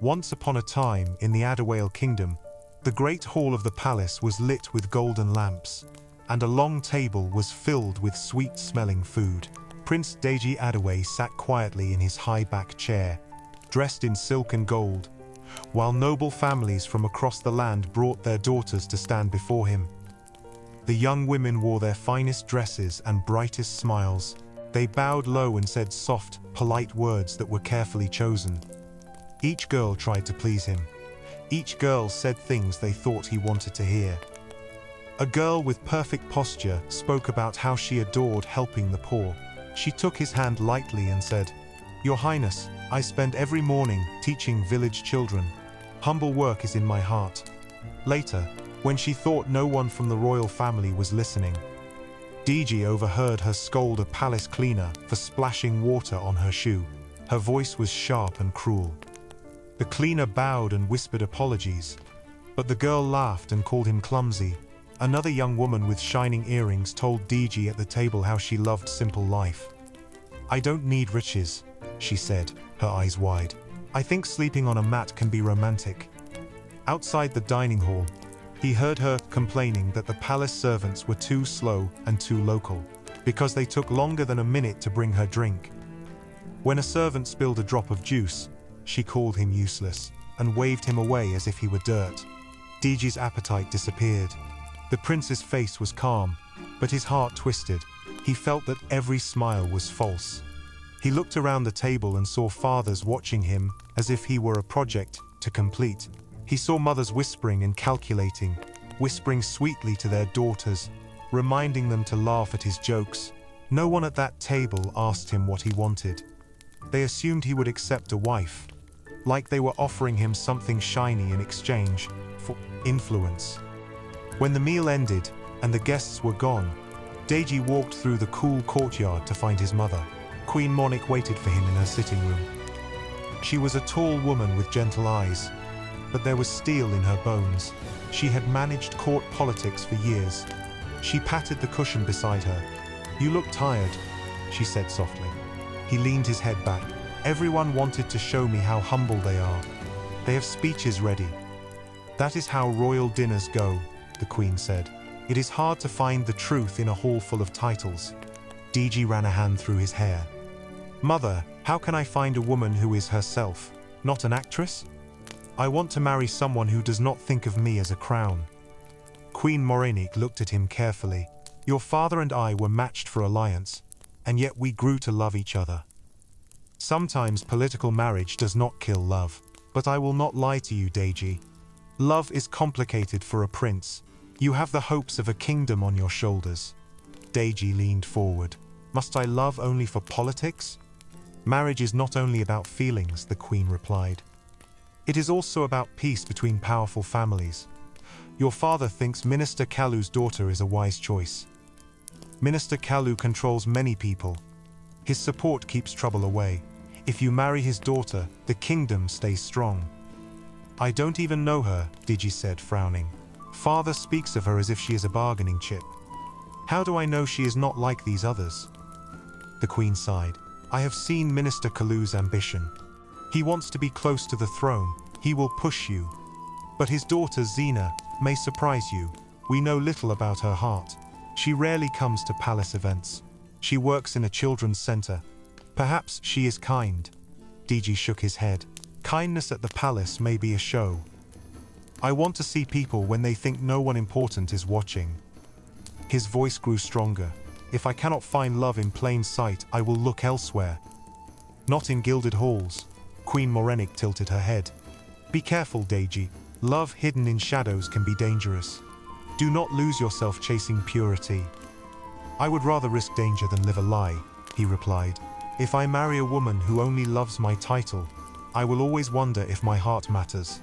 Once upon a time, in the Adderwale Kingdom, the great hall of the palace was lit with golden lamps, and a long table was filled with sweet-smelling food. Prince Deji Adderway sat quietly in his high-back chair, dressed in silk and gold, while noble families from across the land brought their daughters to stand before him. The young women wore their finest dresses and brightest smiles. They bowed low and said soft, polite words that were carefully chosen. Each girl tried to please him. Each girl said things they thought he wanted to hear. A girl with perfect posture spoke about how she adored helping the poor. She took his hand lightly and said, "Your Highness, I spend every morning teaching village children. Humble work is in my heart." Later, when she thought no one from the royal family was listening, Deji overheard her scold a palace cleaner for splashing water on her shoe. Her voice was sharp and cruel. The cleaner bowed and whispered apologies, but the girl laughed and called him clumsy. Another young woman with shining earrings told Deji at the table how she loved simple life. "I don't need riches," she said, her eyes wide. "I think sleeping on a mat can be romantic." Outside the dining hall, he heard her complaining that the palace servants were too slow and too local, because they took longer than a minute to bring her drink. When a servant spilled a drop of juice, she called him useless and waved him away as if he were dirt. Deji's appetite disappeared. The prince's face was calm, but his heart twisted. He felt that every smile was false. He looked around the table and saw fathers watching him as if he were a project to complete. He saw mothers whispering and calculating, whispering sweetly to their daughters, reminding them to laugh at his jokes. No one at that table asked him what he wanted. They assumed he would accept a wife, like they were offering him something shiny in exchange for influence. When the meal ended and the guests were gone, Deji walked through the cool courtyard to find his mother. Queen Monarch waited for him in her sitting room. She was a tall woman with gentle eyes, but there was steel in her bones. She had managed court politics for years. She patted the cushion beside her. "You look tired," she said softly. He leaned his head back. "Everyone wanted to show me how humble they are. They have speeches ready." "That is how royal dinners go," the Queen said. "It is hard to find the truth in a hall full of titles." Deji ran a hand through his hair. "Mother, how can I find a woman who is herself, not an actress? I want to marry someone who does not think of me as a crown." Queen Morenique looked at him carefully. "Your father and I were matched for alliance, and yet we grew to love each other. Sometimes political marriage does not kill love, but I will not lie to you, Deji. Love is complicated for a prince. You have the hopes of a kingdom on your shoulders." Deji leaned forward. "Must I love only for politics?" "Marriage is not only about feelings," the Queen replied. "It is also about peace between powerful families. Your father thinks Minister Kalu's daughter is a wise choice. Minister Kalu controls many people. His support keeps trouble away. If you marry his daughter, the kingdom stays strong." "I don't even know her," Deji said, frowning. "Father speaks of her as if she is a bargaining chip. How do I know she is not like these others?" The Queen sighed. "I have seen Minister Kalu's ambition. He wants to be close to the throne. He will push you. But his daughter Zina may surprise you. We know little about her heart. She rarely comes to palace events. She works in a children's center. Perhaps she is kind." Deji shook his head. "Kindness at the palace may be a show. I want to see people when they think no one important is watching." His voice grew stronger. "If I cannot find love in plain sight, I will look elsewhere. Not in gilded halls." Queen Morenique tilted her head. "Be careful, Deji. Love hidden in shadows can be dangerous. Do not lose yourself chasing purity." "I would rather risk danger than live a lie," he replied. "If I marry a woman who only loves my title, I will always wonder if my heart matters."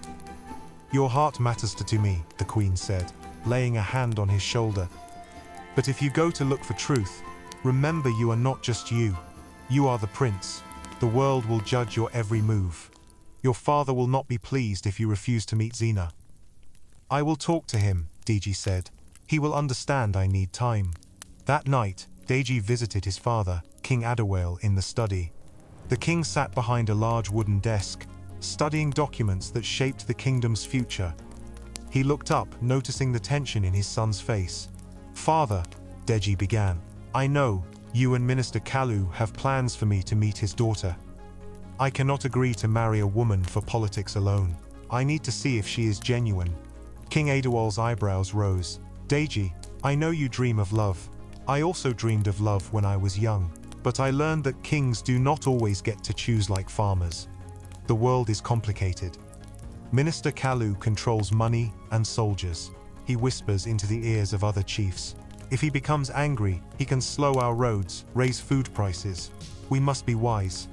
"Your heart matters to me," the Queen said, laying a hand on his shoulder. "But if you go to look for truth, remember you are not just you. You are the prince. The world will judge your every move. Your father will not be pleased if you refuse to meet Zina." "I will talk to him," Deji said. "He will understand I need time." That night, Deji visited his father, King Adderwale, in the study. The king sat behind a large wooden desk, studying documents that shaped the kingdom's future. He looked up, noticing the tension in his son's face. "Father," Deji began, "I know you and Minister Kalu have plans for me to meet his daughter. I cannot agree to marry a woman for politics alone. I need to see if she is genuine." King Adewale's eyebrows rose. "Deji, I know you dream of love. I also dreamed of love when I was young, but I learned that kings do not always get to choose like farmers. The world is complicated. Minister Kalu controls money and soldiers. He whispers into the ears of other chiefs. If he becomes angry, he can slow our roads, raise food prices. We must be wise."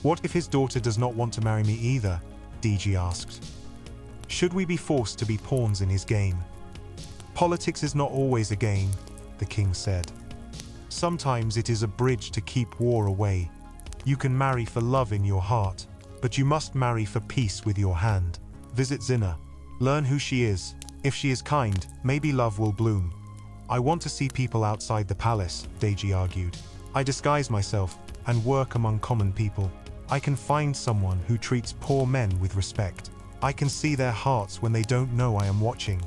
"What if his daughter does not want to marry me either?" DG asked. "Should we be forced to be pawns in his game?" "Politics is not always a game," the king said. "Sometimes it is a bridge to keep war away. You can marry for love in your heart, but you must marry for peace with your hand. Visit Zina. Learn who she is. If she is kind, maybe love will bloom." "I want to see people outside the palace," Deji argued. "I disguise myself and work among common people. I can find someone who treats poor men with respect. I can see their hearts when they don't know I am watching."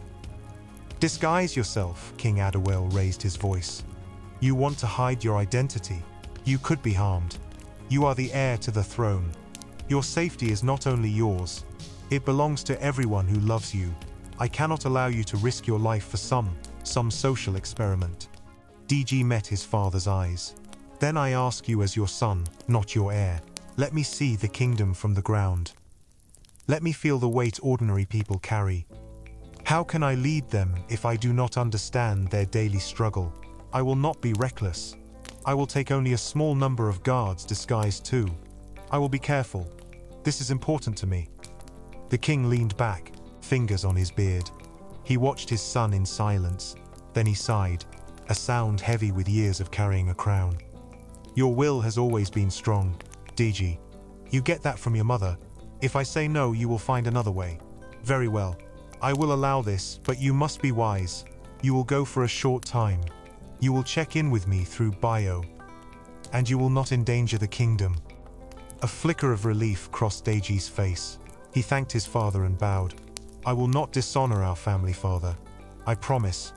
"Disguise yourself," King Adewale raised his voice. "You want to hide your identity. You could be harmed. You are the heir to the throne. Your safety is not only yours, it belongs to everyone who loves you. I cannot allow you to risk your life for some social experiment." DG met his father's eyes. "Then I ask you as your son, not your heir. Let me see the kingdom from the ground. Let me feel the weight ordinary people carry. How can I lead them if I do not understand their daily struggle? I will not be reckless. I will take only a small number of guards disguised too. I will be careful. This is important to me." The king leaned back, fingers on his beard. He watched his son in silence. Then he sighed, a sound heavy with years of carrying a crown. "Your will has always been strong, DG. You get that from your mother. If I say no, you will find another way. Very well. I will allow this, but you must be wise. You will go for a short time. You will check in with me through bio. And you will not endanger the kingdom." A flicker of relief crossed Deji's face. He thanked his father and bowed. "I will not dishonor our family, father. I promise."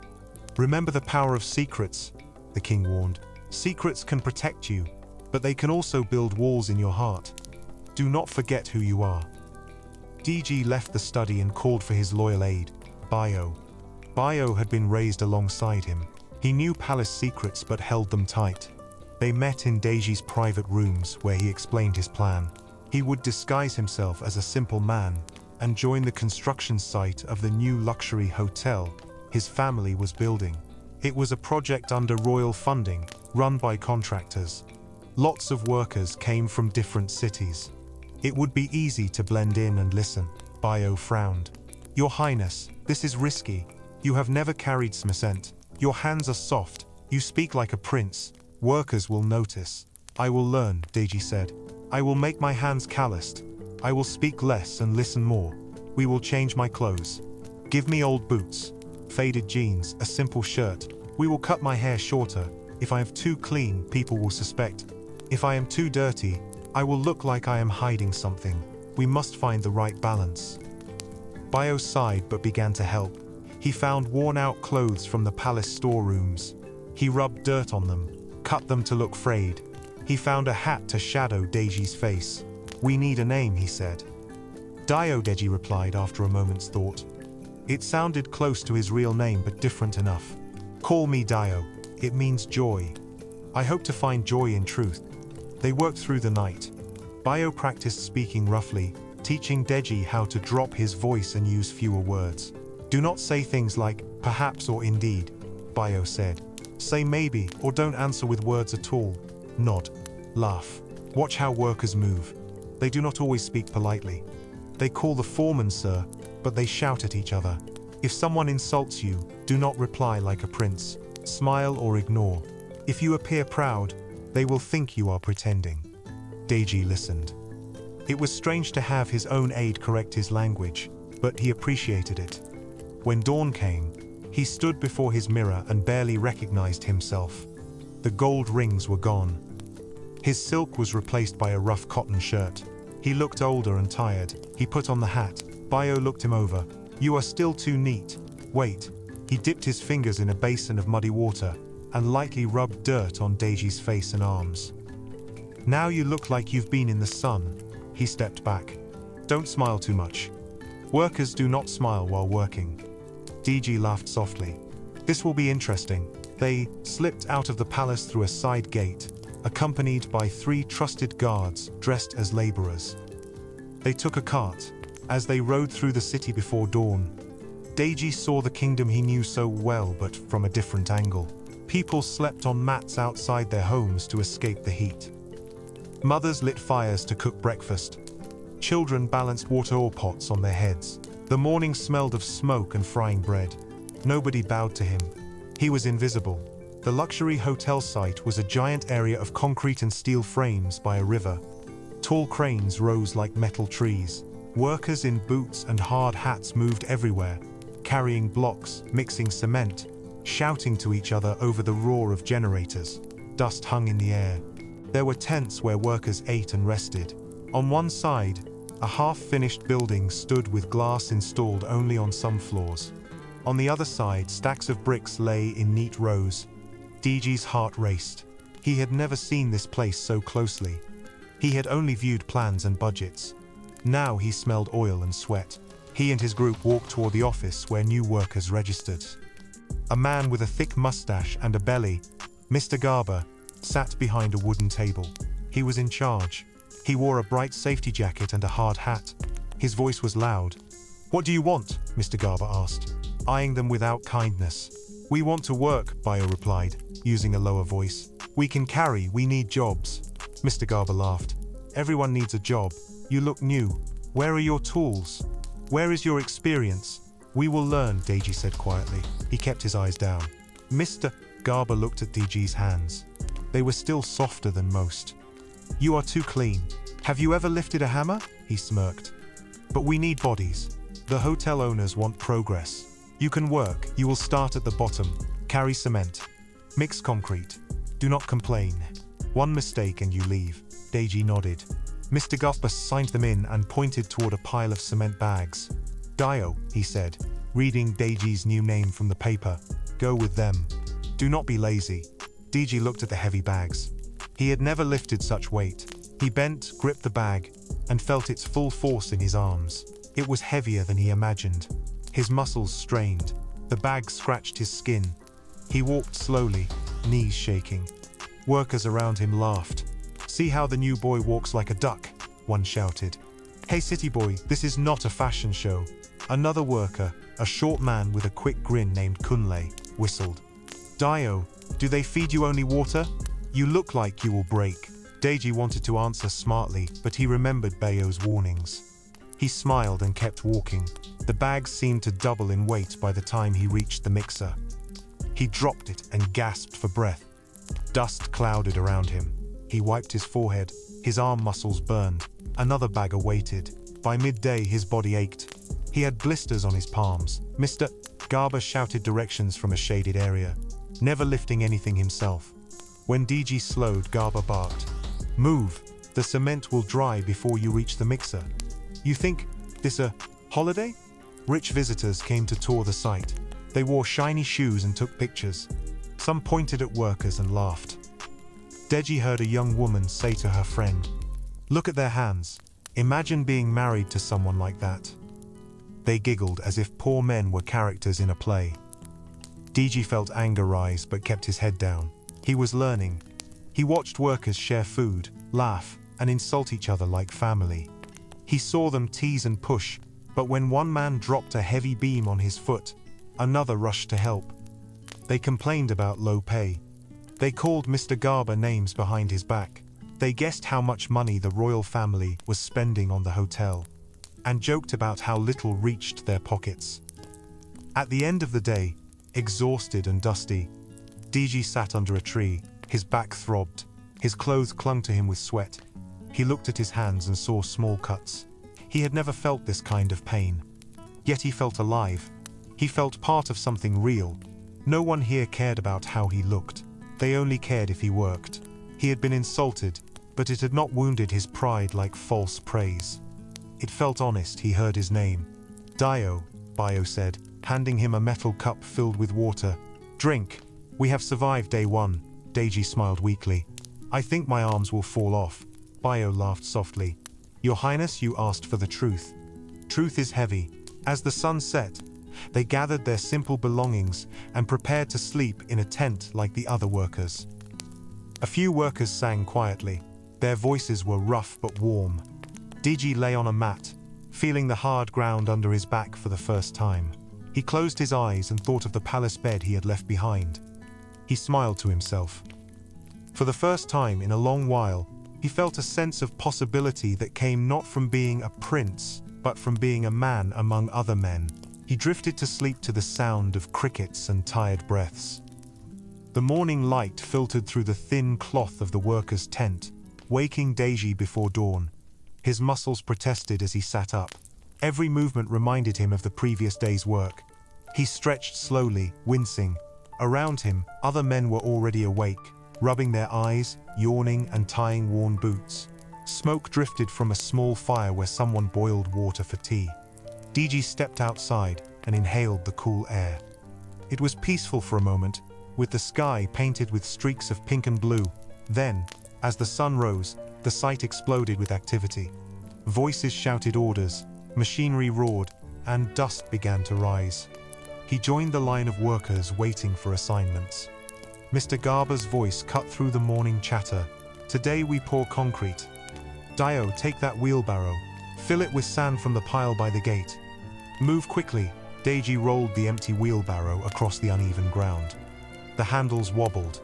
"Remember the power of secrets," the king warned. "Secrets can protect you, but they can also build walls in your heart. Do not forget who you are." DG left the study and called for his loyal aide, Bio. Bio had been raised alongside him. He knew palace secrets but held them tight. They met in Deji's private rooms where he explained his plan. He would disguise himself as a simple man and join the construction site of the new luxury hotel his family was building. It was a project under royal funding, run by contractors. Lots of workers came from different cities. It would be easy to blend in and listen. Bio frowned. "Your Highness, this is risky. You have never carried Smithent. Your hands are soft. You speak like a prince. Workers will notice." "I will learn," Deji said. "I will make my hands calloused. I will speak less and listen more. We will change my clothes. Give me old boots, faded jeans, a simple shirt. We will cut my hair shorter. If I am too clean, people will suspect. If I am too dirty, I will look like I am hiding something. We must find the right balance." Bio sighed but began to help. He found worn-out clothes from the palace storerooms. He rubbed dirt on them, cut them to look frayed. He found a hat to shadow Deji's face. "We need a name," he said. "Dio," Deji replied after a moment's thought. It sounded close to his real name but different enough. "Call me Dio. It means joy. I hope to find joy in truth." They worked through the night. Bio practiced speaking roughly, teaching Deji how to drop his voice and use fewer words. "Do not say things like perhaps or indeed," Bio said. "Say maybe or don't answer with words at all. Nod. Laugh. Watch how workers move. They do not always speak politely. They call the foreman sir, but they shout at each other. If someone insults you, do not reply like a prince. Smile or ignore. If you appear proud, they will think you are pretending." Deji listened. It was strange to have his own aide correct his language, but he appreciated it. When dawn came, he stood before his mirror and barely recognized himself. The gold rings were gone. His silk was replaced by a rough cotton shirt. He looked older and tired. He put on the hat. Bio looked him over. "You are still too neat. Wait." He dipped his fingers in a basin of muddy water and lightly rubbed dirt on Deji's face and arms. "Now you look like you've been in the sun." He stepped back. "Don't smile too much. Workers do not smile while working." Deji laughed softly. "This will be interesting." They slipped out of the palace through a side gate, accompanied by 3 trusted guards dressed as laborers. They took a cart. As they rode through the city before dawn, Deji saw the kingdom he knew so well, but from a different angle. People slept on mats outside their homes to escape the heat. Mothers lit fires to cook breakfast. Children balanced water or pots on their heads. The morning smelled of smoke and frying bread. Nobody bowed to him. He was invisible. The luxury hotel site was a giant area of concrete and steel frames by a river. Tall cranes rose like metal trees. Workers in boots and hard hats moved everywhere, carrying blocks, mixing cement, shouting to each other over the roar of generators. Dust hung in the air. There were tents where workers ate and rested. On one side, a half-finished building stood with glass installed only on some floors. On the other side, stacks of bricks lay in neat rows. Deji's heart raced. He had never seen this place so closely. He had only viewed plans and budgets. Now he smelled oil and sweat. He and his group walked toward the office where new workers registered. A man with a thick mustache and a belly, Mr. Garber, sat behind a wooden table. He was in charge. He wore a bright safety jacket and a hard hat. His voice was loud. "What do you want?" Mr. Garber asked, eyeing them without kindness. "We want to work," Bio replied, using a lower voice. "We can carry, we need jobs." Mr. Garber laughed. "Everyone needs a job. You look new. Where are your tools? Where is your experience?" "We will learn," Deji said quietly. He kept his eyes down. Mr. Garber looked at Deji's hands. They were still softer than most. "You are too clean. Have you ever lifted a hammer?" He smirked. "But we need bodies. The hotel owners want progress. You can work. You will start at the bottom. Carry cement. Mix concrete. Do not complain. One mistake and you leave." Deji nodded. Mr. Garber signed them in and pointed toward a pile of cement bags. "Dio," he said, reading Deji's new name from the paper. "Go with them. Do not be lazy." Deji looked at the heavy bags. He had never lifted such weight. He bent, gripped the bag, and felt its full force in his arms. It was heavier than he imagined. His muscles strained. The bag scratched his skin. He walked slowly, knees shaking. Workers around him laughed. "See how the new boy walks like a duck," one shouted. "Hey city boy, this is not a fashion show." Another worker, a short man with a quick grin named Kunle, whistled. "Dio, do they feed you only water? You look like you will break." Deji wanted to answer smartly, but he remembered Bayo's warnings. He smiled and kept walking. The bags seemed to double in weight by the time he reached the mixer. He dropped it and gasped for breath. Dust clouded around him. He wiped his forehead. His arm muscles burned. Another bag awaited. By midday, his body ached. He had blisters on his palms. Mr. Garber shouted directions from a shaded area, never lifting anything himself. When Deji slowed, Garber barked. "Move! The cement will dry before you reach the mixer." "You think this a holiday?" Rich visitors came to tour the site. They wore shiny shoes and took pictures. Some pointed at workers and laughed. Deji heard a young woman say to her friend, "Look at their hands. Imagine being married to someone like that." They giggled as if poor men were characters in a play. Deji felt anger rise but kept his head down. He was learning. He watched workers share food, laugh, and insult each other like family. He saw them tease and push, but when one man dropped a heavy beam on his foot, another rushed to help. They complained about low pay. They called Mr. Garber names behind his back. They guessed how much money the royal family was spending on the hotel, and joked about how little reached their pockets. At the end of the day, exhausted and dusty, Deji sat under a tree. His back throbbed. His clothes clung to him with sweat. He looked at his hands and saw small cuts. He had never felt this kind of pain. Yet he felt alive. He felt part of something real. No one here cared about how he looked. They only cared if he worked. He had been insulted, but it had not wounded his pride like false praise. It felt honest. He heard his name. Dio, Bio said, handing him a metal cup filled with water. Drink. We have survived day 1. Deji smiled weakly. I think my arms will fall off. Bio laughed softly. Your Highness, you asked for the truth. Truth is heavy. As the sun set, they gathered their simple belongings and prepared to sleep in a tent like the other workers. A few workers sang quietly. Their voices were rough but warm. Deji lay on a mat, feeling the hard ground under his back for the first time. He closed his eyes and thought of the palace bed he had left behind. He smiled to himself. For the first time in a long while, he felt a sense of possibility that came not from being a prince, but from being a man among other men. He drifted to sleep to the sound of crickets and tired breaths. The morning light filtered through the thin cloth of the workers' tent, waking Deji before dawn. His muscles protested as he sat up. Every movement reminded him of the previous day's work. He stretched slowly, wincing. Around him, other men were already awake, rubbing their eyes, yawning and tying worn boots. Smoke drifted from a small fire where someone boiled water for tea. Deji stepped outside and inhaled the cool air. It was peaceful for a moment, with the sky painted with streaks of pink and blue. Then, as the sun rose, the site exploded with activity. Voices shouted orders, machinery roared, and dust began to rise. He joined the line of workers waiting for assignments. Mr. Garber's voice cut through the morning chatter. Today we pour concrete. Dio, take that wheelbarrow. Fill it with sand from the pile by the gate. Move quickly. Deji rolled the empty wheelbarrow across the uneven ground. The handles wobbled.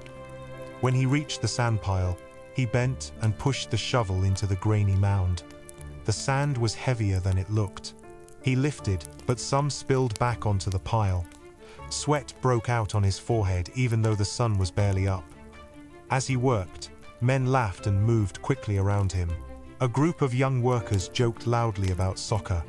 When he reached the sand pile, he bent and pushed the shovel into the grainy mound. The sand was heavier than it looked. He lifted, but some spilled back onto the pile. Sweat broke out on his forehead even though the sun was barely up. As he worked, men laughed and moved quickly around him. A group of young workers joked loudly about soccer.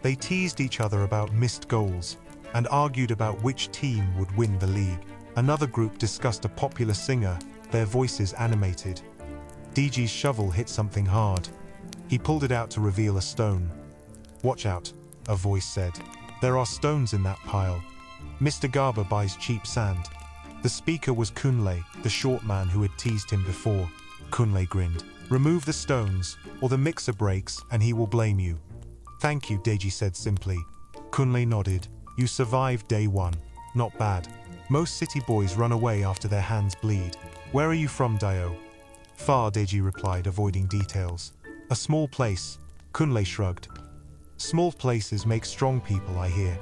They teased each other about missed goals and argued about which team would win the league. Another group discussed a popular singer, their voices animated. Deji's shovel hit something hard. He pulled it out to reveal a stone. Watch out, a voice said. There are stones in that pile. Mr. Garber buys cheap sand. The speaker was Kunle, the short man who had teased him before. Kunle grinned. Remove the stones, or the mixer breaks and he will blame you. Thank you, Deji said simply. Kunle nodded. You survived day 1. Not bad. Most city boys run away after their hands bleed. Where are you from, Dio? Far, Deji replied, avoiding details. A small place. Kunle shrugged. Small places make strong people, I hear.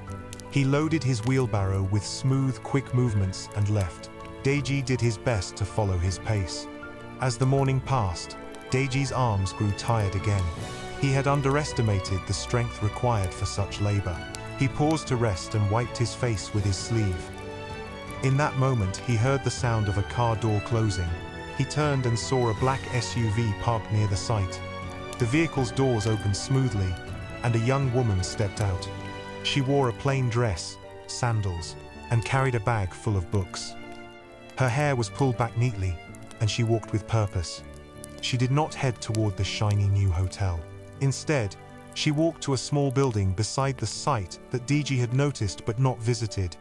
He loaded his wheelbarrow with smooth, quick movements and left. Deji did his best to follow his pace. As the morning passed, Deji's arms grew tired again. He had underestimated the strength required for such labor. He paused to rest and wiped his face with his sleeve. In that moment, he heard the sound of a car door closing. He turned and saw a black SUV parked near the site. The vehicle's doors opened smoothly, and a young woman stepped out. She wore a plain dress, sandals, and carried a bag full of books. Her hair was pulled back neatly, and she walked with purpose. She did not head toward the shiny new hotel. Instead, she walked to a small building beside the site that Deji had noticed but not visited.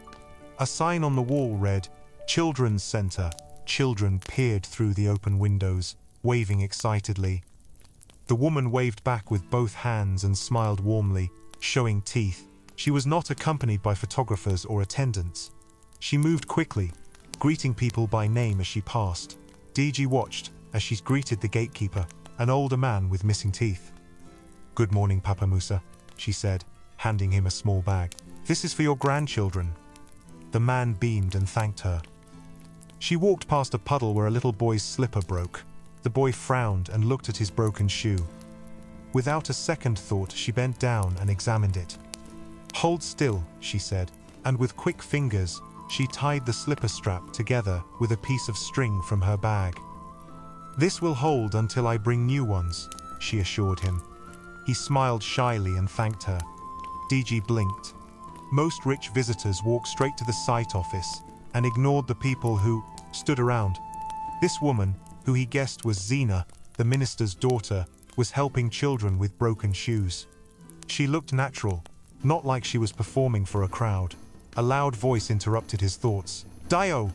A sign on the wall read, Children's Center. Children peered through the open windows, waving excitedly. The woman waved back with both hands and smiled warmly, showing teeth. She was not accompanied by photographers or attendants. She moved quickly, greeting people by name as she passed. Deji watched as she greeted the gatekeeper, an older man with missing teeth. Good morning, Papa Musa, she said, handing him a small bag. This is for your grandchildren. The man beamed and thanked her. She walked past a puddle where a little boy's slipper broke. The boy frowned and looked at his broken shoe. Without a second thought, she bent down and examined it. Hold still, she said, and with quick fingers, she tied the slipper strap together with a piece of string from her bag. This will hold until I bring new ones, she assured him. He smiled shyly and thanked her. Deji blinked. Most rich visitors walked straight to the site office and ignored the people who stood around. This woman, who he guessed was Zena, the minister's daughter, was helping children with broken shoes. She looked natural, not like she was performing for a crowd. A loud voice interrupted his thoughts. "Dio!"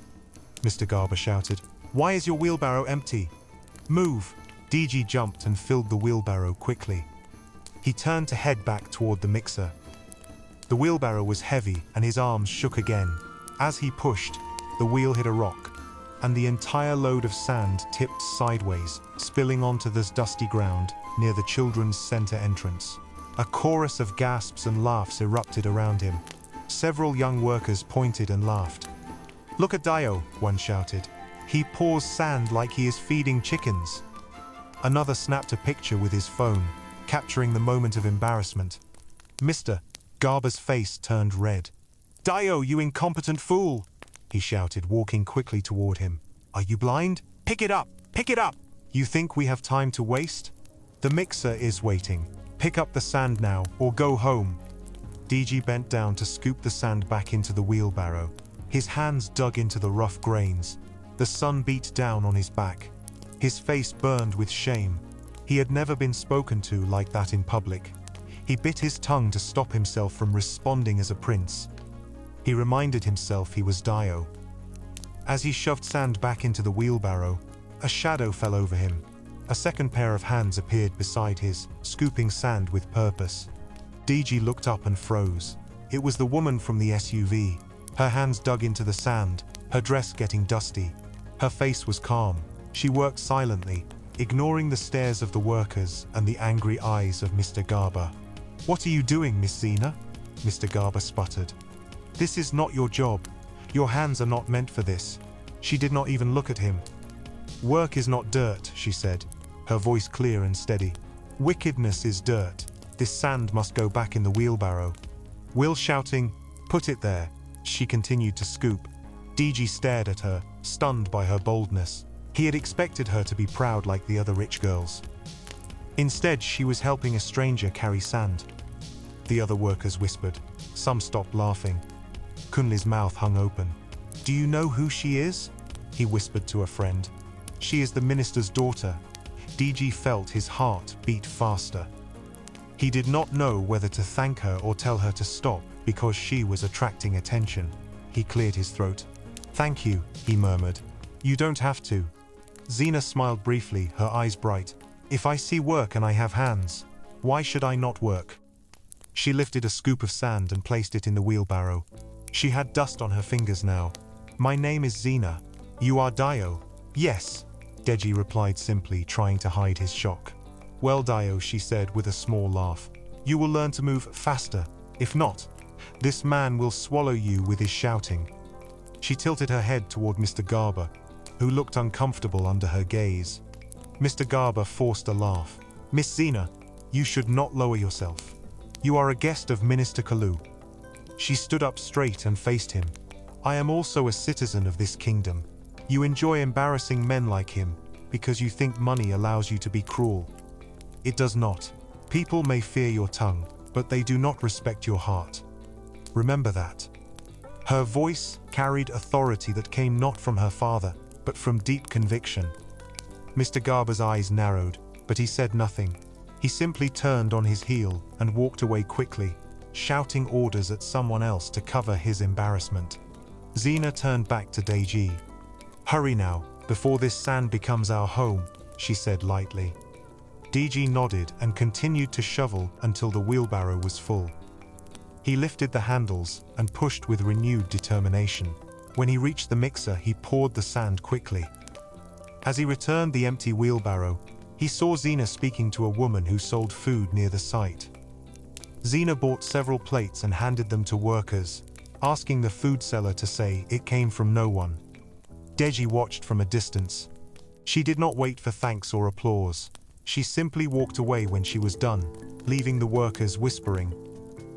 Mr. Garber shouted. "Why is your wheelbarrow empty? Move!" DG jumped and filled the wheelbarrow quickly. He turned to head back toward the mixer. The wheelbarrow was heavy and his arms shook again. As he pushed, the wheel hit a rock, and the entire load of sand tipped sideways, spilling onto the dusty ground near the children's center entrance. A chorus of gasps and laughs erupted around him. Several young workers pointed and laughed. "Look at Dio," one shouted. "He pours sand like he is feeding chickens." Another snapped a picture with his phone, capturing the moment of embarrassment. Mr. Garber's face turned red. "Dio, you incompetent fool!" he shouted, walking quickly toward him. "Are you blind? Pick it up! Pick it up! You think we have time to waste? The mixer is waiting. Pick up the sand now, or go home." DG bent down to scoop the sand back into the wheelbarrow. His hands dug into the rough grains. The sun beat down on his back. His face burned with shame. He had never been spoken to like that in public. He bit his tongue to stop himself from responding as a prince. He reminded himself he was Dio. As he shoved sand back into the wheelbarrow, a shadow fell over him. A second pair of hands appeared beside his, scooping sand with purpose. DG looked up and froze. It was the woman from the SUV. Her hands dug into the sand, her dress getting dusty. Her face was calm. She worked silently, ignoring the stares of the workers and the angry eyes of Mr. Garber. "What are you doing, Miss Zena?" Mr. Garber sputtered. "This is not your job. Your hands are not meant for this." She did not even look at him. "Work is not dirt," she said, her voice clear and steady. "Wickedness is dirt. This sand must go back in the wheelbarrow." Will shouting, "Put it there," she continued to scoop. DG stared at her, stunned by her boldness. He had expected her to be proud like the other rich girls. Instead, she was helping a stranger carry sand. The other workers whispered. Some stopped laughing. Kunle's mouth hung open. "Do you know who she is?" he whispered to a friend. "She is the minister's daughter." DG felt his heart beat faster. He did not know whether to thank her or tell her to stop because she was attracting attention. He cleared his throat. "Thank you," he murmured. "You don't have to." Zena smiled briefly, her eyes bright. "If I see work and I have hands, why should I not work?" She lifted a scoop of sand and placed it in the wheelbarrow. She had dust on her fingers now. "My name is Zena. You are Dio?" "Yes," Deji replied simply, trying to hide his shock. "Well, Dio," she said with a small laugh, "you will learn to move faster. If not, this man will swallow you with his shouting." She tilted her head toward Mr. Garber, who looked uncomfortable under her gaze. Mr. Garber forced a laugh. "Miss Zena, you should not lower yourself. You are a guest of Minister Kalu." She stood up straight and faced him. "I am also a citizen of this kingdom. You enjoy embarrassing men like him because you think money allows you to be cruel. It does not. People may fear your tongue, but they do not respect your heart. Remember that." Her voice carried authority that came not from her father, but from deep conviction. Mr. Garber's eyes narrowed, but he said nothing. He simply turned on his heel and walked away quickly, shouting orders at someone else to cover his embarrassment. Zena turned back to Deji. "Hurry now, before this sand becomes our home," she said lightly. DG nodded and continued to shovel until the wheelbarrow was full. He lifted the handles and pushed with renewed determination. When he reached the mixer, he poured the sand quickly. As he returned the empty wheelbarrow, he saw Zena speaking to a woman who sold food near the site. Zena bought several plates and handed them to workers, asking the food seller to say it came from no one. Deji watched from a distance. She did not wait for thanks or applause. She simply walked away when she was done, leaving the workers whispering.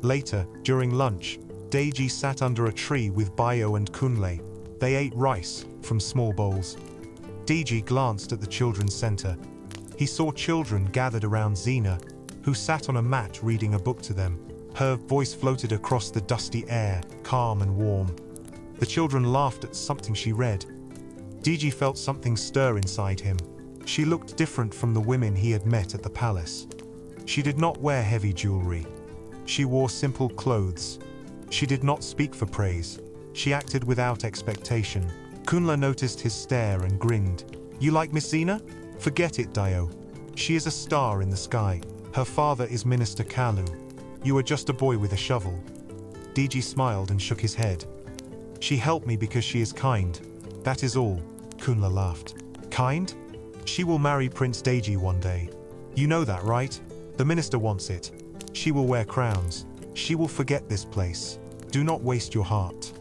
Later, during lunch, Deji sat under a tree with Bayo and Kunle. They ate rice from small bowls. Deji glanced at the children's center. He saw children gathered around Zena, who sat on a mat reading a book to them. Her voice floated across the dusty air, calm and warm. The children laughed at something she read. Deji felt something stir inside him. She looked different from the women he had met at the palace. She did not wear heavy jewelry. She wore simple clothes. She did not speak for praise. She acted without expectation. Kunla noticed his stare and grinned. "You like Miss Zina? Forget it, Dio. She is a star in the sky. Her father is Minister Kalu. You are just a boy with a shovel." Deji smiled and shook his head. "She helped me because she is kind. That is all." Kunla laughed. "Kind? She will marry Prince Deji one day. You know that, right? The minister wants it. She will wear crowns. She will forget this place. Do not waste your heart."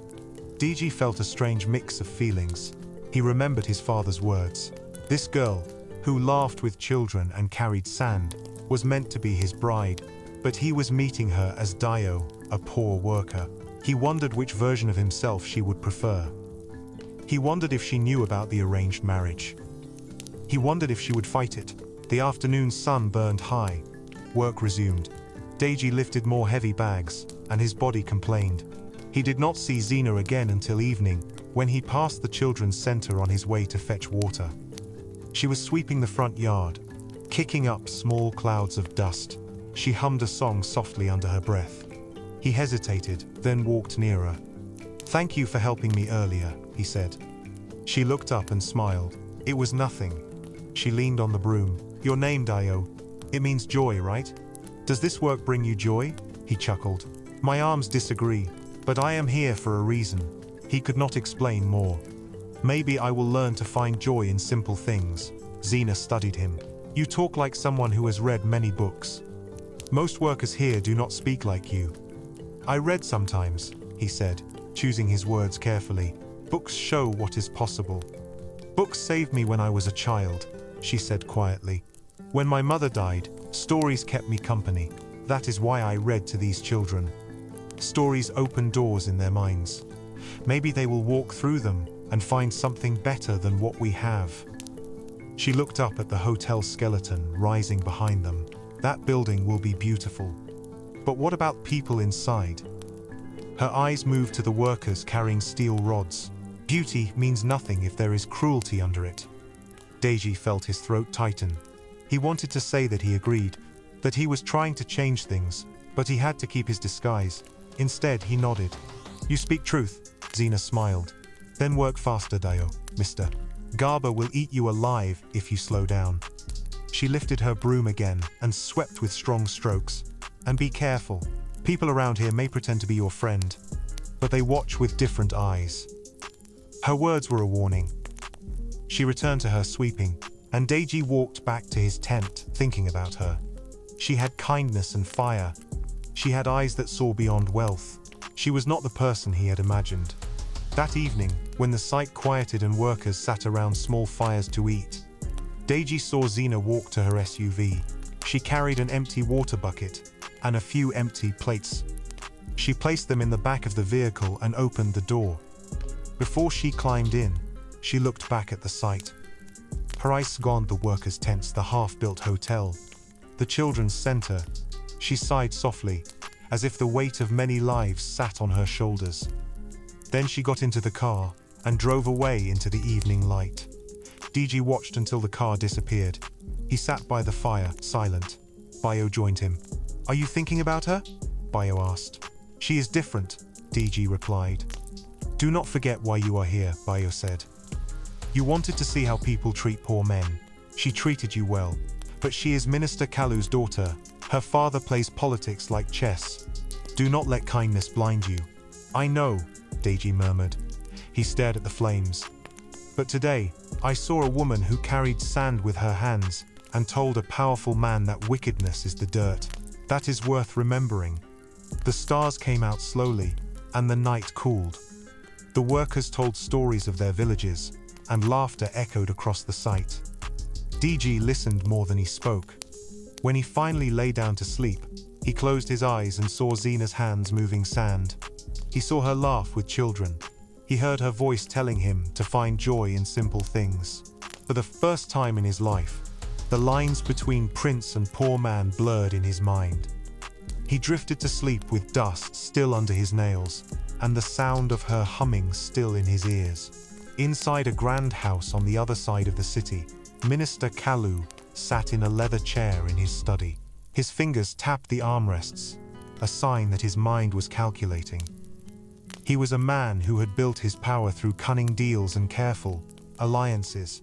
Deji felt a strange mix of feelings. He remembered his father's words. This girl, who laughed with children and carried sand, was meant to be his bride, but he was meeting her as Dio, a poor worker. He wondered which version of himself she would prefer. He wondered if she knew about the arranged marriage. He wondered if she would fight it. The afternoon sun burned high. Work resumed. Deji lifted more heavy bags, and his body complained. He did not see Zina again until evening, when he passed the children's center on his way to fetch water. She was sweeping the front yard, kicking up small clouds of dust. She hummed a song softly under her breath. He hesitated, then walked nearer. "Thank you for helping me earlier," he said. She looked up and smiled. "It was nothing." She leaned on the broom. "Your name, Dio. It means joy, right? Does this work bring you joy?" He chuckled. "My arms disagree, but I am here for a reason." He could not explain more. "Maybe I will learn to find joy in simple things." Zina studied him. "You talk like someone who has read many books. Most workers here do not speak like you." "I read sometimes," he said, choosing his words carefully. "Books show what is possible." "Books saved me when I was a child," she said quietly. "When my mother died, stories kept me company. That is why I read to these children. Stories open doors in their minds. Maybe they will walk through them and find something better than what we have." She looked up at the hotel skeleton rising behind them. "That building will be beautiful. But what about people inside?" Her eyes moved to the workers carrying steel rods. "Beauty means nothing if there is cruelty under it." Deji felt his throat tighten. He wanted to say that he agreed, that he was trying to change things, but he had to keep his disguise. Instead, he nodded. "You speak truth," Zina smiled. "Then work faster, Dio, mister. Garba will eat you alive if you slow down." She lifted her broom again and swept with strong strokes. "And be careful. People around here may pretend to be your friend, but they watch with different eyes." Her words were a warning. She returned to her sweeping, and Deji walked back to his tent, thinking about her. She had kindness and fire. She had eyes that saw beyond wealth. She was not the person he had imagined. That evening, when the site quieted and workers sat around small fires to eat, Deji saw Zina walk to her SUV. She carried an empty water bucket and a few empty plates. She placed them in the back of the vehicle and opened the door. Before she climbed in, she looked back at the site. Her eyes scanned the workers' tents, the half-built hotel, the children's center. She sighed softly, as if the weight of many lives sat on her shoulders. Then she got into the car and drove away into the evening light. Deji watched until the car disappeared. He sat by the fire, silent. Bayo joined him. "Are you thinking about her?" Bayo asked. "She is different," Deji replied. "Do not forget why you are here," Bayo said. "You wanted to see how people treat poor men. She treated you well. But she is Minister Kalu's daughter. Her father plays politics like chess. Do not let kindness blind you." "I know," Deji murmured. He stared at the flames. "But today, I saw a woman who carried sand with her hands and told a powerful man that wickedness is the dirt. That is worth remembering." The stars came out slowly, and the night cooled. The workers told stories of their villages, and laughter echoed across the site. Deji listened more than he spoke. When he finally lay down to sleep, he closed his eyes and saw Zina's hands moving sand. He saw her laugh with children. He heard her voice telling him to find joy in simple things. For the first time in his life, the lines between prince and poor man blurred in his mind. He drifted to sleep with dust still under his nails, and the sound of her humming still in his ears. Inside a grand house on the other side of the city, Minister Kalu sat in a leather chair in his study. His fingers tapped the armrests, a sign that his mind was calculating. He was a man who had built his power through cunning deals and careful alliances.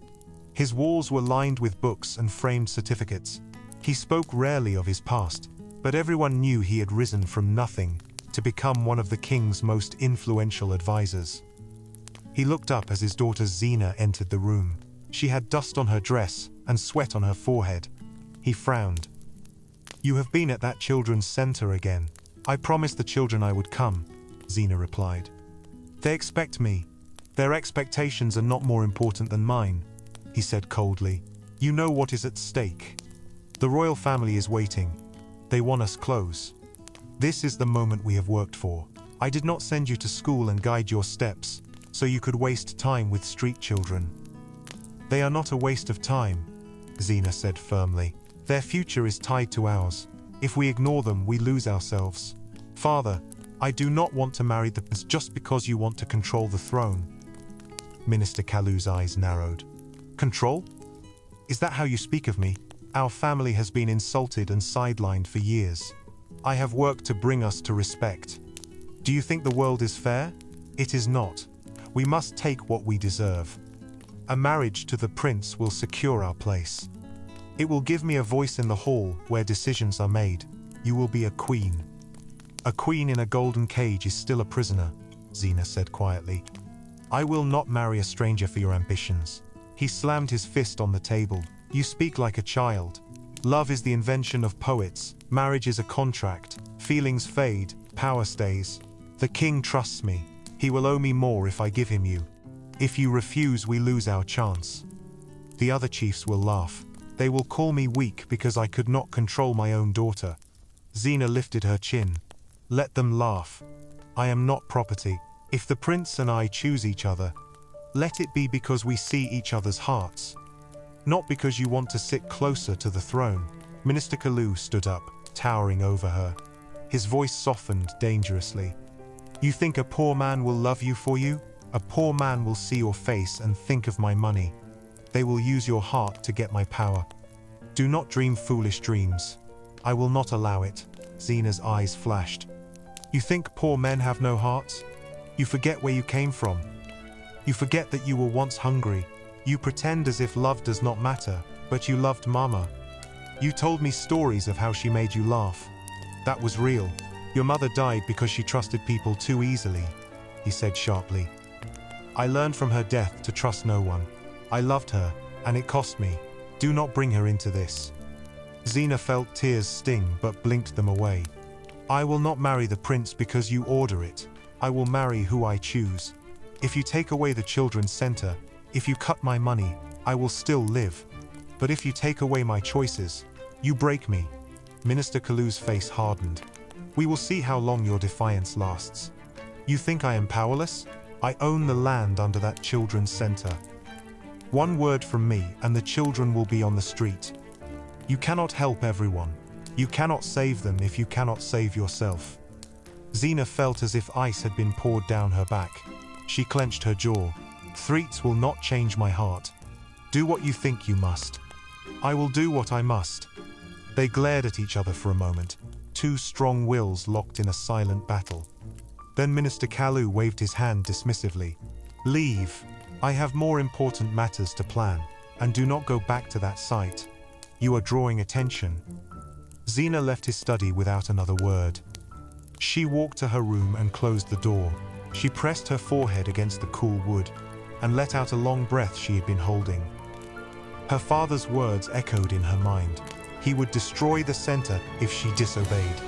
His walls were lined with books and framed certificates. He spoke rarely of his past, but everyone knew he had risen from nothing to become one of the king's most influential advisors. He looked up as his daughter Zina entered the room. She had dust on her dress and sweat on her forehead. He frowned. "You have been at that children's center again. I promised the children I would come," Zina replied. "They expect me. Their expectations are not more important than mine," he said coldly. "You know what is at stake. The royal family is waiting. They want us close. This is the moment we have worked for. I did not send you to school and guide your steps, so you could waste time with street children." "They are not a waste of time," Zina said firmly. "Their future is tied to ours. If we ignore them, we lose ourselves. Father, I do not want to marry the prince just because you want to control the throne." Minister Kalu's eyes narrowed. "Control? Is that how you speak of me? Our family has been insulted and sidelined for years. I have worked to bring us to respect. Do you think the world is fair? It is not. We must take what we deserve. A marriage to the prince will secure our place. It will give me a voice in the hall where decisions are made. You will be a queen." "A queen in a golden cage is still a prisoner," Zina said quietly. "I will not marry a stranger for your ambitions." He slammed his fist on the table. "You speak like a child. Love is the invention of poets. Marriage is a contract. Feelings fade, power stays. The king trusts me. He will owe me more if I give him you. If you refuse, we lose our chance." The other chiefs will laugh. They will call me weak because I could not control my own daughter. Zina lifted her chin. "Let them laugh. I am not property. If the prince and I choose each other, let it be because we see each other's hearts. Not because you want to sit closer to the throne." Minister Kalu stood up, towering over her. His voice softened dangerously. "You think a poor man will love you for you? A poor man will see your face and think of my money. They will use your heart to get my power. Do not dream foolish dreams. I will not allow it." Zina's eyes flashed. "You think poor men have no hearts? You forget where you came from. You forget that you were once hungry. You pretend as if love does not matter, but you loved Mama. You told me stories of how she made you laugh. That was real. Your mother died because she trusted people too easily," he said sharply. "I learned from her death to trust no one. I loved her, and it cost me. Do not bring her into this." Zina felt tears sting but blinked them away. "I will not marry the prince because you order it. I will marry who I choose. If you take away the children's center, if you cut my money, I will still live. But if you take away my choices, you break me." Minister Kalu's face hardened. "We will see how long your defiance lasts. You think I am powerless? I own the land under that children's center. One word from me and the children will be on the street. You cannot help everyone. You cannot save them if you cannot save yourself." Zina felt as if ice had been poured down her back. She clenched her jaw. "Threats will not change my heart. Do what you think you must. I will do what I must." They glared at each other for a moment, two strong wills locked in a silent battle. Then Minister Kalu waved his hand dismissively. "Leave. I have more important matters to plan, and do not go back to that site. You are drawing attention." Zina left his study without another word. She walked to her room and closed the door. She pressed her forehead against the cool wood and let out a long breath she had been holding. Her father's words echoed in her mind. He would destroy the center if she disobeyed.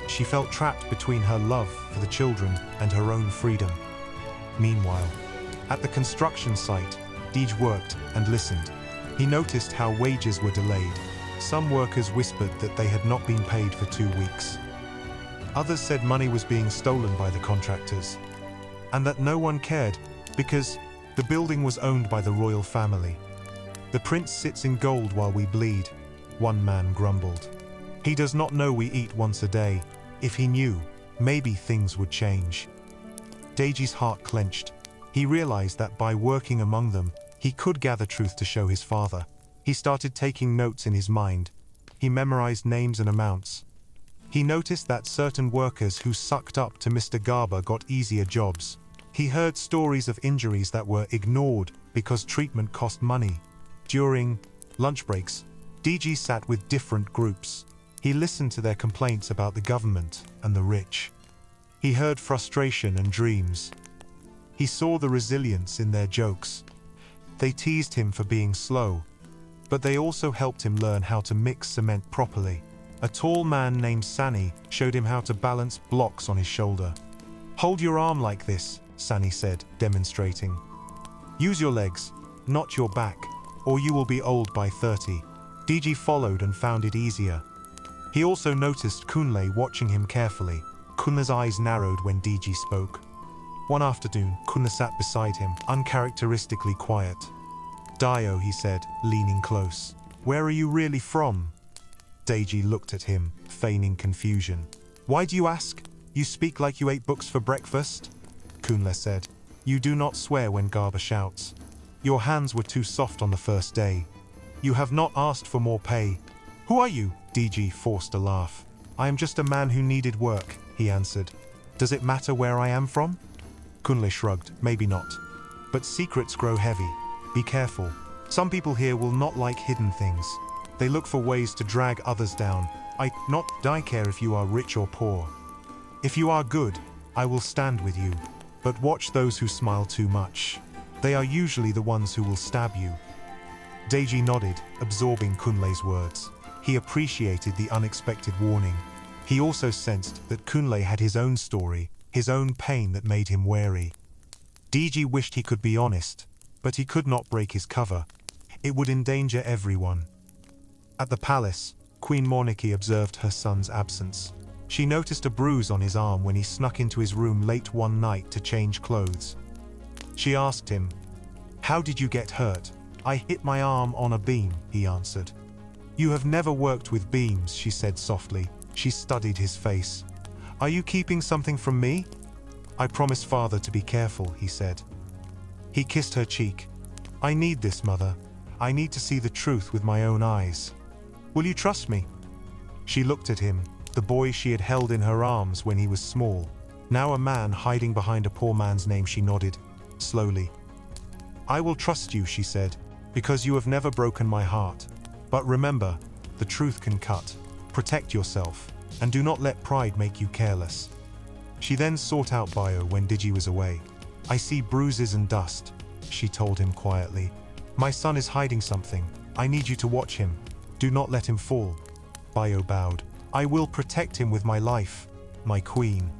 She felt trapped between her love for the children and her own freedom. Meanwhile, at the construction site, Deej worked and listened. He noticed how wages were delayed. Some workers whispered that they had not been paid for 2 weeks. Others said money was being stolen by the contractors, and that no one cared because the building was owned by the royal family. "The prince sits in gold while we bleed," one man grumbled. "He does not know we eat once a day. If he knew, maybe things would change." Deji's heart clenched. He realized that by working among them, he could gather truth to show his father. He started taking notes in his mind. He memorized names and amounts. He noticed that certain workers who sucked up to Mr. Garber got easier jobs. He heard stories of injuries that were ignored because treatment cost money. During lunch breaks, DG sat with different groups. He listened to their complaints about the government and the rich. He heard frustration and dreams. He saw the resilience in their jokes. They teased him for being slow, but they also helped him learn how to mix cement properly. A tall man named Sani showed him how to balance blocks on his shoulder. "Hold your arm like this," Sani said, demonstrating. "Use your legs, not your back, or you will be old by 30. DG followed and found it easier. He also noticed Kunle watching him carefully. Kunle's eyes narrowed when DG spoke. One afternoon, Kunle sat beside him, uncharacteristically quiet. "Dio," he said, leaning close. "Where are you really from?" Deji looked at him, feigning confusion. "Why do you ask? You speak like you ate books for breakfast?" Kunle said. "You do not swear when Garber shouts. Your hands were too soft on the first day. You have not asked for more pay." "Who are you?" DG forced a laugh. "I am just a man who needed work," he answered. "Does it matter where I am from?" Kunle shrugged. "Maybe not. But secrets grow heavy. Be careful. Some people here will not like hidden things. They look for ways to drag others down. I care if you are rich or poor. If you are good, I will stand with you. But watch those who smile too much. They are usually the ones who will stab you." Deji nodded, absorbing Kunle's words. He appreciated the unexpected warning. He also sensed that Kunle had his own story, his own pain that made him wary. Deji wished he could be honest, but he could not break his cover. It would endanger everyone. At the palace, Queen Monarchy observed her son's absence. She noticed a bruise on his arm when he snuck into his room late one night to change clothes. She asked him, "How did you get hurt?" "I hit my arm on a beam," he answered. "You have never worked with beams," she said softly. She studied his face. "Are you keeping something from me?" "I promise father to be careful," he said. He kissed her cheek. "I need this, mother. I need to see the truth with my own eyes. Will you trust me?" She looked at him, the boy she had held in her arms when he was small. Now a man hiding behind a poor man's name. She nodded, slowly. "I will trust you," she said, "because you have never broken my heart. But remember, the truth can cut. Protect yourself, and do not let pride make you careless." She then sought out Bio when Digi was away. "I see bruises and dust," she told him quietly. "My son is hiding something. I need you to watch him. Do not let him fall." Bio bowed. "I will protect him with my life, my queen."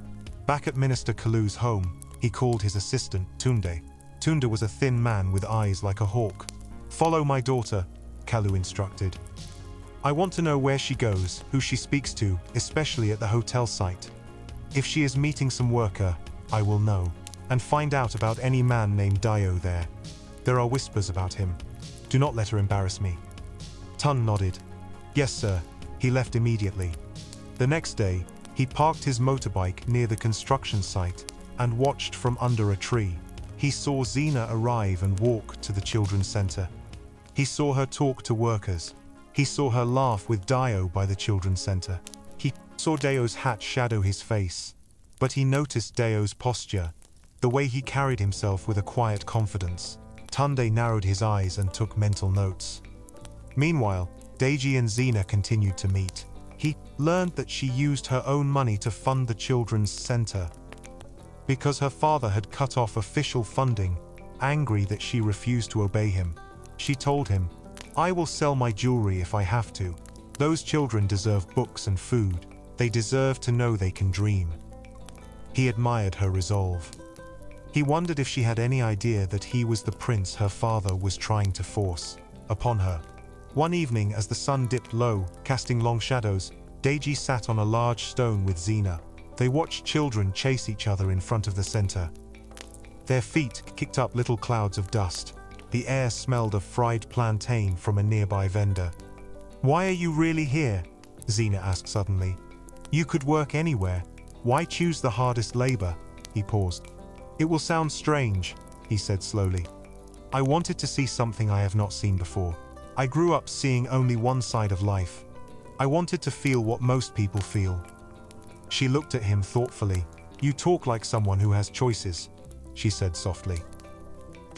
Back at Minister Kalu's home, he called his assistant, Tunde. Tunde was a thin man with eyes like a hawk. "Follow my daughter," Kalu instructed. "I want to know where she goes, who she speaks to, especially at the hotel site. If she is meeting some worker, I will know. And find out about any man named Dio there. There are whispers about him. Do not let her embarrass me." Tun nodded. "Yes, sir." He left immediately. The next day, he parked his motorbike near the construction site and watched from under a tree. He saw Zena arrive and walk to the children's center. He saw her talk to workers. He saw her laugh with Dio by the children's center. He saw Dio's hat shadow his face. But he noticed Dio's posture, the way he carried himself with a quiet confidence. Tunde narrowed his eyes and took mental notes. Meanwhile, Deji and Zena continued to meet. He learned that she used her own money to fund the children's center. Because her father had cut off official funding, angry that she refused to obey him, she told him, "I will sell my jewelry if I have to. Those children deserve books and food. They deserve to know they can dream." He admired her resolve. He wondered if she had any idea that he was the prince her father was trying to force upon her. One evening, as the sun dipped low, casting long shadows, Deji sat on a large stone with Zena. They watched children chase each other in front of the center. Their feet kicked up little clouds of dust. The air smelled of fried plantain from a nearby vendor. "Why are you really here?" Zena asked suddenly. "You could work anywhere. Why choose the hardest labor?" He paused. "It will sound strange," he said slowly. "I wanted to see something I have not seen before. I grew up seeing only one side of life. I wanted to feel what most people feel. She looked at him thoughtfully. You talk like someone who has choices, she said softly.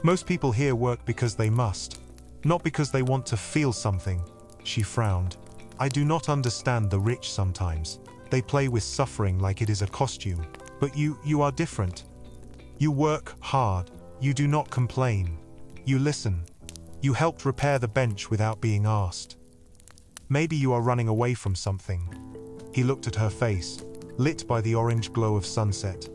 Most people here work because they must, not because they want to feel something. She frowned. I do not understand the rich sometimes. They play with suffering like it is a costume. But you are different. You work hard. You do not complain. You listen. You helped repair the bench without being asked. Maybe you are running away from something. He looked at her face, lit by the orange glow of sunset.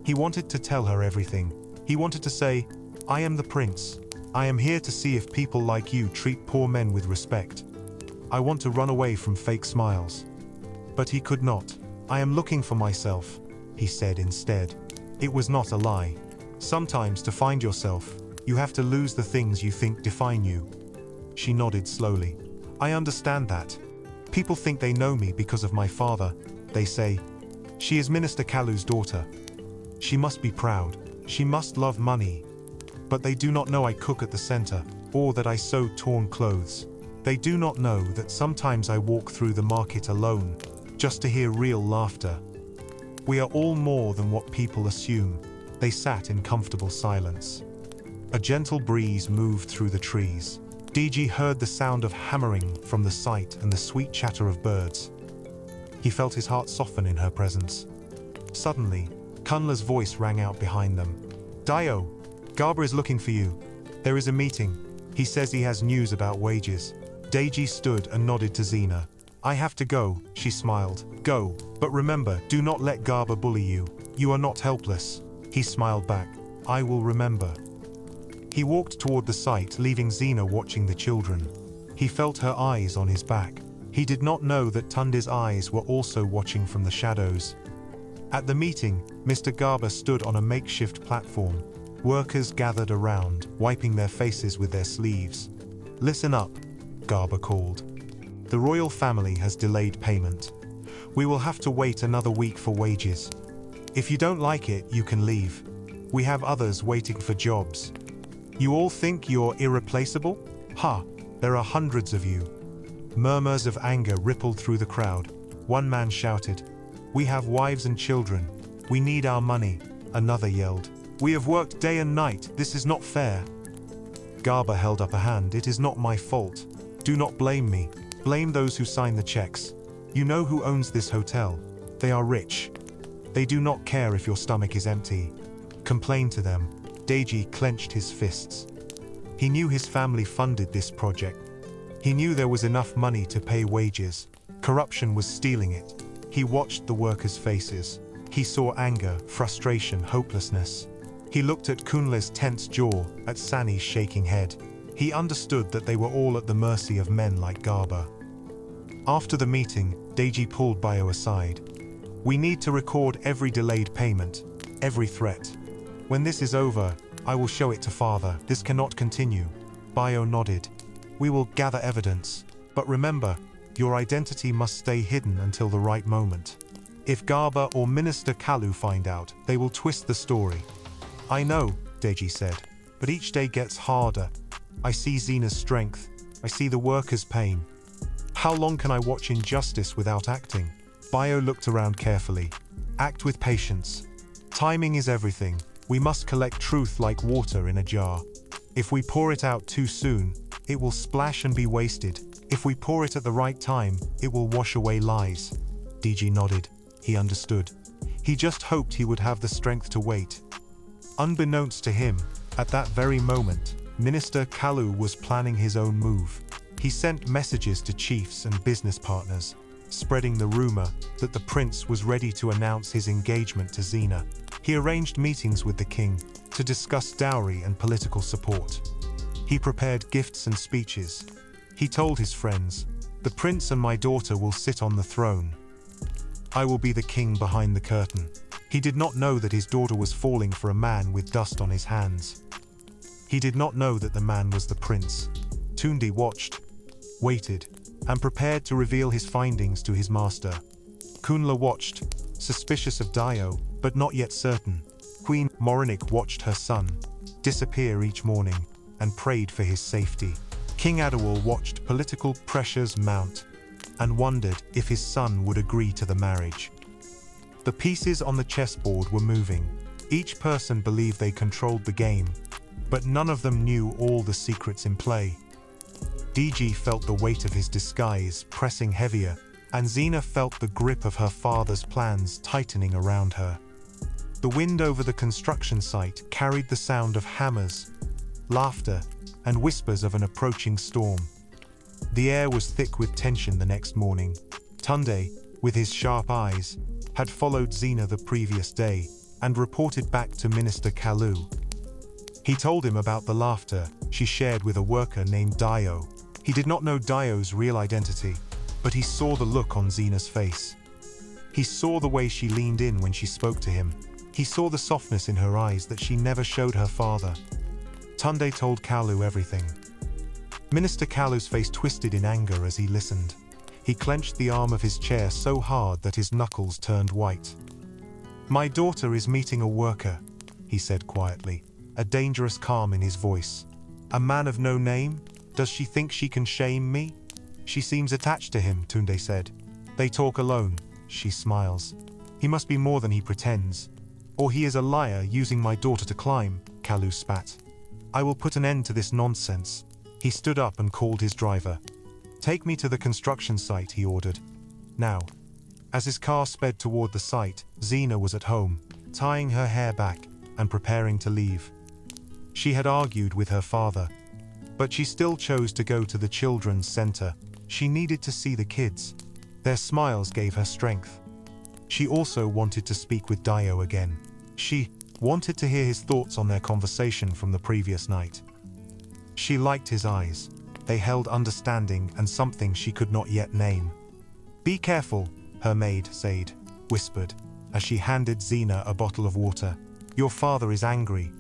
He wanted to tell her everything. He wanted to say, I am the prince. I am here to see if people like you treat poor men with respect. I want to run away from fake smiles. But he could not. I am looking for myself, he said instead. It was not a lie. Sometimes to find yourself, you have to lose the things you think define you. She nodded slowly. I understand that. People think they know me because of my father. They say, she is Minister Kalu's daughter. She must be proud. She must love money. But they do not know I cook at the center, or that I sew torn clothes. They do not know that sometimes I walk through the market alone, just to hear real laughter. We are all more than what people assume. They sat in comfortable silence. A gentle breeze moved through the trees. DG heard the sound of hammering from the site and the sweet chatter of birds. He felt his heart soften in her presence. Suddenly, Kunla's voice rang out behind them. Dio, Garba is looking for you. There is a meeting. He says he has news about wages. Deji stood and nodded to Zena. I have to go, she smiled. Go, but remember, do not let Garba bully you. You are not helpless. He smiled back. I will remember. He walked toward the site, leaving Zena watching the children. He felt her eyes on his back. He did not know that Tunde's eyes were also watching from the shadows. At the meeting, Mr. Garba stood on a makeshift platform. Workers gathered around, wiping their faces with their sleeves. Listen up, Garba called. The royal family has delayed payment. We will have to wait another week for wages. If you don't like it, you can leave. We have others waiting for jobs. You all think you're irreplaceable? Ha, there are hundreds of you. Murmurs of anger rippled through the crowd. One man shouted, we have wives and children. We need our money. Another yelled, we have worked day and night. This is not fair. Garba held up a hand. It is not my fault. Do not blame me. Blame those who sign the checks. You know who owns this hotel. They are rich. They do not care if your stomach is empty. Complain to them. Deji clenched his fists. He knew his family funded this project. He knew there was enough money to pay wages. Corruption was stealing it. He watched the workers' faces. He saw anger, frustration, hopelessness. He looked at Kunle's tense jaw, at Sani's shaking head. He understood that they were all at the mercy of men like Garba. After the meeting, Deji pulled Bio aside. We need to record every delayed payment, every threat. When this is over, I will show it to father. This cannot continue. Bio nodded. We will gather evidence. But remember, your identity must stay hidden until the right moment. If Garba or Minister Kalu find out, they will twist the story. I know, Deji said, but each day gets harder. I see Zena's strength. I see the workers' pain. How long can I watch injustice without acting? Bio looked around carefully. Act with patience. Timing is everything. We must collect truth like water in a jar. If we pour it out too soon, it will splash and be wasted. If we pour it at the right time, it will wash away lies. DG nodded. He understood. He just hoped he would have the strength to wait. Unbeknownst to him, at that very moment, Minister Kalu was planning his own move. He sent messages to chiefs and business partners, spreading the rumor that the prince was ready to announce his engagement to Zena. He arranged meetings with the king to discuss dowry and political support. He prepared gifts and speeches. He told his friends, the prince and my daughter will sit on the throne. I will be the king behind the curtain. He did not know that his daughter was falling for a man with dust on his hands. He did not know that the man was the prince. Tunde watched, waited, and prepared to reveal his findings to his master. Kunla watched, suspicious of Dio, but not yet certain. Queen Morinik watched her son disappear each morning and prayed for his safety. King Adewale watched political pressures mount and wondered if his son would agree to the marriage. The pieces on the chessboard were moving. Each person believed they controlled the game, but none of them knew all the secrets in play. DG felt the weight of his disguise pressing heavier, and Xena felt the grip of her father's plans tightening around her. The wind over the construction site carried the sound of hammers, laughter, and whispers of an approaching storm. The air was thick with tension the next morning. Tunde, with his sharp eyes, had followed Xena the previous day and reported back to Minister Kalu. He told him about the laughter she shared with a worker named Dio. He did not know Dio's real identity, but he saw the look on Xena's face. He saw the way she leaned in when she spoke to him. He saw the softness in her eyes that she never showed her father. Tunde told Kalu everything. Minister Kalu's face twisted in anger as he listened. He clenched the arm of his chair so hard that his knuckles turned white. "My daughter is meeting a worker," he said quietly, a dangerous calm in his voice. "A man of no name? Does she think she can shame me?" "She seems attached to him," Tunde said. "They talk alone," she smiles. "He must be more than he pretends. Or he is a liar using my daughter to climb," Kalu spat. "I will put an end to this nonsense." He stood up and called his driver. "Take me to the construction site," he ordered. Now, as his car sped toward the site, Xena was at home, tying her hair back and preparing to leave. She had argued with her father, but she still chose to go to the children's center. She needed to see the kids. Their smiles gave her strength. She also wanted to speak with Dio again. She wanted to hear his thoughts on their conversation from the previous night. She liked his eyes. They held understanding and something she could not yet name. "Be careful," her maid, Said, whispered, as she handed Xena a bottle of water. "Your father is angry."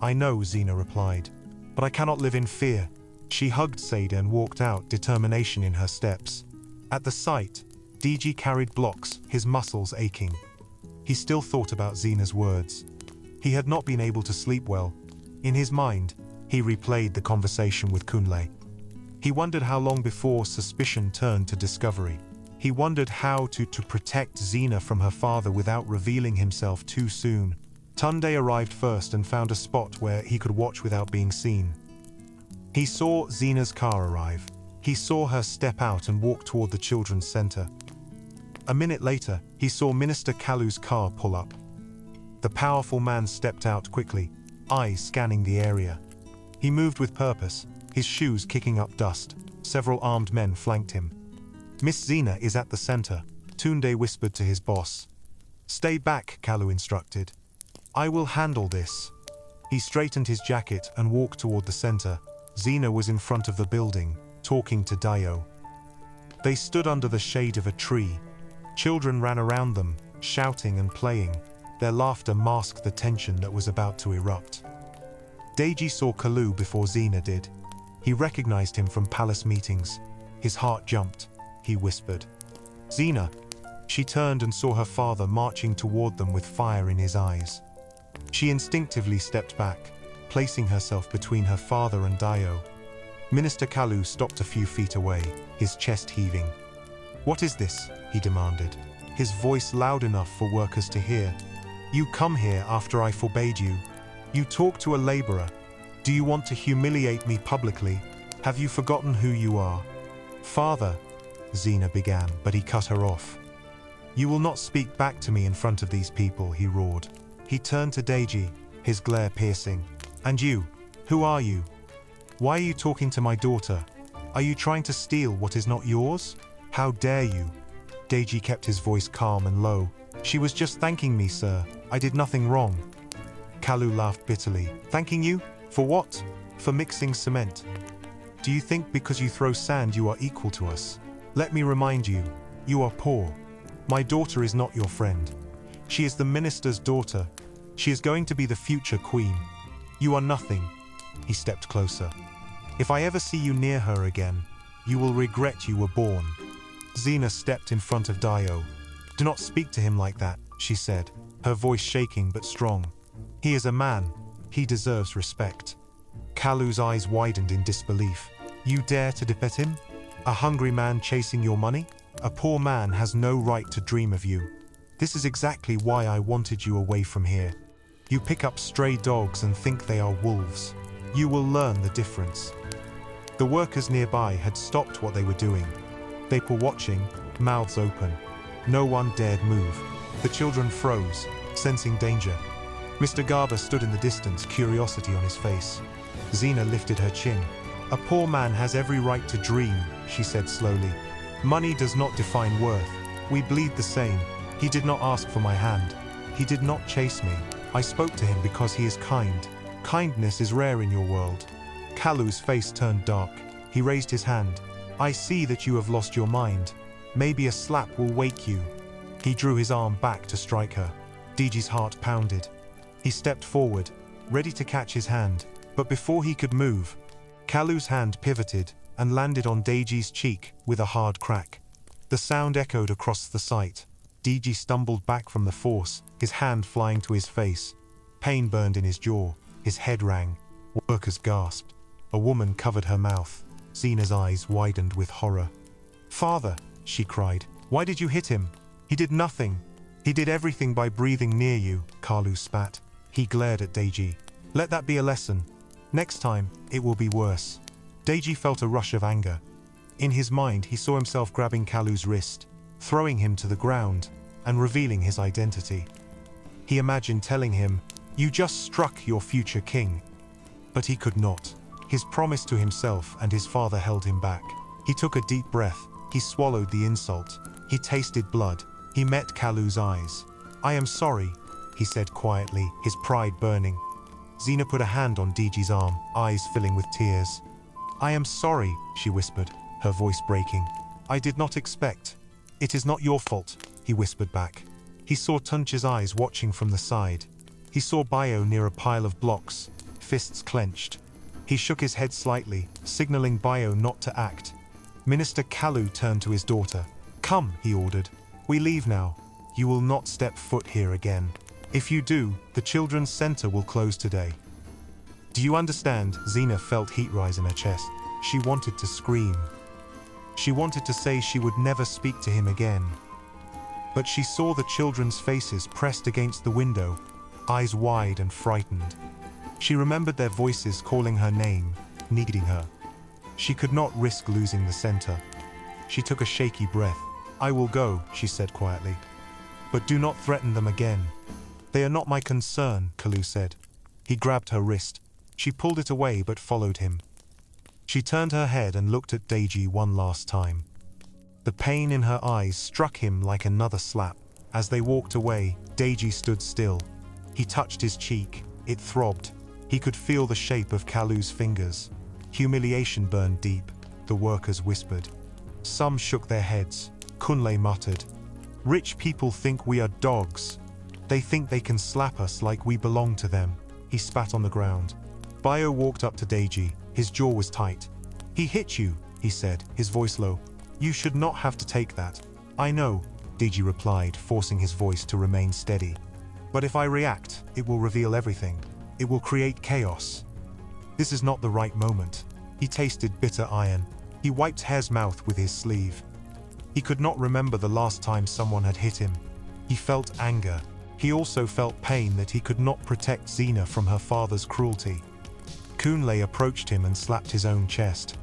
"I know," Xena replied, "but I cannot live in fear." She hugged Said and walked out, determination in her steps. At the site, DG carried blocks, his muscles aching. He still thought about Xena's words. He had not been able to sleep well. In his mind, he replayed the conversation with Kunle. He wondered how long before suspicion turned to discovery. He wondered how to protect Xena from her father without revealing himself too soon. Tunde arrived first and found a spot where he could watch without being seen. He saw Xena's car arrive. He saw her step out and walk toward the children's center. A minute later, he saw Minister Kalu's car pull up. The powerful man stepped out quickly, eyes scanning the area. He moved with purpose, his shoes kicking up dust. Several armed men flanked him. "Miss Xena is at the center," Tunde whispered to his boss. "Stay back," Kalu instructed. "I will handle this." He straightened his jacket and walked toward the center. Xena was in front of the building, talking to Dio. They stood under the shade of a tree. Children ran around them, shouting and playing. Their laughter masked the tension that was about to erupt. Deji saw Kalu before Xena did. He recognized him from palace meetings. His heart jumped. He whispered, "Xena." She turned and saw her father marching toward them with fire in his eyes. She instinctively stepped back, placing herself between her father and Dio. Minister Kalu stopped a few feet away, his chest heaving. "What is this?" he demanded, his voice loud enough for workers to hear. "You come here after I forbade you. You talk to a laborer. Do you want to humiliate me publicly? Have you forgotten who you are?" "Father," Xena began, but he cut her off. "You will not speak back to me in front of these people," he roared. He turned to Deji, his glare piercing. "And you, who are you? Why are you talking to my daughter? Are you trying to steal what is not yours? How dare you?" Deji kept his voice calm and low. "She was just thanking me, sir. I did nothing wrong." Kalu laughed bitterly. "Thanking you? For what? For mixing cement? Do you think because you throw sand you are equal to us? Let me remind you, you are poor. My daughter is not your friend. She is the minister's daughter. She is going to be the future queen. You are nothing." He stepped closer. "If I ever see you near her again, you will regret you were born." Xena stepped in front of Dio. "Do not speak to him like that," she said, her voice shaking but strong. "He is a man. He deserves respect." Kalu's eyes widened in disbelief. You dare to defeat him? A hungry man chasing your money? A poor man has no right to dream of you. This is exactly why I wanted you away from here. You pick up stray dogs and think they are wolves. You will learn the difference. The workers nearby had stopped what they were doing. They were watching, mouths open. No one dared move. The children froze, sensing danger. Mr. Garber stood in the distance, curiosity on his face. Zena lifted her chin. A poor man has every right to dream, she said slowly. Money does not define worth. We bleed the same. He did not ask for my hand. He did not chase me. I spoke to him because he is kind. Kindness is rare in your world. Kalu's face turned dark. He raised his hand. I see that you have lost your mind. Maybe a slap will wake you. He drew his arm back to strike her. Deji's heart pounded. He stepped forward, ready to catch his hand, but before he could move, Kalu's hand pivoted and landed on Deji's cheek with a hard crack. The sound echoed across the site. Deji stumbled back from the force, his hand flying to his face. Pain burned in his jaw. His head rang. Workers gasped. A woman covered her mouth. Zena's eyes widened with horror. Father, she cried, why did you hit him? He did nothing. He did everything by breathing near you, Kalu spat. He glared at Deji. Let that be a lesson. Next time, it will be worse. Deji felt a rush of anger. In his mind, he saw himself grabbing Kalu's wrist, throwing him to the ground, and revealing his identity. He imagined telling him, you just struck your future king. But he could not. His promise to himself and his father held him back. He took a deep breath. He swallowed the insult. He tasted blood. He met Kalu's eyes. I am sorry, he said quietly, his pride burning. Zena put a hand on Deji's arm, eyes filling with tears. I am sorry, she whispered, her voice breaking. I did not expect. It is not your fault, he whispered back. He saw Tunch's eyes watching from the side. He saw Bio near a pile of blocks, fists clenched. He shook his head slightly, signaling Bio not to act. Minister Kalu turned to his daughter. Come, he ordered. We leave now. You will not step foot here again. If you do, the children's center will close today. Do you understand? Zena felt heat rise in her chest. She wanted to scream. She wanted to say she would never speak to him again. But she saw the children's faces pressed against the window, eyes wide and frightened. She remembered their voices calling her name, needing her. She could not risk losing the center. She took a shaky breath. I will go, she said quietly. But do not threaten them again. They are not my concern, Kalu said. He grabbed her wrist. She pulled it away but followed him. She turned her head and looked at Deji one last time. The pain in her eyes struck him like another slap. As they walked away, Deji stood still. He touched his cheek. It throbbed. He could feel the shape of Kalu's fingers. Humiliation burned deep, the workers whispered. Some shook their heads. Kunle muttered, rich people think we are dogs. They think they can slap us like we belong to them. He spat on the ground. Bio walked up to Deji. His jaw was tight. He hit you, he said, his voice low. You should not have to take that. I know, Deji replied, forcing his voice to remain steady. But if I react, it will reveal everything. It will create chaos. This is not the right moment. He tasted bitter iron. He wiped Hare's mouth with his sleeve. He could not remember the last time someone had hit him. He felt anger. He also felt pain that he could not protect Zena from her father's cruelty. Kunle approached him and slapped his own chest.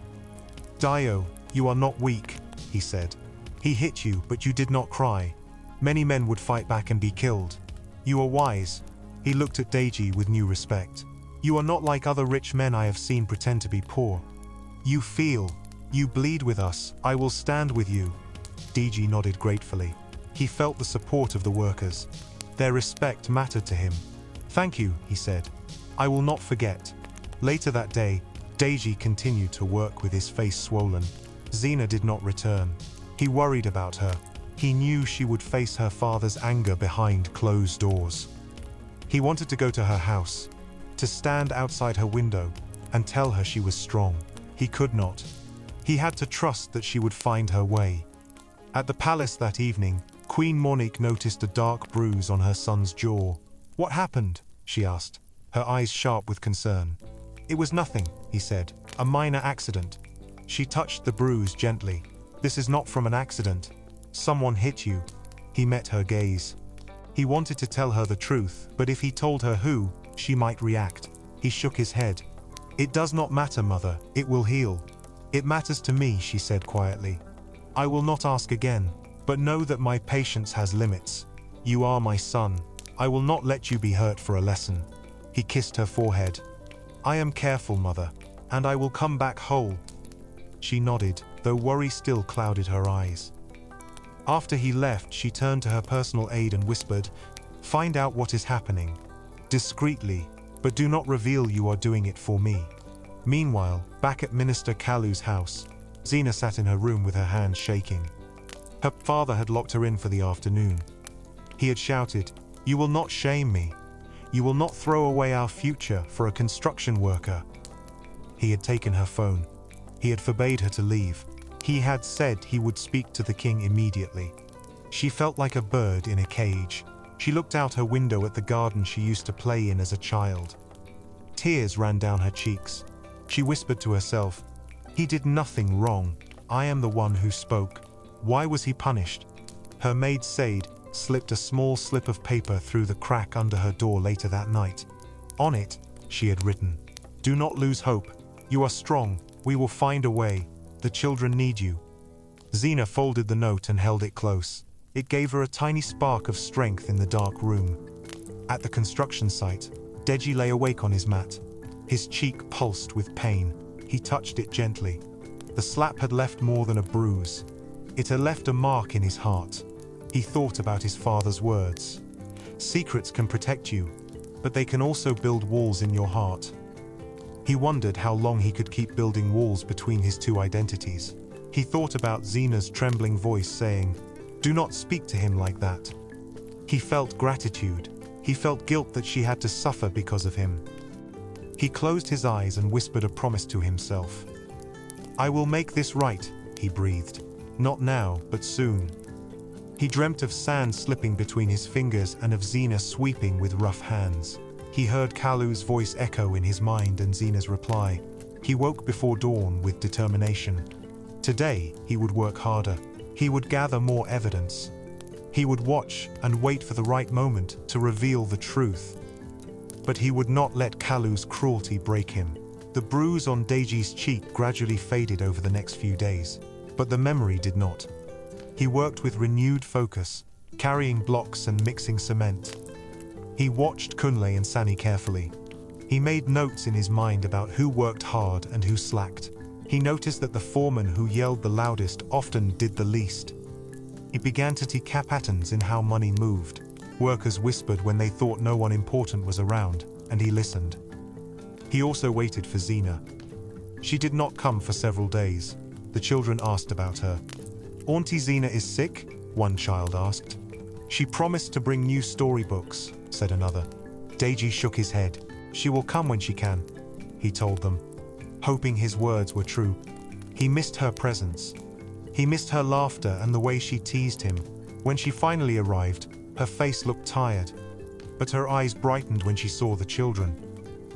Dio, you are not weak, he said. He hit you, but you did not cry. Many men would fight back and be killed. You are wise. He looked at Deji with new respect. You are not like other rich men I have seen pretend to be poor. You feel. You bleed with us. I will stand with you. Deji nodded gratefully. He felt the support of the workers. Their respect mattered to him. Thank you, he said. I will not forget. Later that day, Deji continued to work with his face swollen. Zena did not return. He worried about her. He knew she would face her father's anger behind closed doors. He wanted to go to her house, to stand outside her window and tell her she was strong. He could not. He had to trust that she would find her way. At the palace that evening, Queen Monique noticed a dark bruise on her son's jaw. What happened? She asked, her eyes sharp with concern. It was nothing, he said. A minor accident. She touched the bruise gently. This is not from an accident. Someone hit you. He met her gaze. He wanted to tell her the truth, but if he told her who, she might react. He shook his head. It does not matter, mother. It will heal. It matters to me, she said quietly. I will not ask again, but know that my patience has limits. You are my son. I will not let you be hurt for a lesson. He kissed her forehead. I am careful, mother, and I will come back whole. She nodded, though worry still clouded her eyes. After he left, she turned to her personal aide and whispered, "Find out what is happening. Discreetly, but do not reveal you are doing it for me." Meanwhile, back at Minister Kalu's house, Zena sat in her room with her hands shaking. Her father had locked her in for the afternoon. He had shouted, "You will not shame me. You will not throw away our future for a construction worker." He had taken her phone. He had forbade her to leave. He had said he would speak to the king immediately. She felt like a bird in a cage. She looked out her window at the garden she used to play in as a child. Tears ran down her cheeks. She whispered to herself, "He did nothing wrong. I am the one who spoke. Why was he punished?" Her maid Sade slipped a small slip of paper through the crack under her door later that night. On it, she had written, "Do not lose hope. You are strong. We will find a way. The children need you." Zena folded the note and held it close. It gave her a tiny spark of strength in the dark room. At the construction site, Deji lay awake on his mat. His cheek pulsed with pain. He touched it gently. The slap had left more than a bruise. It had left a mark in his heart. He thought about his father's words. Secrets can protect you, but they can also build walls in your heart. He wondered how long he could keep building walls between his two identities. He thought about Zena's trembling voice saying, "Do not speak to him like that." He felt gratitude. He felt guilt that she had to suffer because of him. He closed his eyes and whispered a promise to himself. "I will make this right," he breathed. "Not now, but soon." He dreamt of sand slipping between his fingers and of Zena sweeping with rough hands. He heard Kalu's voice echo in his mind and Zena's reply. He woke before dawn with determination. Today, he would work harder. He would gather more evidence. He would watch and wait for the right moment to reveal the truth. But he would not let Kalu's cruelty break him. The bruise on Deji's cheek gradually faded over the next few days, but the memory did not. He worked with renewed focus, carrying blocks and mixing cement. He watched Kunle and Sani carefully. He made notes in his mind about who worked hard and who slacked. He noticed that the foreman who yelled the loudest often did the least. He began to see patterns in how money moved. Workers whispered when they thought no one important was around, and he listened. He also waited for Zena. She did not come for several days. The children asked about her. "Auntie Zena is sick?" one child asked. "She promised to bring new storybooks," said another. Deji shook his head. "She will come when she can," he told them, hoping his words were true. He missed her presence. He missed her laughter and the way she teased him. When she finally arrived, her face looked tired, but her eyes brightened when she saw the children.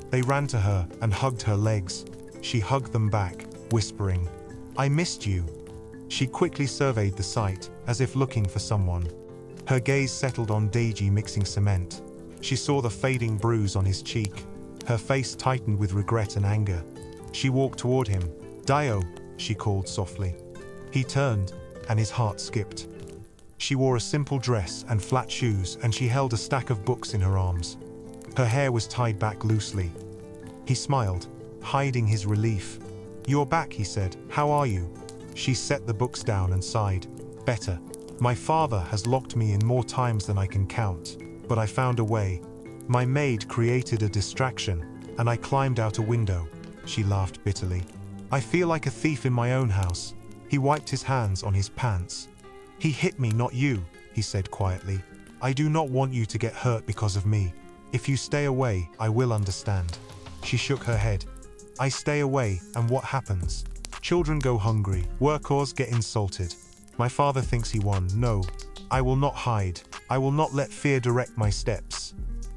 They ran to her and hugged her legs. She hugged them back, whispering, "I missed you." She quickly surveyed the site, as if looking for someone. Her gaze settled on Deji mixing cement. She saw the fading bruise on his cheek. Her face tightened with regret and anger. She walked toward him. "Dio," she called softly. He turned, and his heart skipped. She wore a simple dress and flat shoes, and she held a stack of books in her arms. Her hair was tied back loosely. He smiled, hiding his relief. "You're back," he said. "How are you?" She set the books down and sighed. "Better. My father has locked me in more times than I can count, but I found a way. My maid created a distraction, and I climbed out a window." She laughed bitterly. "I feel like a thief in my own house." He wiped his hands on his pants. "He hit me, not you," he said quietly. "I do not want you to get hurt because of me. If you stay away, I will understand." She shook her head. "I stay away, and what happens? Children go hungry, workers get insulted. My father thinks he won. No, I will not hide. I will not let fear direct my steps."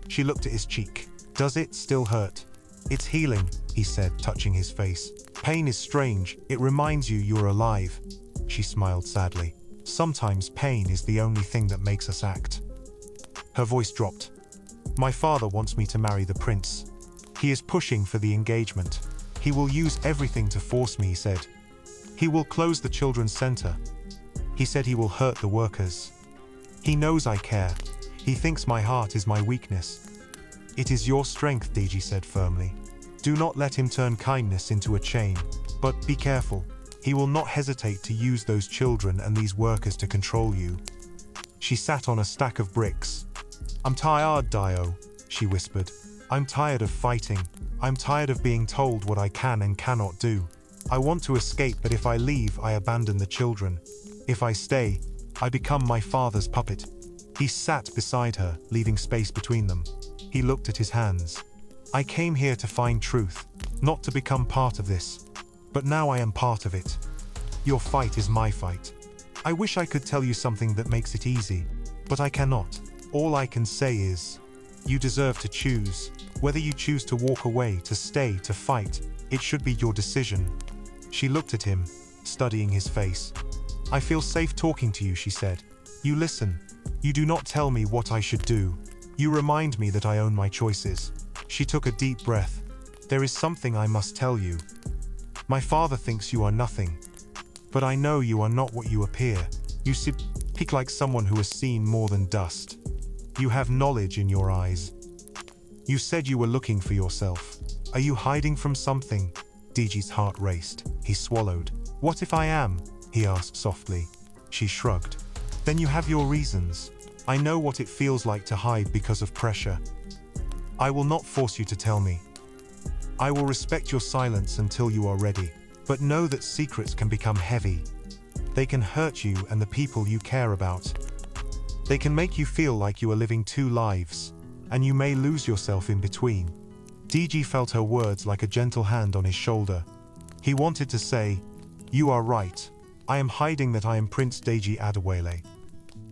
She looked at his cheek. "Does it still hurt?" "It's healing," he said, touching his face. Pain is strange, it reminds you you're alive. She smiled sadly. Sometimes pain is the only thing that makes us act. Her voice dropped. My father wants me to marry the prince. He is pushing for the engagement. He will use everything to force me, he said. He will close the children's center. He said he will hurt the workers. He knows I care. He thinks my heart is my weakness. It is your strength, Deji said firmly. Do not let him turn kindness into a chain. But be careful. He will not hesitate to use those children and these workers to control you. She sat on a stack of bricks. I'm tired, Dio, she whispered. I'm tired of fighting. I'm tired of being told what I can and cannot do. I want to escape, but if I leave, I abandon the children. If I stay, I become my father's puppet. He sat beside her, leaving space between them. He looked at his hands. I came here to find truth, not to become part of this. But now I am part of it. Your fight is my fight. I wish I could tell you something that makes it easy, but I cannot. All I can say is, you deserve to choose. Whether you choose to walk away, to stay, to fight, it should be your decision. She looked at him, studying his face. I feel safe talking to you, she said. You listen. You do not tell me what I should do. You remind me that I own my choices. She took a deep breath. There is something I must tell you. My father thinks you are nothing. But I know you are not what you appear. You speak like someone who has seen more than dust. You have knowledge in your eyes. You said you were looking for yourself. Are you hiding from something? Deji's heart raced. He swallowed. What if I am? He asked softly. She shrugged. Then you have your reasons. I know what it feels like to hide because of pressure. I will not force you to tell me. I will respect your silence until you are ready. But know that secrets can become heavy. They can hurt you and the people you care about. They can make you feel like you are living two lives, and you may lose yourself in between. Deji felt her words like a gentle hand on his shoulder. He wanted to say, you are right. I am hiding that I am Prince Deji Adewale.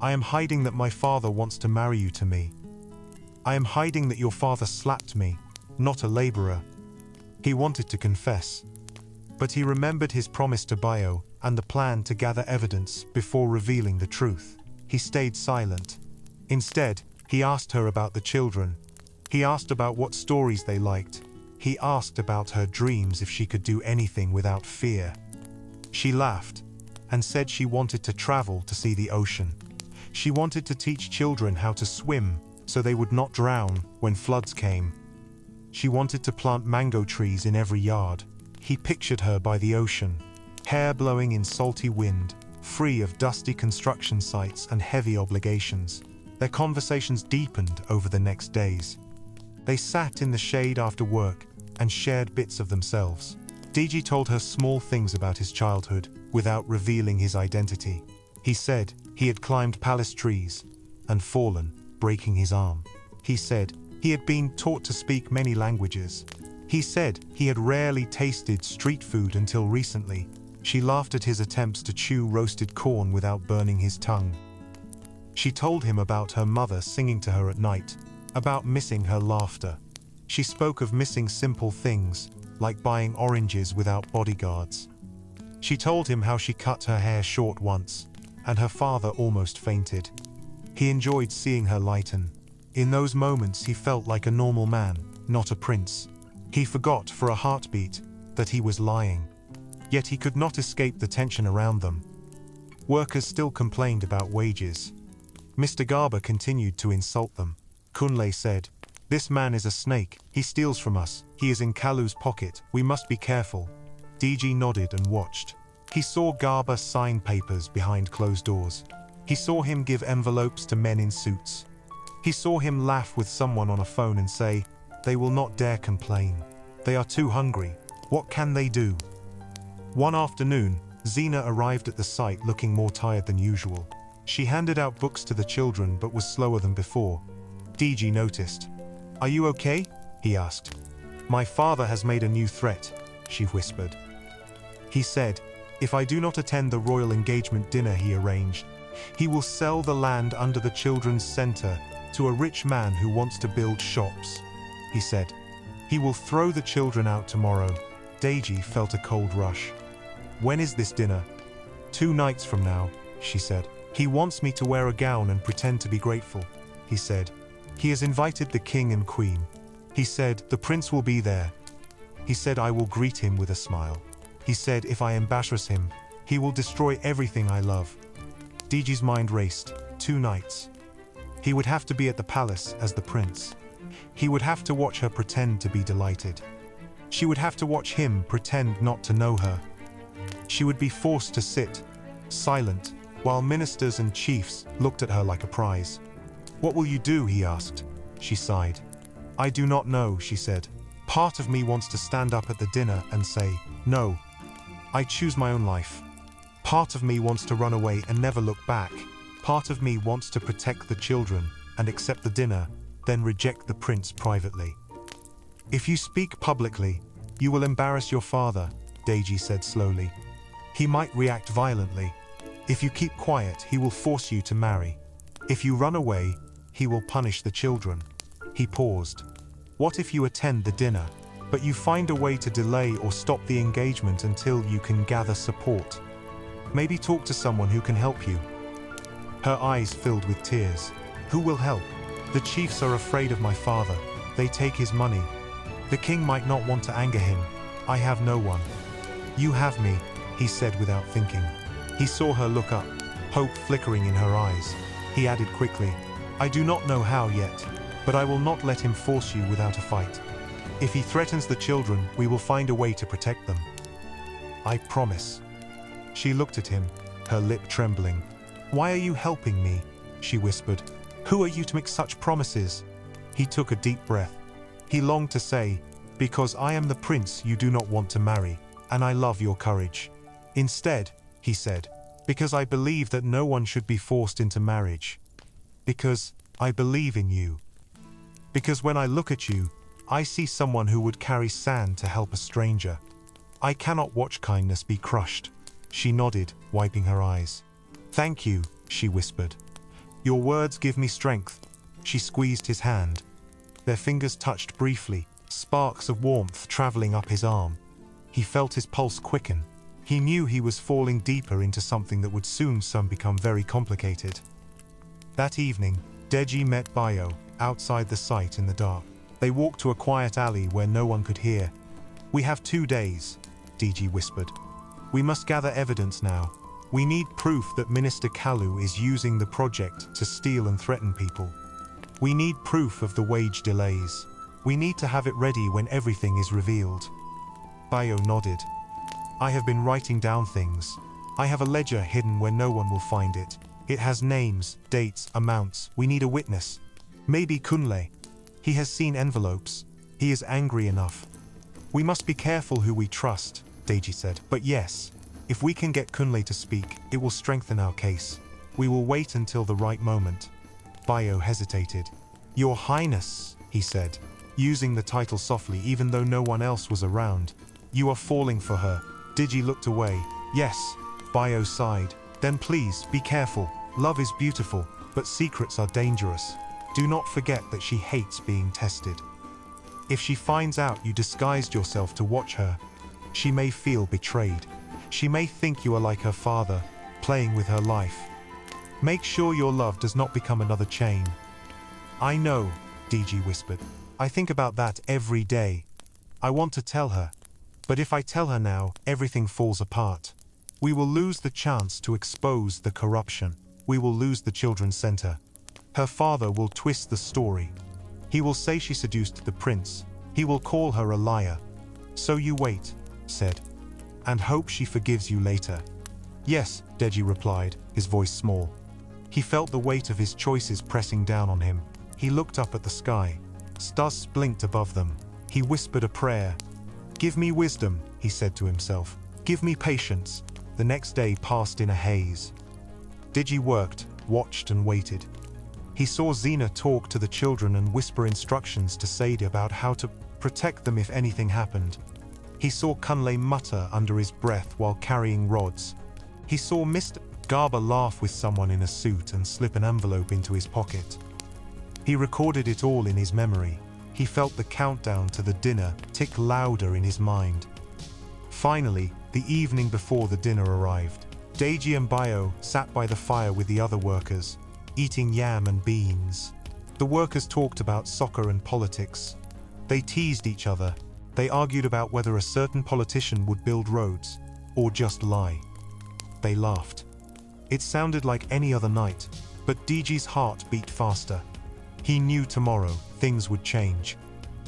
I am hiding that my father wants to marry you to me. I am hiding that your father slapped me, not a laborer. He wanted to confess. But he remembered his promise to Bio and the plan to gather evidence before revealing the truth. He stayed silent. Instead, he asked her about the children. He asked about what stories they liked. He asked about her dreams, if she could do anything without fear. She laughed and said she wanted to travel to see the ocean. She wanted to teach children how to swim so they would not drown when floods came. She wanted to plant mango trees in every yard. He pictured her by the ocean, hair blowing in salty wind, free of dusty construction sites and heavy obligations. Their conversations deepened over the next days. They sat in the shade after work and shared bits of themselves. Deji told her small things about his childhood without revealing his identity. He said he had climbed palace trees and fallen, breaking his arm. He said he had been taught to speak many languages. He said he had rarely tasted street food until recently. She laughed at his attempts to chew roasted corn without burning his tongue. She told him about her mother singing to her at night, about missing her laughter. She spoke of missing simple things, like buying oranges without bodyguards. She told him how she cut her hair short once, and her father almost fainted. He enjoyed seeing her lighten. In those moments he felt like a normal man, not a prince. He forgot for a heartbeat that he was lying. Yet he could not escape the tension around them. Workers still complained about wages. Mr. Garber continued to insult them. Kunle said, "This man is a snake. He steals from us. He is in Kalu's pocket. We must be careful." DG nodded and watched. He saw Garber sign papers behind closed doors. He saw him give envelopes to men in suits. He saw him laugh with someone on a phone and say, "They will not dare complain. They are too hungry. What can they do?" One afternoon, Zena arrived at the site looking more tired than usual. She handed out books to the children but was slower than before. DG noticed. "Are you okay?" he asked. "My father has made a new threat," she whispered. He said, "If I do not attend the royal engagement dinner he arranged, he will sell the land under the children's center to a rich man who wants to build shops." He said, "He will throw the children out tomorrow. Deji felt a cold rush. "When is this dinner?" "2 nights from now," she said. "He wants me to wear a gown and pretend to be grateful," he said. "He has invited the king and queen. He said, the prince will be there. He said I will greet him with a smile. He said if I embarrass him, he will destroy everything I love." Deji's mind raced. 2 nights. He would have to be at the palace as the prince. He would have to watch her pretend to be delighted. She would have to watch him pretend not to know her. She would be forced to sit, silent, while ministers and chiefs looked at her like a prize. "What will you do?" he asked. She sighed. "I do not know," she said. "Part of me wants to stand up at the dinner and say, no, I choose my own life. Part of me wants to run away and never look back. Part of me wants to protect the children and accept the dinner, then reject the prince privately." "If you speak publicly, you will embarrass your father," Deji said slowly. "He might react violently. If you keep quiet, he will force you to marry. If you run away, he will punish the children." He paused. "What if you attend the dinner, but you find a way to delay or stop the engagement until you can gather support? Maybe talk to someone who can help you." Her eyes filled with tears. "Who will help? The chiefs are afraid of my father. They take his money. The king might not want to anger him. I have no one." "You have me," he said without thinking. He saw her look up, hope flickering in her eyes. He added quickly, "I do not know how yet, but I will not let him force you without a fight. If he threatens the children, we will find a way to protect them. I promise." She looked at him, her lip trembling. "Why are you helping me?" she whispered. "Who are you to make such promises?" He took a deep breath. He longed to say, "Because I am the prince you do not want to marry, and I love your courage." Instead, he said, "Because I believe that no one should be forced into marriage. Because I believe in you. Because when I look at you, I see someone who would carry sand to help a stranger. I cannot watch kindness be crushed." She nodded, wiping her eyes. "Thank you," she whispered. "Your words give me strength." She squeezed his hand. Their fingers touched briefly, sparks of warmth traveling up his arm. He felt his pulse quicken. He knew he was falling deeper into something that would soon become very complicated. That evening, Deji met Bayo outside the site in the dark. They walked to a quiet alley where no one could hear. "We have 2 days," Deji whispered. "We must gather evidence now. We need proof that Minister Kalu is using the project to steal and threaten people. We need proof of the wage delays. We need to have it ready when everything is revealed." Bayo nodded. "I have been writing down things. I have a ledger hidden where no one will find it. It has names, dates, amounts. We need a witness. Maybe Kunle. He has seen envelopes. He is angry enough. We must be careful who we trust," Deji said. "But yes, if we can get Kunle to speak, it will strengthen our case. We will wait until the right moment." Bayo hesitated. "Your Highness," he said, using the title softly even though no one else was around. "You are falling for her." Deji looked away. "Yes," Bayo sighed. "Then please, be careful. Love is beautiful, but secrets are dangerous. Do not forget that she hates being tested. If she finds out you disguised yourself to watch her, she may feel betrayed. She may think you are like her father, playing with her life. Make sure your love does not become another chain." "I know," Deji whispered. "I think about that every day. I want to tell her. But if I tell her now, everything falls apart. We will lose the chance to expose the corruption. We will lose the children's center. Her father will twist the story. He will say she seduced the prince. He will call her a liar. So you wait," said, "and hope she forgives you later." "Yes," Deji replied, his voice small. He felt the weight of his choices pressing down on him. He looked up at the sky. Stars blinked above them. He whispered a prayer. "Give me wisdom," he said to himself. "Give me patience." The next day passed in a haze. Deji worked, watched and waited. He saw Zena talk to the children and whisper instructions to Sadie about how to protect them if anything happened. He saw Kunle mutter under his breath while carrying rods. He saw Mr. Garber laugh with someone in a suit and slip an envelope into his pocket. He recorded it all in his memory. He felt the countdown to the dinner tick louder in his mind. Finally, the evening before the dinner arrived. Deji and Bayo sat by the fire with the other workers, eating yam and beans. The workers talked about soccer and politics. They teased each other. They argued about whether a certain politician would build roads or just lie. They laughed. It sounded like any other night, but Deji's heart beat faster. He knew tomorrow things would change.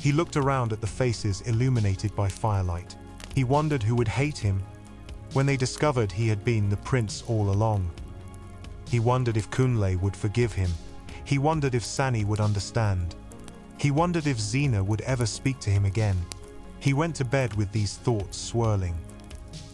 He looked around at the faces illuminated by firelight. He wondered who would hate him when they discovered he had been the prince all along. He wondered if Kunle would forgive him. He wondered if Sani would understand. He wondered if Zina would ever speak to him again. He went to bed with these thoughts swirling.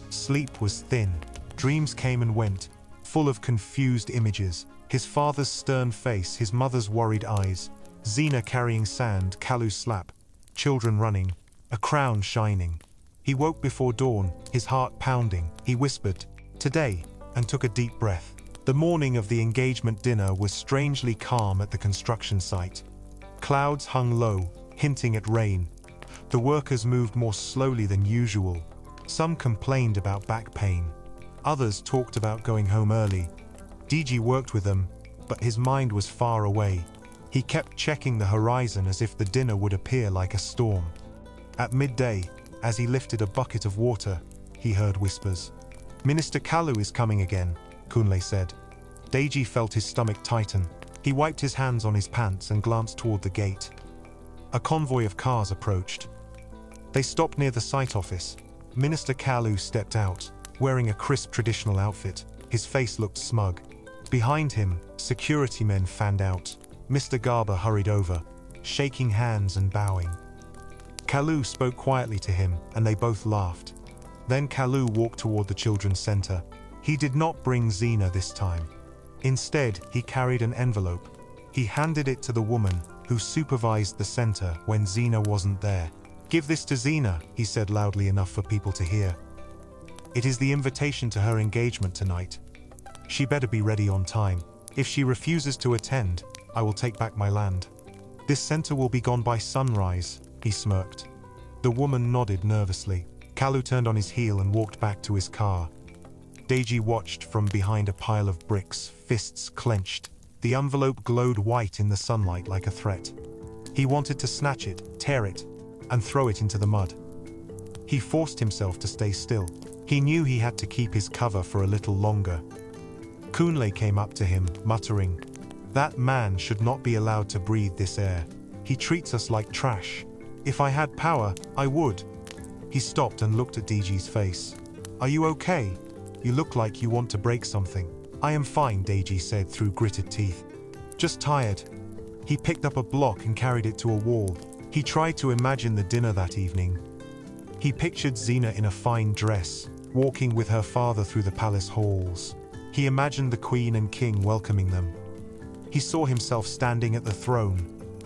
Sleep was thin. Dreams came and went, full of confused images. His father's stern face, his mother's worried eyes, Zina carrying sand, Kalu's slap, children running, a crown shining. He woke before dawn, his heart pounding. He whispered, "Today," and took a deep breath. The morning of the engagement dinner was strangely calm at the construction site. Clouds hung low, hinting at rain. The workers moved more slowly than usual. Some complained about back pain. Others talked about going home early. Deji worked with them, but his mind was far away. He kept checking the horizon as if the dinner would appear like a storm. At midday, as he lifted a bucket of water, he heard whispers. "Minister Kalu is coming again," Kunle said. Deji felt his stomach tighten. He wiped his hands on his pants and glanced toward the gate. A convoy of cars approached. They stopped near the site office. Minister Kalu stepped out, wearing a crisp traditional outfit. His face looked smug. Behind him, security men fanned out. Mr. Garber hurried over, shaking hands and bowing. Kalu spoke quietly to him, and they both laughed. Then Kalu walked toward the children's center. He did not bring Zina this time. Instead, he carried an envelope. He handed it to the woman who supervised the center when Zina wasn't there. "Give this to Zina," he said loudly enough for people to hear. "It is the invitation to her engagement tonight. She better be ready on time. If she refuses to attend, I will take back my land. This center will be gone by sunrise," he smirked. The woman nodded nervously. Kalu turned on his heel and walked back to his car. Deji watched from behind a pile of bricks, fists clenched. The envelope glowed white in the sunlight like a threat. He wanted to snatch it, tear it, and throw it into the mud. He forced himself to stay still. He knew he had to keep his cover for a little longer. Kunle came up to him, muttering, "That man should not be allowed to breathe this air. He treats us like trash. If I had power, I would." He stopped and looked at Deji's face. "Are you okay? You look like you want to break something." "I am fine," Deji said through gritted teeth. "Just tired." He picked up a block and carried it to a wall. He tried to imagine the dinner that evening. He pictured Zina in a fine dress, walking with her father through the palace halls. He imagined the queen and king welcoming them. He saw himself standing at the throne,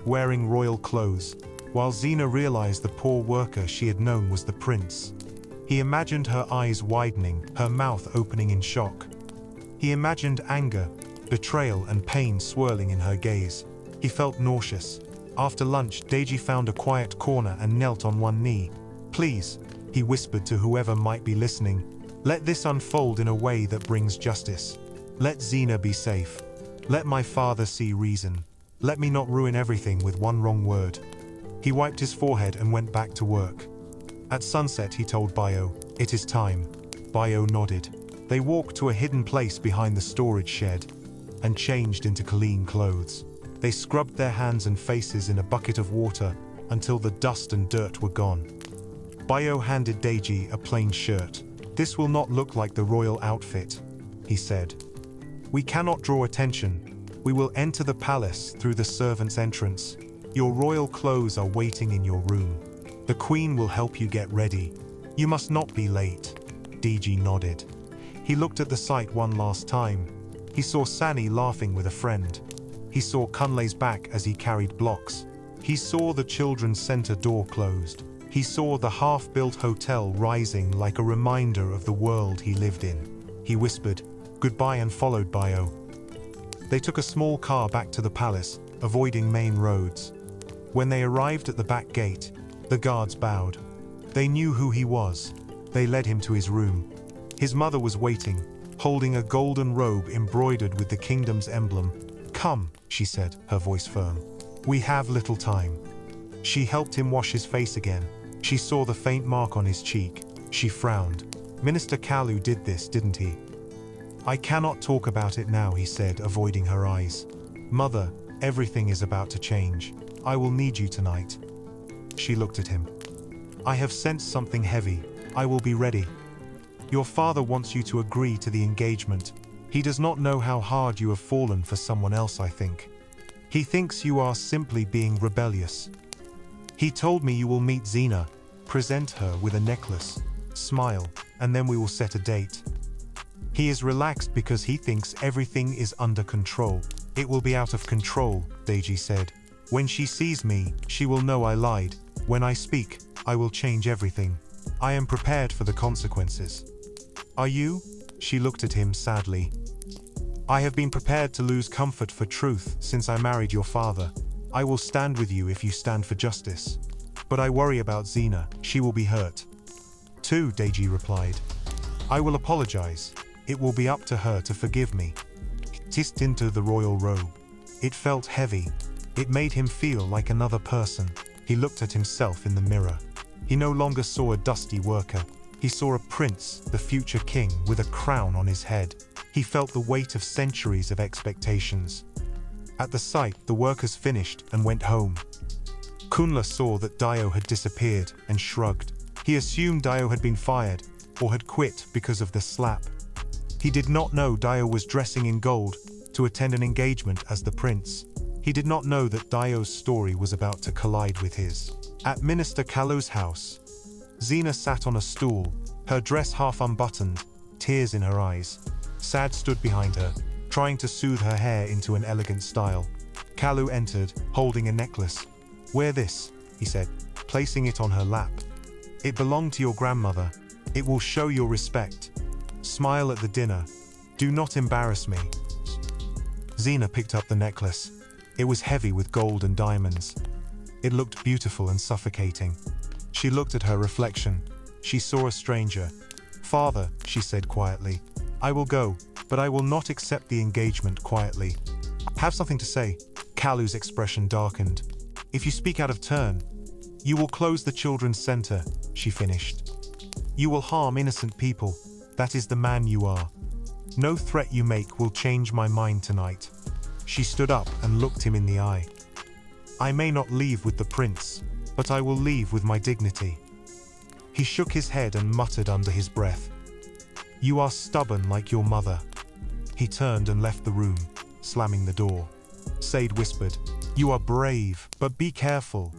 wearing royal clothes, while Zina realized the poor worker she had known was the prince. He imagined her eyes widening, her mouth opening in shock. He imagined anger, betrayal, and pain swirling in her gaze. He felt nauseous. After lunch, Deji found a quiet corner and knelt on one knee. "Please," he whispered to whoever might be listening, "let this unfold in a way that brings justice. Let Zina be safe. Let my father see reason. Let me not ruin everything with one wrong word." He wiped his forehead and went back to work. At sunset, he told Bayo, "It is time." Bayo nodded. They walked to a hidden place behind the storage shed and changed into clean clothes. They scrubbed their hands and faces in a bucket of water until the dust and dirt were gone. Bayo handed Deji a plain shirt. "This will not look like the royal outfit," he said. "We cannot draw attention. We will enter the palace through the servants' entrance. Your royal clothes are waiting in your room. The queen will help you get ready. You must not be late." Deji nodded. He looked at the site one last time. He saw Sani laughing with a friend. He saw Kunle's back as he carried blocks. He saw the children's center door closed. He saw the half-built hotel rising like a reminder of the world he lived in. He whispered goodbye and followed Bayo. They took a small car back to the palace, avoiding main roads. When they arrived at the back gate, the guards bowed. They knew who he was. They led him to his room. His mother was waiting, holding a golden robe embroidered with the kingdom's emblem. "Come," she said, her voice firm. "We have little time." She helped him wash his face again. She saw the faint mark on his cheek. She frowned. "Minister Kalu did this, didn't he?" "I cannot talk about it now," he said, avoiding her eyes. "Mother, everything is about to change. I will need you tonight." She looked at him. "I have sensed something heavy. I will be ready. Your father wants you to agree to the engagement. He does not know how hard you have fallen for someone else, I think. He thinks you are simply being rebellious. He told me you will meet Zina, present her with a necklace, smile, and then we will set a date. He is relaxed because he thinks everything is under control." "It will be out of control," Deji said. "When she sees me, she will know I lied. When I speak, I will change everything. I am prepared for the consequences." "Are you?" She looked at him sadly. "I have been prepared to lose comfort for truth since I married your father. I will stand with you if you stand for justice. But I worry about Zina. She will be hurt." "Too," Deji replied. "I will apologize. It will be up to her to forgive me." He kissed into the royal robe. It felt heavy. It made him feel like another person. He looked at himself in the mirror. He no longer saw a dusty worker. He saw a prince, the future king, with a crown on his head. He felt the weight of centuries of expectations. At the sight, the workers finished and went home. Kunla saw that Dio had disappeared and shrugged. He assumed Dio had been fired or had quit because of the slap. He did not know Dio was dressing in gold to attend an engagement as the prince. He did not know that Dio's story was about to collide with his. At Minister Kalu's house, Zina sat on a stool, her dress half unbuttoned, tears in her eyes. Sad stood behind her, trying to soothe her hair into an elegant style. Kalu entered, holding a necklace. "Wear this," he said, placing it on her lap. "It belonged to your grandmother. It will show your respect. Smile at the dinner. Do not embarrass me." Zina picked up the necklace. It was heavy with gold and diamonds. It looked beautiful and suffocating. She looked at her reflection. She saw a stranger. "Father," she said quietly, "I will go, but I will not accept the engagement quietly." "Have something to say." Kalu's expression darkened. "If you speak out of turn, you will close the children's center," she finished. "You will harm innocent people. That is the man you are. No threat you make will change my mind tonight." She stood up and looked him in the eye. "I may not leave with the prince, but I will leave with my dignity." He shook his head and muttered under his breath, "You are stubborn like your mother." He turned and left the room, slamming the door. Said whispered, "You are brave, but be careful.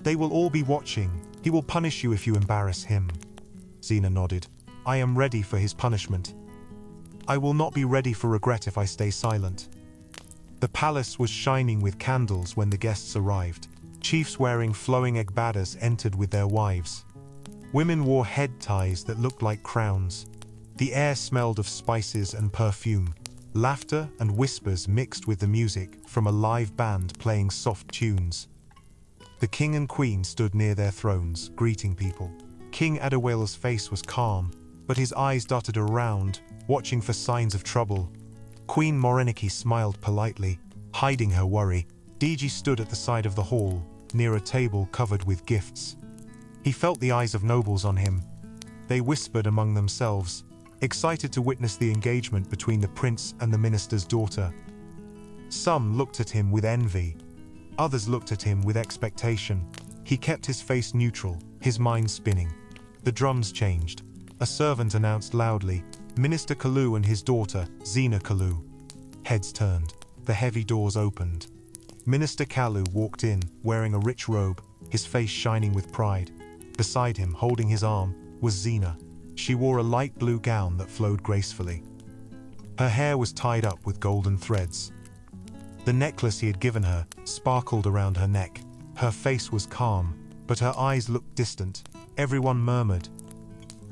They will all be watching. He will punish you if you embarrass him." Zina nodded. "I am ready for his punishment. I will not be ready for regret if I stay silent." The palace was shining with candles when the guests arrived. Chiefs wearing flowing egbadas entered with their wives. Women wore head ties that looked like crowns. The air smelled of spices and perfume. Laughter and whispers mixed with the music from a live band playing soft tunes. The king and queen stood near their thrones, greeting people. King Adewale's face was calm, but his eyes darted around, watching for signs of trouble. Queen Moreniki smiled politely, hiding her worry. Deji stood at the side of the hall, near a table covered with gifts. He felt the eyes of nobles on him. They whispered among themselves, excited to witness the engagement between the prince and the minister's daughter. Some looked at him with envy. Others looked at him with expectation. He kept his face neutral, his mind spinning. The drums changed. A servant announced loudly, "Minister Kalu and his daughter, Zina Kalu." Heads turned. The heavy doors opened. Minister Kalu walked in, wearing a rich robe, his face shining with pride. Beside him, holding his arm, was Zina. She wore a light blue gown that flowed gracefully. Her hair was tied up with golden threads. The necklace he had given her sparkled around her neck. Her face was calm, but her eyes looked distant. Everyone murmured.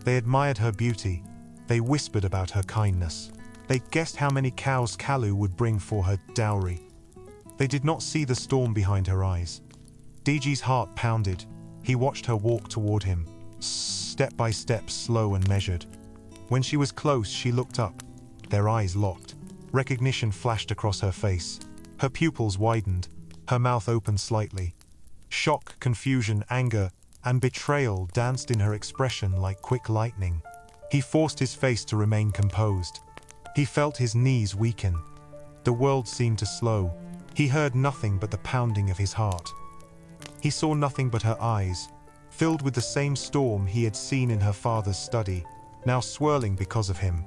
They admired her beauty. They whispered about her kindness. They guessed how many cows Kalu would bring for her dowry. They did not see the storm behind her eyes. Deji's heart pounded. He watched her walk toward him. step by step, slow and measured. When she was close, she looked up. Their eyes locked. Recognition flashed across her face. Her pupils widened. Her mouth opened slightly. Shock, confusion, anger, and betrayal danced in her expression like quick lightning. He forced his face to remain composed. He felt his knees weaken. The world seemed to slow. He heard nothing but the pounding of his heart. He saw nothing but her eyes, filled with the same storm he had seen in her father's study, now swirling because of him.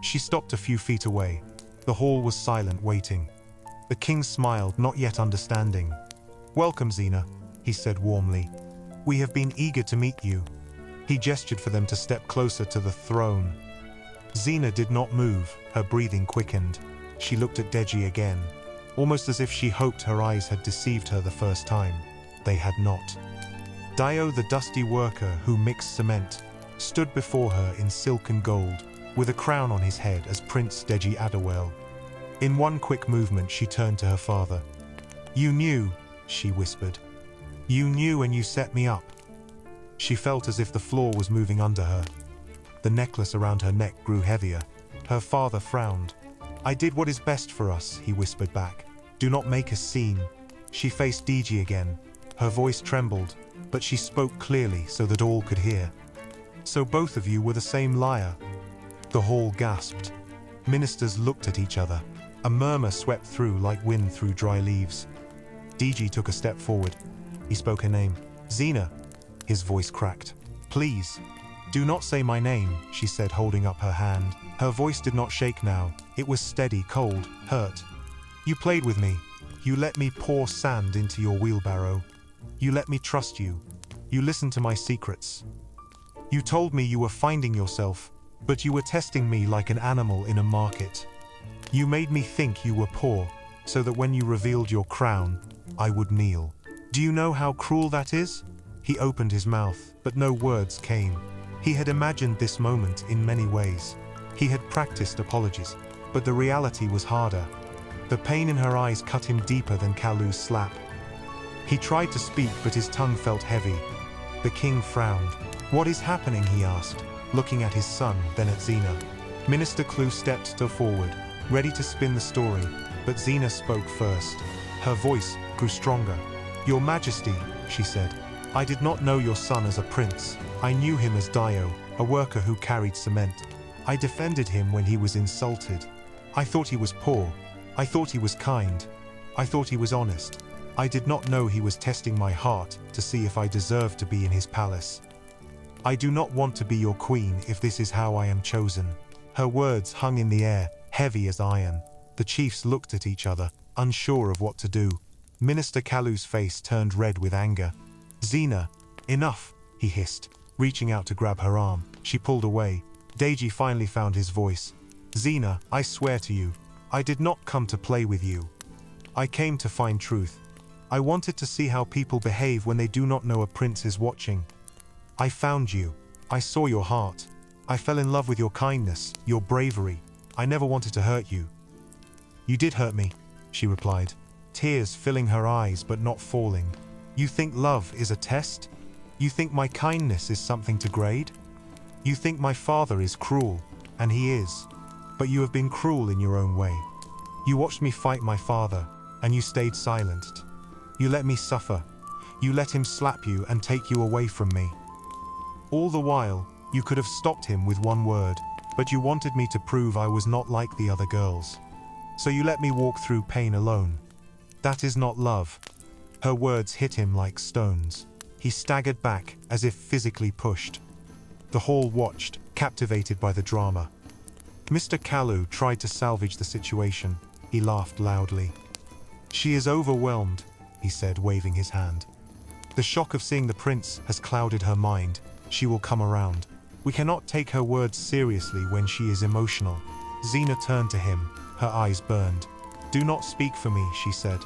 She stopped a few feet away. The hall was silent, waiting. The king smiled, not yet understanding. "Welcome, Xena," he said warmly. "We have been eager to meet you." He gestured for them to step closer to the throne. Xena did not move, her breathing quickened. She looked at Deji again, almost as if she hoped her eyes had deceived her the first time. They had not. Dio, the dusty worker who mixed cement, stood before her in silk and gold, with a crown on his head as Prince Deji Adderwale. In one quick movement, she turned to her father. "You knew," she whispered. "You knew and you set me up." She felt as if the floor was moving under her. The necklace around her neck grew heavier. Her father frowned. "I did what is best for us," he whispered back. "Do not make a scene." She faced Deji again. Her voice trembled, but she spoke clearly so that all could hear. "So both of you were the same liar?" The hall gasped. Ministers looked at each other. A murmur swept through like wind through dry leaves. Deji took a step forward. He spoke her name. "Xena." His voice cracked. "Please, do not say my name," she said, holding up her hand. Her voice did not shake now. It was steady, cold, hurt. "You played with me. You let me pour sand into your wheelbarrow. You let me trust you. You listened to my secrets. You told me you were finding yourself, but you were testing me like an animal in a market. You made me think you were poor, so that when you revealed your crown, I would kneel. Do you know how cruel that is?" He opened his mouth, but no words came. He had imagined this moment in many ways. He had practiced apologies, but the reality was harder. The pain in her eyes cut him deeper than Kalu's slap. He tried to speak, but his tongue felt heavy. The king frowned. "What is happening?" he asked, looking at his son, then at Xena. Minister Kalu stepped forward, ready to spin the story, but Xena spoke first. Her voice grew stronger. "Your Majesty," she said, "I did not know your son as a prince. I knew him as Dio, a worker who carried cement. I defended him when he was insulted. I thought he was poor. I thought he was kind. I thought he was honest. I did not know he was testing my heart to see if I deserved to be in his palace. I do not want to be your queen if this is how I am chosen." Her words hung in the air, heavy as iron. The chiefs looked at each other, unsure of what to do. Minister Kalu's face turned red with anger. "Xena, enough," he hissed, reaching out to grab her arm. She pulled away. Deji finally found his voice. "Xena, I swear to you, I did not come to play with you. I came to find truth. I wanted to see how people behave when they do not know a prince is watching. I found you. I saw your heart. I fell in love with your kindness, your bravery. I never wanted to hurt you." "You did hurt me," she replied, tears filling her eyes but not falling. "You think love is a test? You think my kindness is something to grade? You think my father is cruel, and he is. But you have been cruel in your own way. You watched me fight my father, and you stayed silent. You let me suffer. You let him slap you and take you away from me. All the while, you could have stopped him with one word, but you wanted me to prove I was not like the other girls. So you let me walk through pain alone. That is not love." Her words hit him like stones. He staggered back, as if physically pushed. The hall watched, captivated by the drama. Mr. Kalu tried to salvage the situation. He laughed loudly. "She is overwhelmed," he said, waving his hand. "The shock of seeing the prince has clouded her mind. She will come around. We cannot take her words seriously when she is emotional." Xena turned to him. Her eyes burned. "Do not speak for me," she said.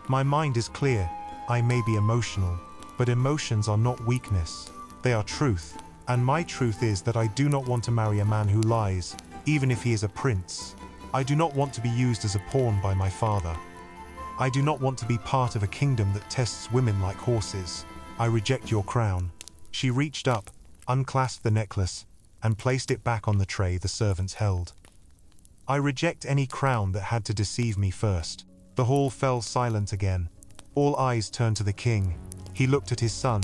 "My mind is clear. I may be emotional, but emotions are not weakness. They are truth. And my truth is that I do not want to marry a man who lies, even if he is a prince. I do not want to be used as a pawn by my father. I do not want to be part of a kingdom that tests women like horses. I reject your crown." She reached up, unclasped the necklace, and placed it back on the tray the servants held. I reject any crown that had to deceive me first. The hall fell silent again. All eyes turned to the king. He looked at his son.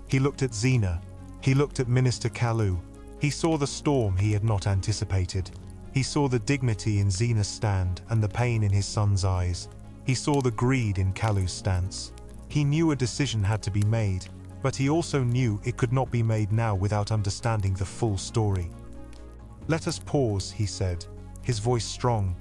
He looked at Xena. He looked at Minister Kalu. He saw the storm he had not anticipated. He saw the dignity in Xena's stand and the pain in his son's eyes. He saw the greed in Kalu's stance. He knew a decision had to be made, but he also knew it could not be made now without understanding the full story. "Let us pause," he said, his voice strong.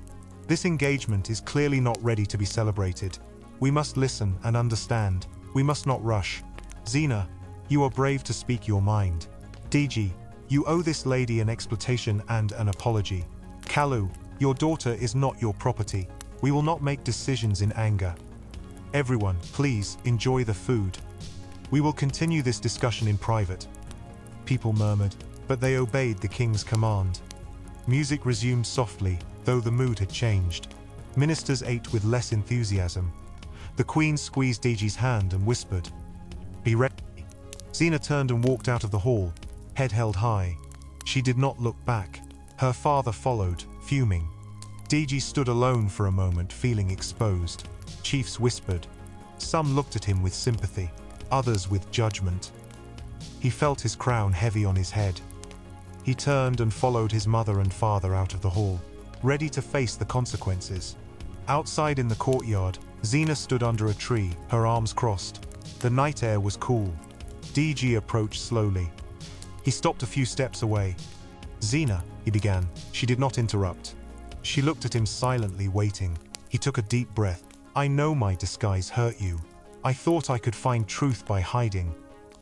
"This engagement is clearly not ready to be celebrated. We must listen and understand. We must not rush. Xena, you are brave to speak your mind. Deji, you owe this lady an explanation and an apology. Kalu, your daughter is not your property. We will not make decisions in anger. Everyone, please enjoy the food. We will continue this discussion in private." People murmured, but they obeyed the king's command. Music resumed softly, though the mood had changed. Ministers ate with less enthusiasm. The queen squeezed Deji's hand and whispered, "Be ready." Xena turned and walked out of the hall, head held high. She did not look back. Her father followed, fuming. Deji stood alone for a moment, feeling exposed. Chiefs whispered. Some looked at him with sympathy, others with judgment. He felt his crown heavy on his head. He turned and followed his mother and father out of the hall, ready to face the consequences. Outside in the courtyard, Xena stood under a tree, her arms crossed. The night air was cool. Deji approached slowly. He stopped a few steps away. "Xena," he began. She did not interrupt. She looked at him silently, waiting. He took a deep breath. "I know my disguise hurt you. I thought I could find truth by hiding.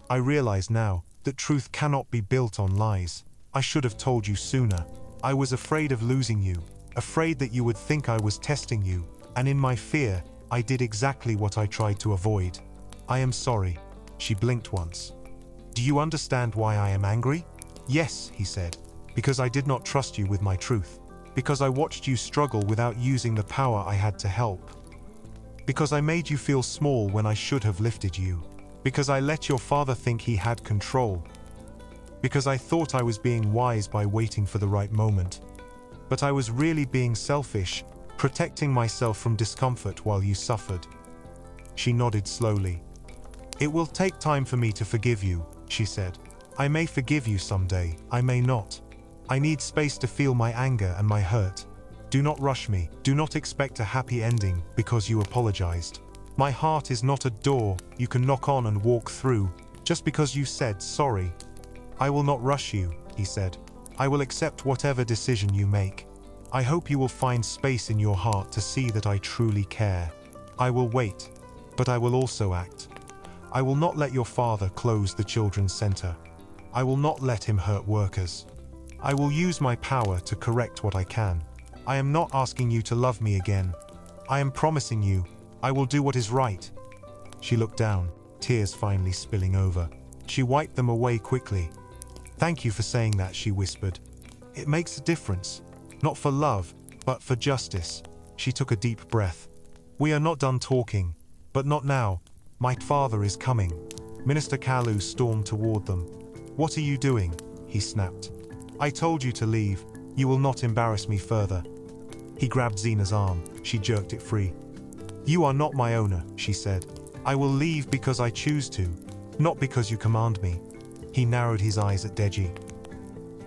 I realize now that truth cannot be built on lies. I should have told you sooner. I was afraid of losing you, afraid that you would think I was testing you, and in my fear, I did exactly what I tried to avoid. I am sorry." She blinked once. "Do you understand why I am angry?" "Yes," he said, "because I did not trust you with my truth. Because I watched you struggle without using the power I had to help. Because I made you feel small when I should have lifted you. Because I let your father think he had control. Because I thought I was being wise by waiting for the right moment. But I was really being selfish, protecting myself from discomfort while you suffered." She nodded slowly. "It will take time for me to forgive you," she said. "I may forgive you someday, I may not. I need space to feel my anger and my hurt. Do not rush me. Do not expect a happy ending because you apologized. My heart is not a door you can knock on and walk through just because you said sorry. I will not rush you," he said. "I will accept whatever decision you make. I hope you will find space in your heart to see that I truly care. I will wait, but I will also act. I will not let your father close the children's center. I will not let him hurt workers. I will use my power to correct what I can. I am not asking you to love me again. I am promising you, I will do what is right." She looked down, tears finally spilling over. She wiped them away quickly. "Thank you for saying that," she whispered. "It makes a difference. Not for love, but for justice." She took a deep breath. "We are not done talking, but not now. My father is coming." Minister Kalu stormed toward them. "What are you doing?" he snapped. "I told you to leave. You will not embarrass me further." He grabbed Xena's arm. She jerked it free. "You are not my owner," she said. "I will leave because I choose to, not because you command me." He narrowed his eyes at Deji.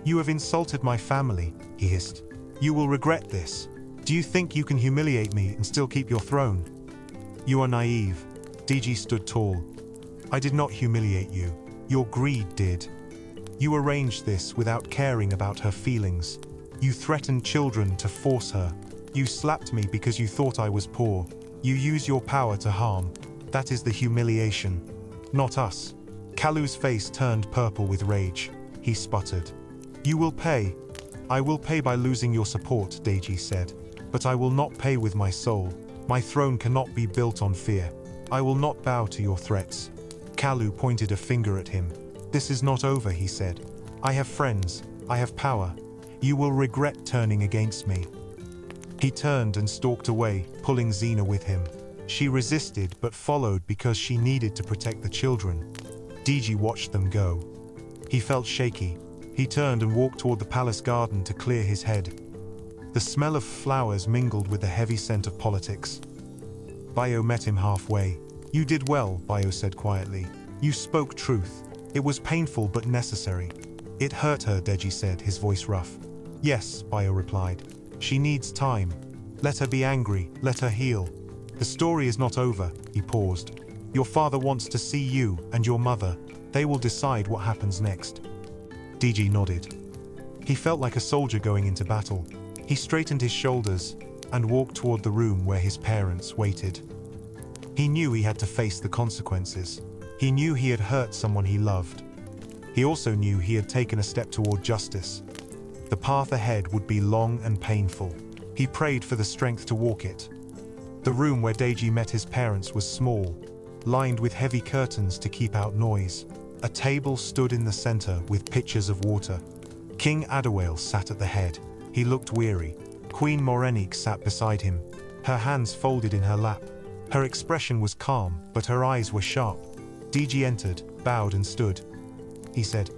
"You have insulted my family," he hissed. "You will regret this. Do you think you can humiliate me and still keep your throne?" "You are naive." Deji stood tall. "I did not humiliate you. Your greed did. You arranged this without caring about her feelings. You threatened children to force her. You slapped me because you thought I was poor. You use your power to harm. That is the humiliation, not us." Kalu's face turned purple with rage. He sputtered. "You will pay. I will pay by losing your support," Deji said. "But I will not pay with my soul. My throne cannot be built on fear. I will not bow to your threats." Kalu pointed a finger at him. "This is not over," he said. "I have friends. I have power. You will regret turning against me." He turned and stalked away, pulling Xena with him. She resisted but followed because she needed to protect the children. Deji watched them go. He felt shaky. He turned and walked toward the palace garden to clear his head. The smell of flowers mingled with the heavy scent of politics. Bayo met him halfway. "You did well," Bayo said quietly. "You spoke truth. It was painful but necessary." "It hurt her," Deji said, his voice rough. "Yes," Bayo replied. "She needs time. Let her be angry, let her heal. The story is not over," he paused. "Your father wants to see you and your mother. They will decide what happens next." Deji nodded. He felt like a soldier going into battle. He straightened his shoulders and walked toward the room where his parents waited. He knew he had to face the consequences. He knew he had hurt someone he loved. He also knew he had taken a step toward justice. The path ahead would be long and painful. He prayed for the strength to walk it. The room where Deji met his parents was small, lined with heavy curtains to keep out noise. A table stood in the center with pitchers of water. King Adawale sat at the head. He looked weary. Queen Morenique sat beside him, her hands folded in her lap. Her expression was calm, but her eyes were sharp. Deji entered, bowed and stood. He said,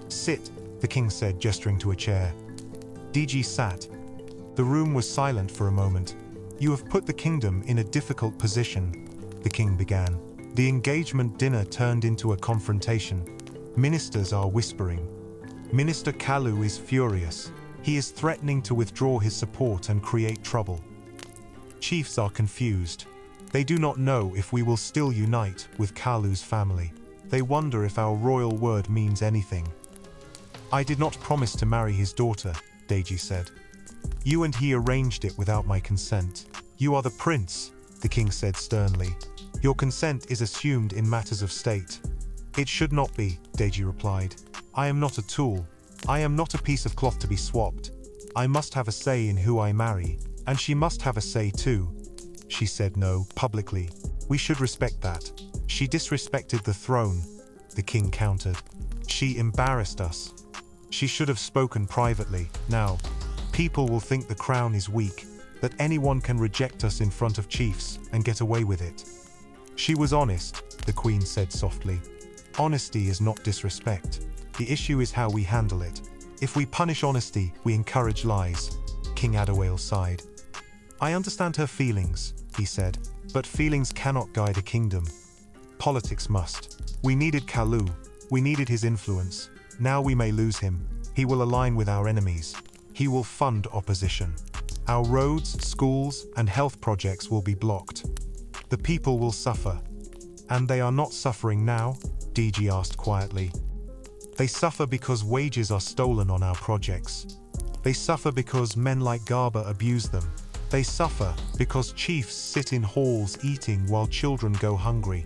"Sit," the king said, gesturing to a chair. Deji sat. The room was silent for a moment. "You have put the kingdom in a difficult position," the king began. The engagement dinner turned into a confrontation. Ministers are whispering. Minister Kalu is furious. He is threatening to withdraw his support and create trouble. Chiefs are confused. They do not know if we will still unite with Kalu's family. They wonder if our royal word means anything. "I did not promise to marry his daughter," Deji said. "You and he arranged it without my consent. You are the prince," the king said sternly. "Your consent is assumed in matters of state." "It should not be," Deji replied. "I am not a tool. I am not a piece of cloth to be swapped. I must have a say in who I marry, and she must have a say too." She said no, publicly. "We should respect that." "She disrespected the throne," the king countered. "She embarrassed us. She should have spoken privately. Now, people will think the crown is weak, that anyone can reject us in front of chiefs and get away with it." "She was honest," the queen said softly. "Honesty is not disrespect. The issue is how we handle it. If we punish honesty, we encourage lies." King Adawale sighed. "I understand her feelings," he said, "but feelings cannot guide a kingdom. Politics must. We needed Kalu. We needed his influence. Now we may lose him. He will align with our enemies. He will fund opposition. Our roads, schools, and health projects will be blocked. The people will suffer. And they are not suffering now?" Deji asked quietly. "They suffer because wages are stolen on our projects. They suffer because men like Garba abuse them. They suffer because chiefs sit in halls eating while children go hungry.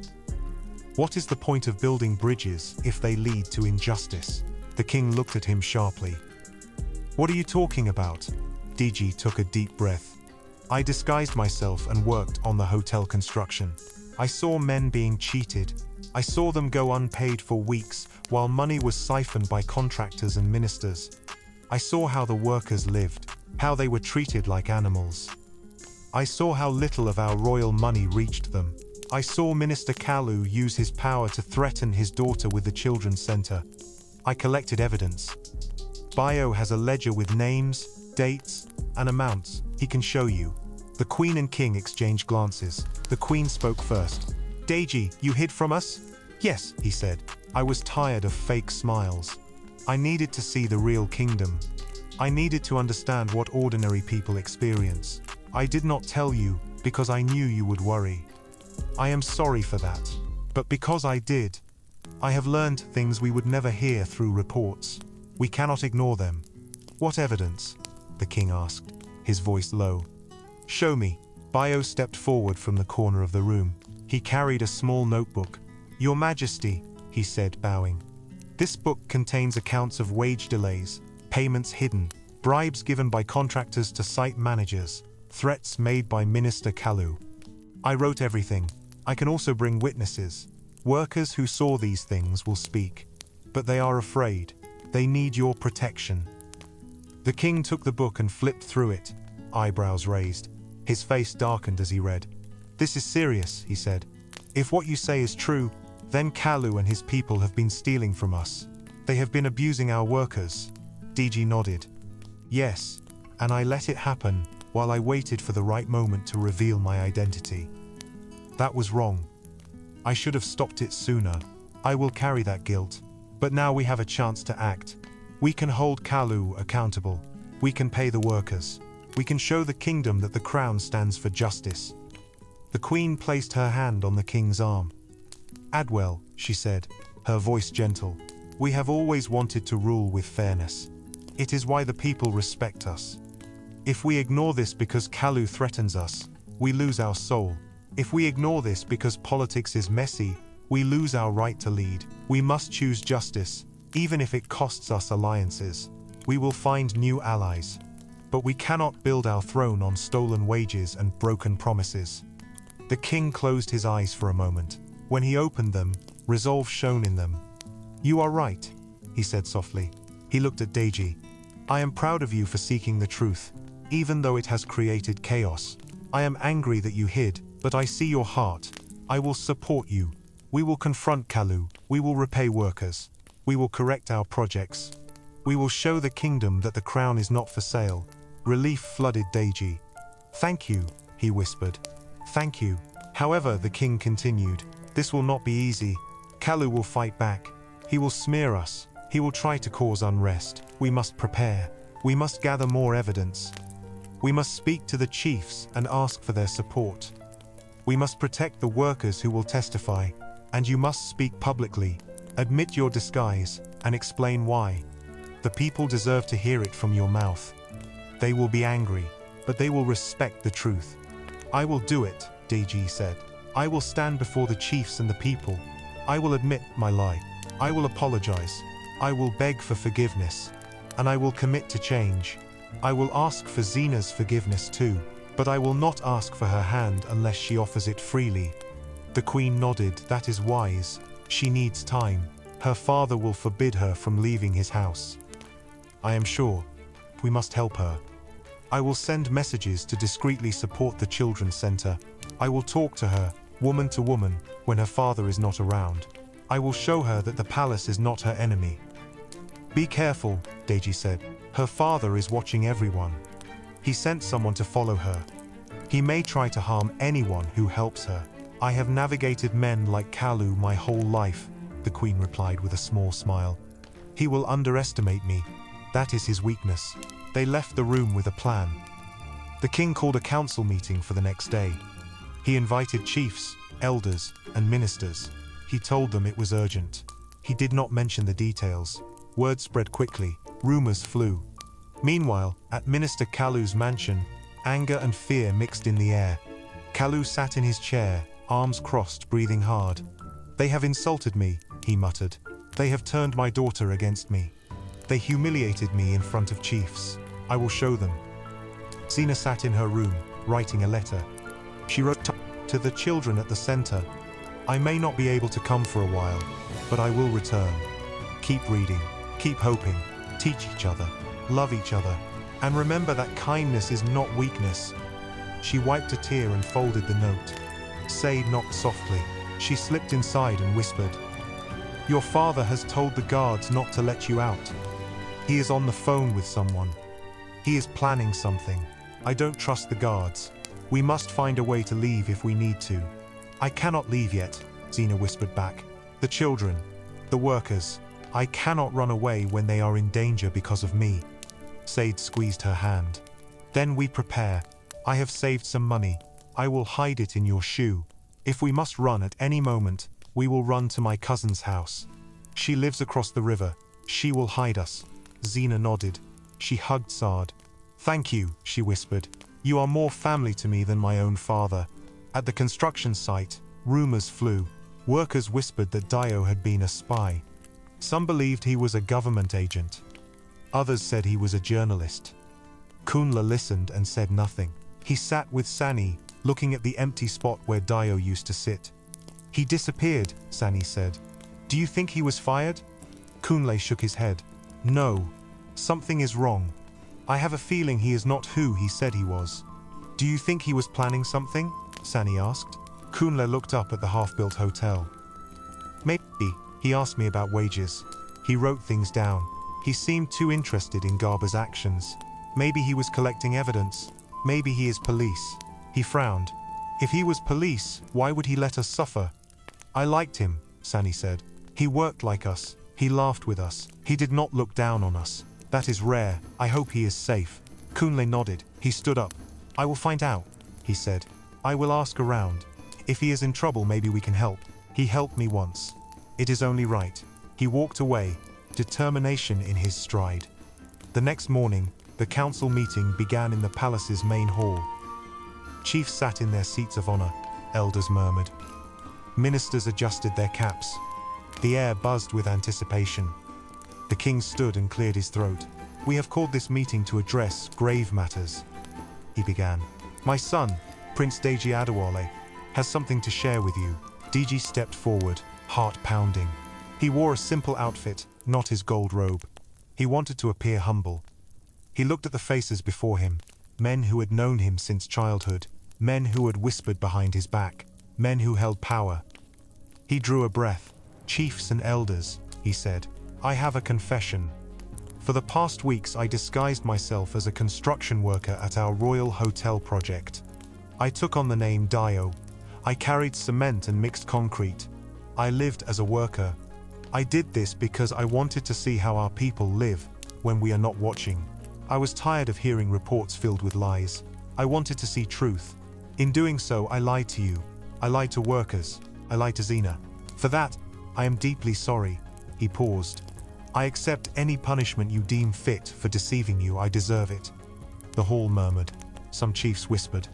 What is the point of building bridges if they lead to injustice?" The king looked at him sharply. "What are you talking about?" Deji took a deep breath. "I disguised myself and worked on the hotel construction. I saw men being cheated. I saw them go unpaid for weeks while money was siphoned by contractors and ministers. I saw how the workers lived, how they were treated like animals. I saw how little of our royal money reached them. I saw Minister Kalu use his power to threaten his daughter with the children's center. I collected evidence. Bayo has a ledger with names, dates, and amounts. He can show you." The queen and king exchanged glances. The queen spoke first. "Deji, you hid from us?" "Yes," he said. "I was tired of fake smiles. I needed to see the real kingdom. I needed to understand what ordinary people experience. I did not tell you because I knew you would worry. I am sorry for that. But because I did, I have learned things we would never hear through reports. We cannot ignore them." "What evidence?" the king asked, his voice low. "Show me." Bayo stepped forward from the corner of the room. He carried a small notebook. "Your Majesty," he said, bowing. "This book contains accounts of wage delays, payments hidden, bribes given by contractors to site managers, threats made by Minister Kalu. I wrote everything. I can also bring witnesses. Workers who saw these things will speak. But they are afraid. They need your protection." The king took the book and flipped through it, eyebrows raised. His face darkened as he read. "This is serious," he said. "If what you say is true, then Kalu and his people have been stealing from us. They have been abusing our workers. DG nodded. Yes, and I let it happen while I waited for the right moment to reveal my identity. That was wrong. I should have stopped it sooner. I will carry that guilt. But now we have a chance to act. We can hold Kalu accountable. We can pay the workers. We can show the kingdom that the crown stands for justice. The queen placed her hand on the king's arm. Adwell, she said, her voice gentle, we have always wanted to rule with fairness. It is why the people respect us. If we ignore this because Kalu threatens us, we lose our soul. If we ignore this because politics is messy, we lose our right to lead. We must choose justice, even if it costs us alliances. We will find new allies. But we cannot build our throne on stolen wages and broken promises. The king closed his eyes for a moment. When he opened them, resolve shone in them. You are right, he said softly. He looked at Deji. I am proud of you for seeking the truth, even though it has created chaos. I am angry that you hid, but I see your heart. I will support you. We will confront Kalu. We will repay workers. We will correct our projects. We will show the kingdom that the crown is not for sale. Relief flooded Deji. Thank you, he whispered. Thank you. However, the king continued, this will not be easy. Kalu will fight back. He will smear us. He will try to cause unrest. We must prepare. We must gather more evidence. We must speak to the chiefs and ask for their support. We must protect the workers who will testify, and you must speak publicly, admit your disguise, and explain why. The people deserve to hear it from your mouth. They will be angry, but they will respect the truth. I will do it, Deji said. I will stand before the chiefs and the people. I will admit my lie. I will apologize. I will beg for forgiveness. And I will commit to change. I will ask for Xena's forgiveness too, but I will not ask for her hand unless she offers it freely. The queen nodded. That is wise. She needs time. Her father will forbid her from leaving his house. I am sure. We must help her. I will send messages to discreetly support the children's center. I will talk to her, woman to woman, when her father is not around. I will show her that the palace is not her enemy. Be careful, Deji said. Her father is watching everyone. He sent someone to follow her. He may try to harm anyone who helps her. I have navigated men like Kalu my whole life, the queen replied with a small smile. He will underestimate me. That is his weakness. They left the room with a plan. The king called a council meeting for the next day. He invited chiefs, elders, and ministers. He told them it was urgent. He did not mention the details. Word spread quickly. Rumors flew. Meanwhile, at Minister Kalu's mansion, anger and fear mixed in the air. Kalu sat in his chair, arms crossed, breathing hard. They have insulted me, he muttered. They have turned my daughter against me. They humiliated me in front of chiefs. I will show them. Xena sat in her room, writing a letter. She wrote to the children at the center. I may not be able to come for a while, but I will return. Keep reading, keep hoping, teach each other, love each other, and remember that kindness is not weakness. She wiped a tear and folded the note. Say knocked softly. She slipped inside and whispered, Your father has told the guards not to let you out. He is on the phone with someone. He is planning something. I don't trust the guards. We must find a way to leave if we need to. I cannot leave yet, Xena whispered back. The children, the workers. I cannot run away when they are in danger because of me. Sade squeezed her hand. Then we prepare. I have saved some money. I will hide it in your shoe. If we must run at any moment, we will run to my cousin's house. She lives across the river. She will hide us. Xena nodded. She hugged Sade. Thank you, she whispered. You are more family to me than my own father. At the construction site, rumors flew. Workers whispered that Dio had been a spy. Some believed he was a government agent. Others said he was a journalist. Kunla listened and said nothing. He sat with Sani, looking at the empty spot where Dio used to sit. He disappeared, Sani said. Do you think he was fired? Kunle shook his head. No. Something is wrong. I have a feeling he is not who he said he was. Do you think he was planning something? Sani asked. Kunle looked up at the half-built hotel. Maybe. He asked me about wages. He wrote things down. He seemed too interested in Garba's actions. Maybe he was collecting evidence. Maybe he is police. He frowned. If he was police, why would he let us suffer? I liked him, Sani said. He worked like us. He laughed with us. He did not look down on us. That is rare. I hope he is safe. Kunle nodded. He stood up. I will find out, he said. I will ask around. If he is in trouble, maybe we can help. He helped me once. It is only right. He walked away, determination in his stride. The next morning, the council meeting began in the palace's main hall. Chiefs sat in their seats of honor, elders murmured. Ministers adjusted their caps. The air buzzed with anticipation. The king stood and cleared his throat. We have called this meeting to address grave matters, he began. My son, Prince Deji Adewale, has something to share with you. Deji stepped forward, heart pounding. He wore a simple outfit, not his gold robe. He wanted to appear humble. He looked at the faces before him, men who had known him since childhood, men who had whispered behind his back, men who held power. He drew a breath. Chiefs and elders, he said, I have a confession. For the past weeks, I disguised myself as a construction worker at our royal hotel project. I took on the name Dio. I carried cement and mixed concrete. I lived as a worker. I did this because I wanted to see how our people live when we are not watching. I was tired of hearing reports filled with lies. I wanted to see truth. In doing so, I lied to you. I lied to workers. I lied to Zena. For that, I am deeply sorry. He paused. I accept any punishment you deem fit for deceiving you. I deserve it. The hall murmured. Some chiefs whispered.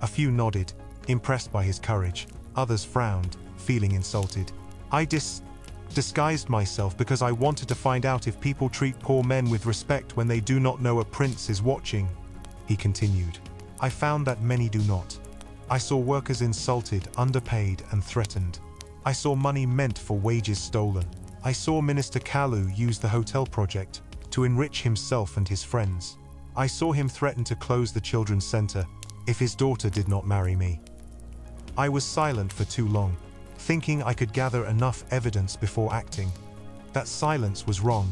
A few nodded, impressed by his courage. Others frowned, feeling insulted. I disguised myself because I wanted to find out if people treat poor men with respect when they do not know a prince is watching, he continued. I found that many do not. I saw workers insulted, underpaid, and threatened. I saw money meant for wages stolen. I saw Minister Kalu use the hotel project to enrich himself and his friends. I saw him threaten to close the children's center if his daughter did not marry me. I was silent for too long, thinking I could gather enough evidence before acting. That silence was wrong.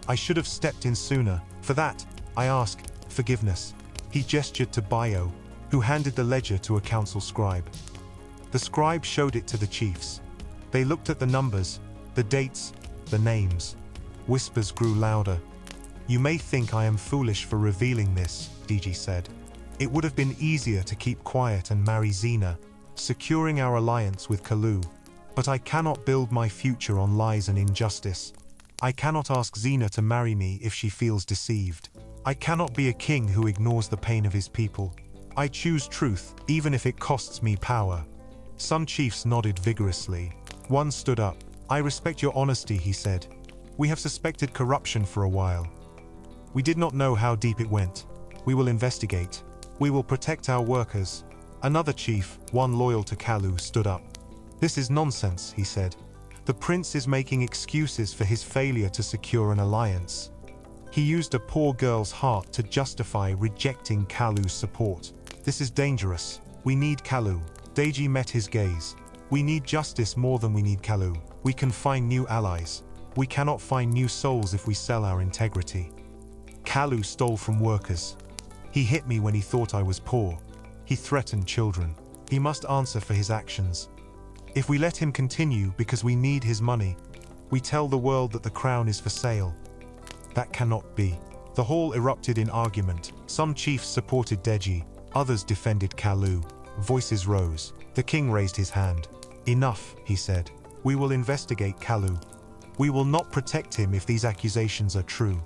I should have stepped in sooner. For that, I ask forgiveness. He gestured to Bio, who handed the ledger to a council scribe. The scribe showed it to the chiefs. They looked at the numbers, the dates, the names. Whispers grew louder. You may think I am foolish for revealing this, Deji said. It would have been easier to keep quiet and marry Zena, securing our alliance with Kalu. But I cannot build my future on lies and injustice. I cannot ask Zena to marry me if she feels deceived. I cannot be a king who ignores the pain of his people. I choose truth, even if it costs me power. Some chiefs nodded vigorously. One stood up. I respect your honesty, he said. We have suspected corruption for a while. We did not know how deep it went. We will investigate. We will protect our workers. Another chief, one loyal to Kalu, stood up. This is nonsense, he said. The prince is making excuses for his failure to secure an alliance. He used a poor girl's heart to justify rejecting Kalu's support. This is dangerous. We need Kalu. Deji met his gaze. We need justice more than we need Kalu. We can find new allies. We cannot find new souls if we sell our integrity. Kalu stole from workers. He hit me when he thought I was poor. He threatened children. He must answer for his actions. If we let him continue because we need his money, we tell the world that the crown is for sale. That cannot be. The hall erupted in argument. Some chiefs supported Deji, others defended Kalu. Voices rose. The king raised his hand. Enough, he said. We will investigate Kalu. We will not protect him if these accusations are true.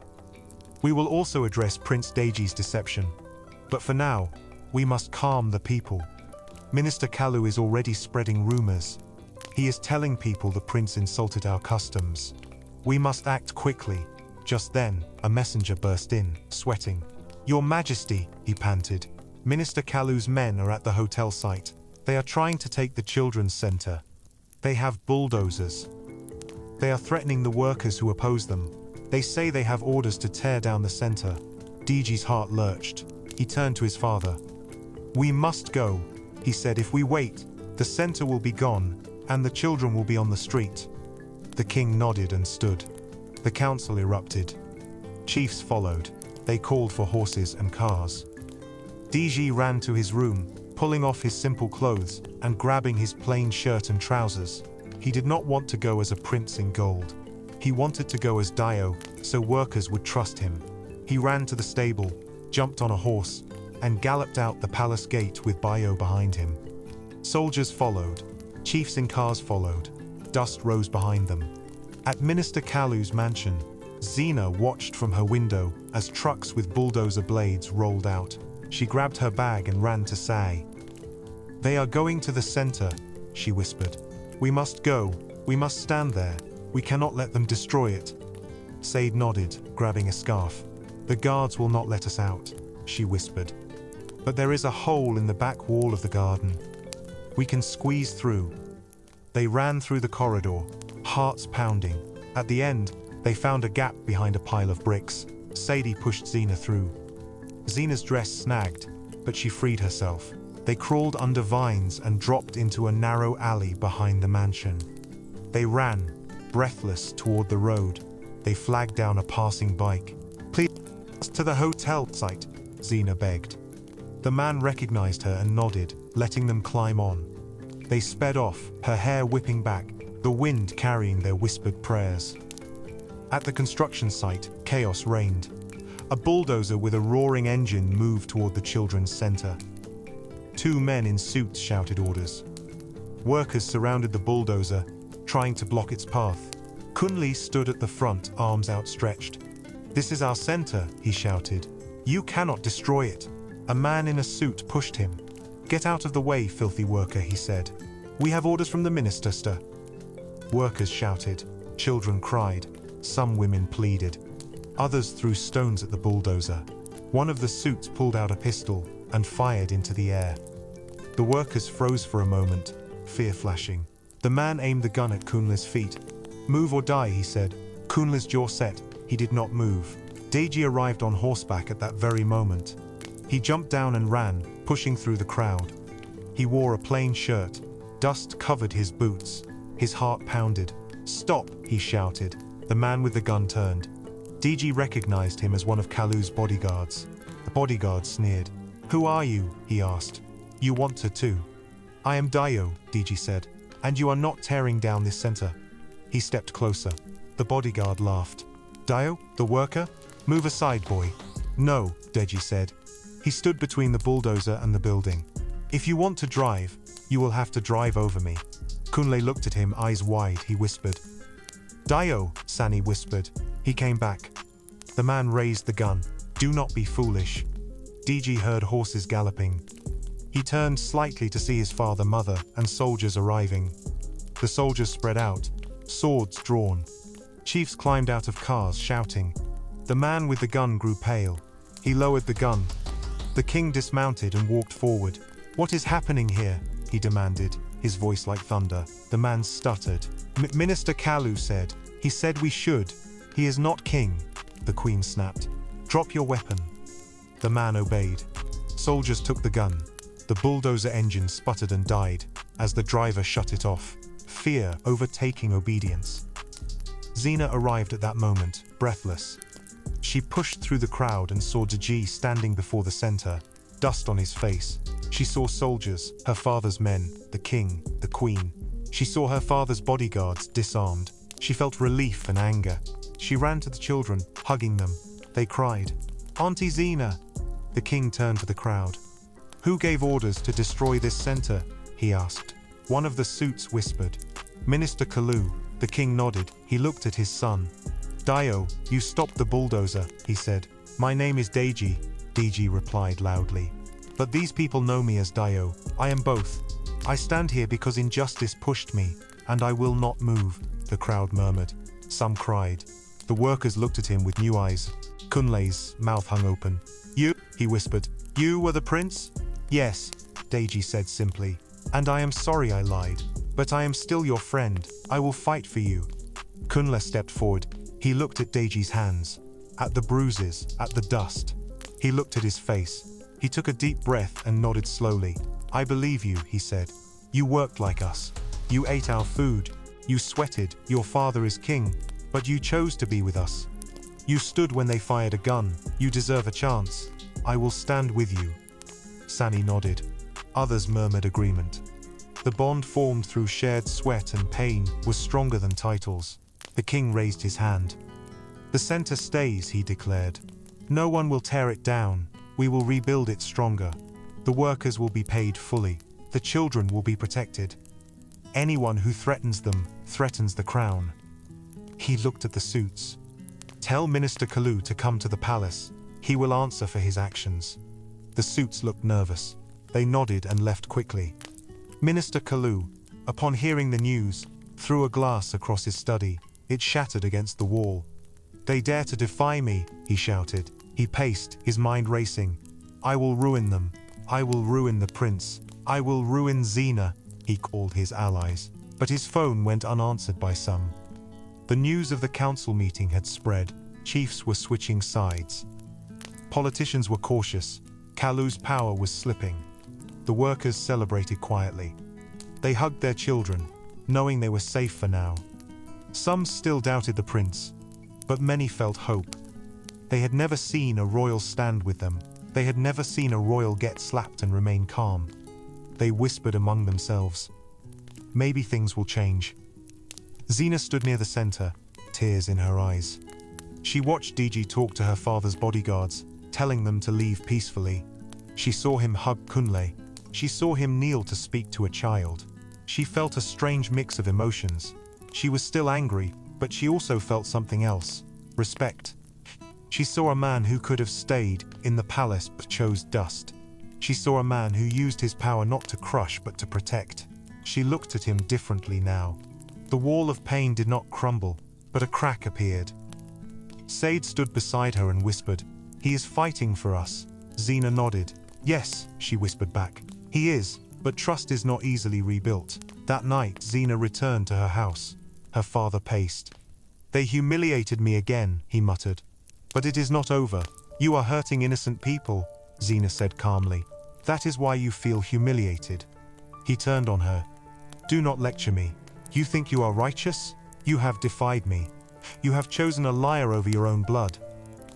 We will also address Prince Deji's deception. But for now, we must calm the people. Minister Kalu is already spreading rumors. He is telling people the prince insulted our customs. We must act quickly. Just then, a messenger burst in, sweating. Your Majesty, he panted. Minister Kalu's men are at the hotel site. They are trying to take the children's center. They have bulldozers. They are threatening the workers who oppose them. They say they have orders to tear down the center. Deji's heart lurched. He turned to his father. We must go, he said. If we wait, the center will be gone, and the children will be on the street. The king nodded and stood. The council erupted. Chiefs followed. They called for horses and cars. Deji ran to his room, pulling off his simple clothes and grabbing his plain shirt and trousers. He did not want to go as a prince in gold. He wanted to go as Dio, so workers would trust him. He ran to the stable, jumped on a horse, and galloped out the palace gate with Dio behind him. Soldiers followed. Chiefs in cars followed. Dust rose behind them. At Minister Kalu's mansion, Xena watched from her window as trucks with bulldozer blades rolled out. She grabbed her bag and ran to Sai. "They are going to the center," she whispered. "We must go. We must stand there. We cannot let them destroy it." Said nodded, grabbing a scarf. "The guards will not let us out," she whispered. "But there is a hole in the back wall of the garden. We can squeeze through." They ran through the corridor, hearts pounding. At the end, they found a gap behind a pile of bricks. Sadie pushed Xena through. Xena's dress snagged, but she freed herself. They crawled under vines and dropped into a narrow alley behind the mansion. They ran, breathless, toward the road. They flagged down a passing bike. "Please, to the hotel site," Xena begged. The man recognized her and nodded, letting them climb on. They sped off, her hair whipping back, the wind carrying their whispered prayers. At the construction site, chaos reigned. A bulldozer with a roaring engine moved toward the children's center. Two men in suits shouted orders. Workers surrounded the bulldozer, trying to block its path. Kunli stood at the front, arms outstretched. "This is our center," he shouted. "You cannot destroy it." A man in a suit pushed him. "Get out of the way, filthy worker," he said. "We have orders from the minister, sir." Workers shouted. Children cried. Some women pleaded. Others threw stones at the bulldozer. One of the suits pulled out a pistol and fired into the air. The workers froze for a moment, fear flashing. The man aimed the gun at Kunle's feet. "Move or die," he said. Kunle's jaw set. He did not move. Deji arrived on horseback at that very moment. He jumped down and ran, pushing through the crowd. He wore a plain shirt. Dust covered his boots. His heart pounded. "Stop," he shouted. The man with the gun turned. Deji recognized him as one of Kalu's bodyguards. The bodyguard sneered. "Who are you?" he asked. "You want to too." "I am Dio," Deji said. "And you are not tearing down this center." He stepped closer. The bodyguard laughed. "Dio, the worker? Move aside, boy." "No," Deji said. He stood between the bulldozer and the building. "If you want to drive, you will have to drive over me." Kunle looked at him, eyes wide. He whispered. "Dio," Sani whispered. He came back. The man raised the gun. "Do not be foolish." Deji heard horses galloping. He turned slightly to see his father, mother, and soldiers arriving. The soldiers spread out, swords drawn. Chiefs climbed out of cars, shouting. The man with the gun grew pale. He lowered the gun. The king dismounted and walked forward. "What is happening here?" he demanded, his voice like thunder. The man stuttered. Minister Kalu said. "He said we should. He is not king," the queen snapped. "Drop your weapon." The man obeyed. Soldiers took the gun. The bulldozer engine sputtered and died as the driver shut it off. Fear overtaking obedience. Xena arrived at that moment, breathless. She pushed through the crowd and saw Deji standing before the center, dust on his face. She saw soldiers, her father's men, the king, the queen. She saw her father's bodyguards disarmed. She felt relief and anger. She ran to the children, hugging them. They cried, "Auntie Xena!" The king turned to the crowd. "Who gave orders to destroy this center?" he asked. One of the suits whispered. "Minister Kalu." The king nodded. He looked at his son. "Dio, you stopped the bulldozer," he said. "My name is Deji," Deji replied loudly. "But these people know me as Dio. I am both. I stand here because injustice pushed me, and I will not move," the crowd murmured. Some cried. The workers looked at him with new eyes. Kunle's mouth hung open. "You," he whispered. "You were the prince?" "Yes," Deji said simply. "And I am sorry I lied. But I am still your friend. I will fight for you." Kunle stepped forward. He looked at Deji's hands, at the bruises, at the dust. He looked at his face. He took a deep breath and nodded slowly. "I believe you," he said. "You worked like us. You ate our food. You sweated. Your father is king. But you chose to be with us. You stood when they fired a gun. You deserve a chance. I will stand with you." Sani nodded. Others murmured agreement. The bond formed through shared sweat and pain was stronger than titles. The king raised his hand. "The center stays," he declared. "No one will tear it down. We will rebuild it stronger. The workers will be paid fully. The children will be protected. Anyone who threatens them threatens the crown." He looked at the suits. "Tell Minister Kalu to come to the palace. He will answer for his actions." The suits looked nervous. They nodded and left quickly. Minister Kalu, upon hearing the news, threw a glass across his study. It shattered against the wall. "They dare to defy me," he shouted. He paced, his mind racing. "I will ruin them. I will ruin the prince. I will ruin Xena," he called his allies. But his phone went unanswered by some. The news of the council meeting had spread. Chiefs were switching sides. Politicians were cautious. Kalu's power was slipping. The workers celebrated quietly. They hugged their children, knowing they were safe for now. Some still doubted the prince, but many felt hope. They had never seen a royal stand with them. They had never seen a royal get slapped and remain calm. They whispered among themselves, "Maybe things will change." Xena stood near the center, tears in her eyes. She watched DG talk to her father's bodyguards, telling them to leave peacefully. She saw him hug Kunle. She saw him kneel to speak to a child. She felt a strange mix of emotions. She was still angry, but she also felt something else: respect. She saw a man who could have stayed in the palace but chose dust. She saw a man who used his power not to crush but to protect. She looked at him differently now. The wall of pain did not crumble, but a crack appeared. Sade stood beside her and whispered, "He is fighting for us." Xena nodded. "Yes," she whispered back. "He is, but trust is not easily rebuilt." That night, Xena returned to her house. Her father paced. "They humiliated me again," he muttered. "But it is not over. You are hurting innocent people," Xena said calmly. "That is why you feel humiliated." He turned on her. "Do not lecture me. You think you are righteous? You have defied me. You have chosen a liar over your own blood.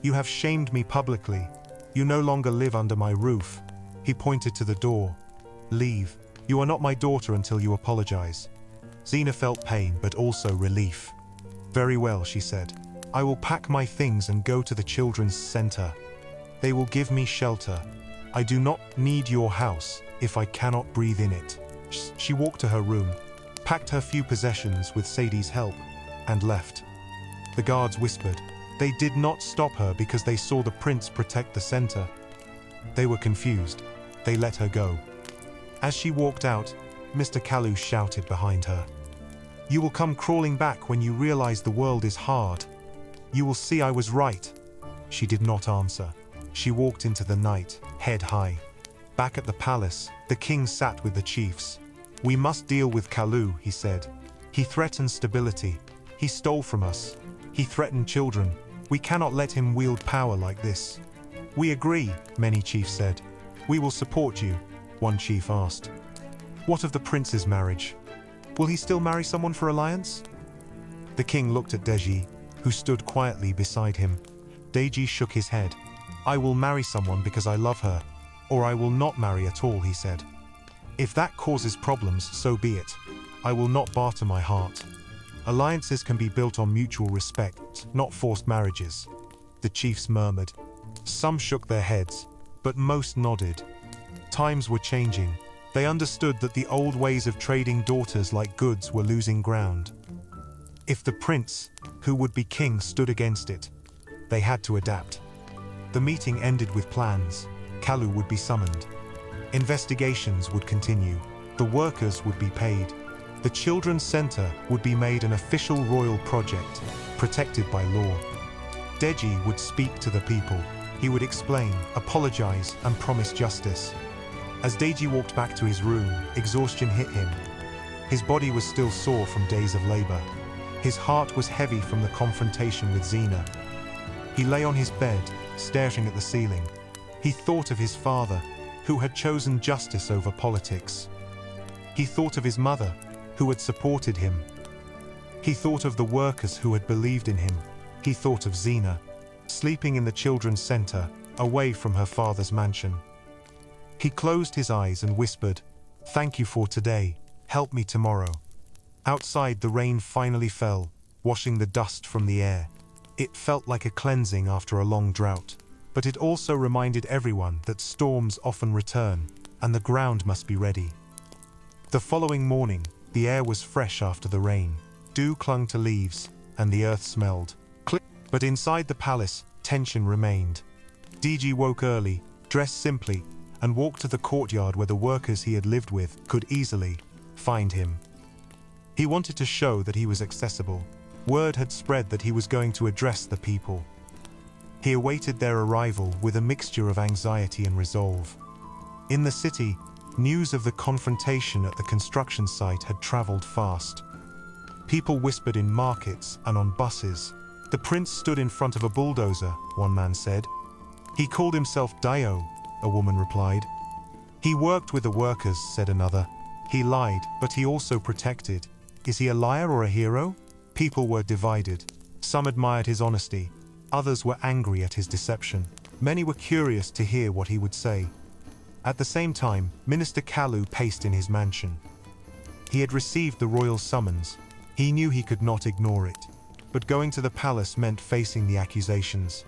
You have shamed me publicly. You no longer live under my roof." He pointed to the door. "Leave. You are not my daughter until you apologize." Xena felt pain, but also relief. "Very well," she said. "I will pack my things and go to the children's center. They will give me shelter. I do not need your house if I cannot breathe in it." She walked to her room, packed her few possessions with Sadie's help, and left. The guards whispered. They did not stop her because they saw the prince protect the center. They were confused. They let her go. As she walked out, Mr. Kalu shouted behind her, "You will come crawling back when you realize the world is hard. You will see I was right." She did not answer. She walked into the night, head high. Back at the palace, the king sat with the chiefs. "We must deal with Kalu," he said. "He threatens stability. He stole from us. He threatened children. We cannot let him wield power like this." "We agree," many chiefs said. "We will support you," one chief asked. "What of the prince's marriage? Will he still marry someone for alliance?" The king looked at Deji, who stood quietly beside him. Deji shook his head. "I will marry someone because I love her, or I will not marry at all," he said. "If that causes problems, so be it. I will not barter my heart. Alliances can be built on mutual respect, not forced marriages." The chiefs murmured. Some shook their heads, but most nodded. Times were changing. They understood that the old ways of trading daughters like goods were losing ground. If the prince, who would be king, stood against it, they had to adapt. The meeting ended with plans. Kalu would be summoned. Investigations would continue. The workers would be paid. The children's center would be made an official royal project, protected by law. Deji would speak to the people. He would explain, apologize, and promise justice. As Deji walked back to his room, exhaustion hit him. His body was still sore from days of labor. His heart was heavy from the confrontation with Xena. He lay on his bed, staring at the ceiling. He thought of his father, who had chosen justice over politics. He thought of his mother, who had supported him. He thought of the workers who had believed in him. He thought of Zina, sleeping in the children's center, away from her father's mansion. He closed his eyes and whispered, "Thank you for today, help me tomorrow." Outside, the rain finally fell, washing the dust from the air. It felt like a cleansing after a long drought, but it also reminded everyone that storms often return, and the ground must be ready. The following morning, the air was fresh after the rain. Dew clung to leaves, and the earth smelled. But inside the palace, tension remained. DG woke early, dressed simply, and walked to the courtyard where the workers he had lived with could easily find him. He wanted to show that he was accessible. Word had spread that he was going to address the people. He awaited their arrival with a mixture of anxiety and resolve. In the city, news of the confrontation at the construction site had traveled fast. People whispered in markets and on buses. The prince stood in front of a bulldozer, one man said. He called himself Dio, a woman replied. He worked with the workers, said another. He lied, but he also protected. Is he a liar or a hero? People were divided. Some admired his honesty. Others were angry at his deception. Many were curious to hear what he would say. At the same time, Minister Kalu paced in his mansion. He had received the royal summons. He knew he could not ignore it. But going to the palace meant facing the accusations.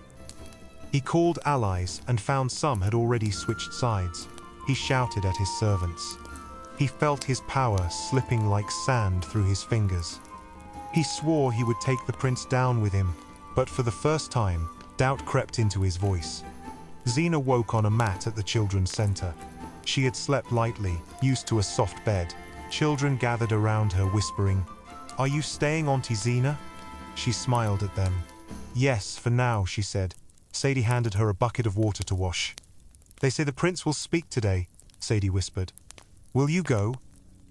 He called allies and found some had already switched sides. He shouted at his servants. He felt his power slipping like sand through his fingers. He swore he would take the prince down with him, but for the first time, doubt crept into his voice. Zina woke on a mat at the children's center. She had slept lightly, used to a soft bed. Children gathered around her, whispering, "Are you staying, Auntie Zina?" She smiled at them. "Yes, for now," she said. Sadie handed her a bucket of water to wash. "They say the prince will speak today," Sadie whispered. "Will you go?"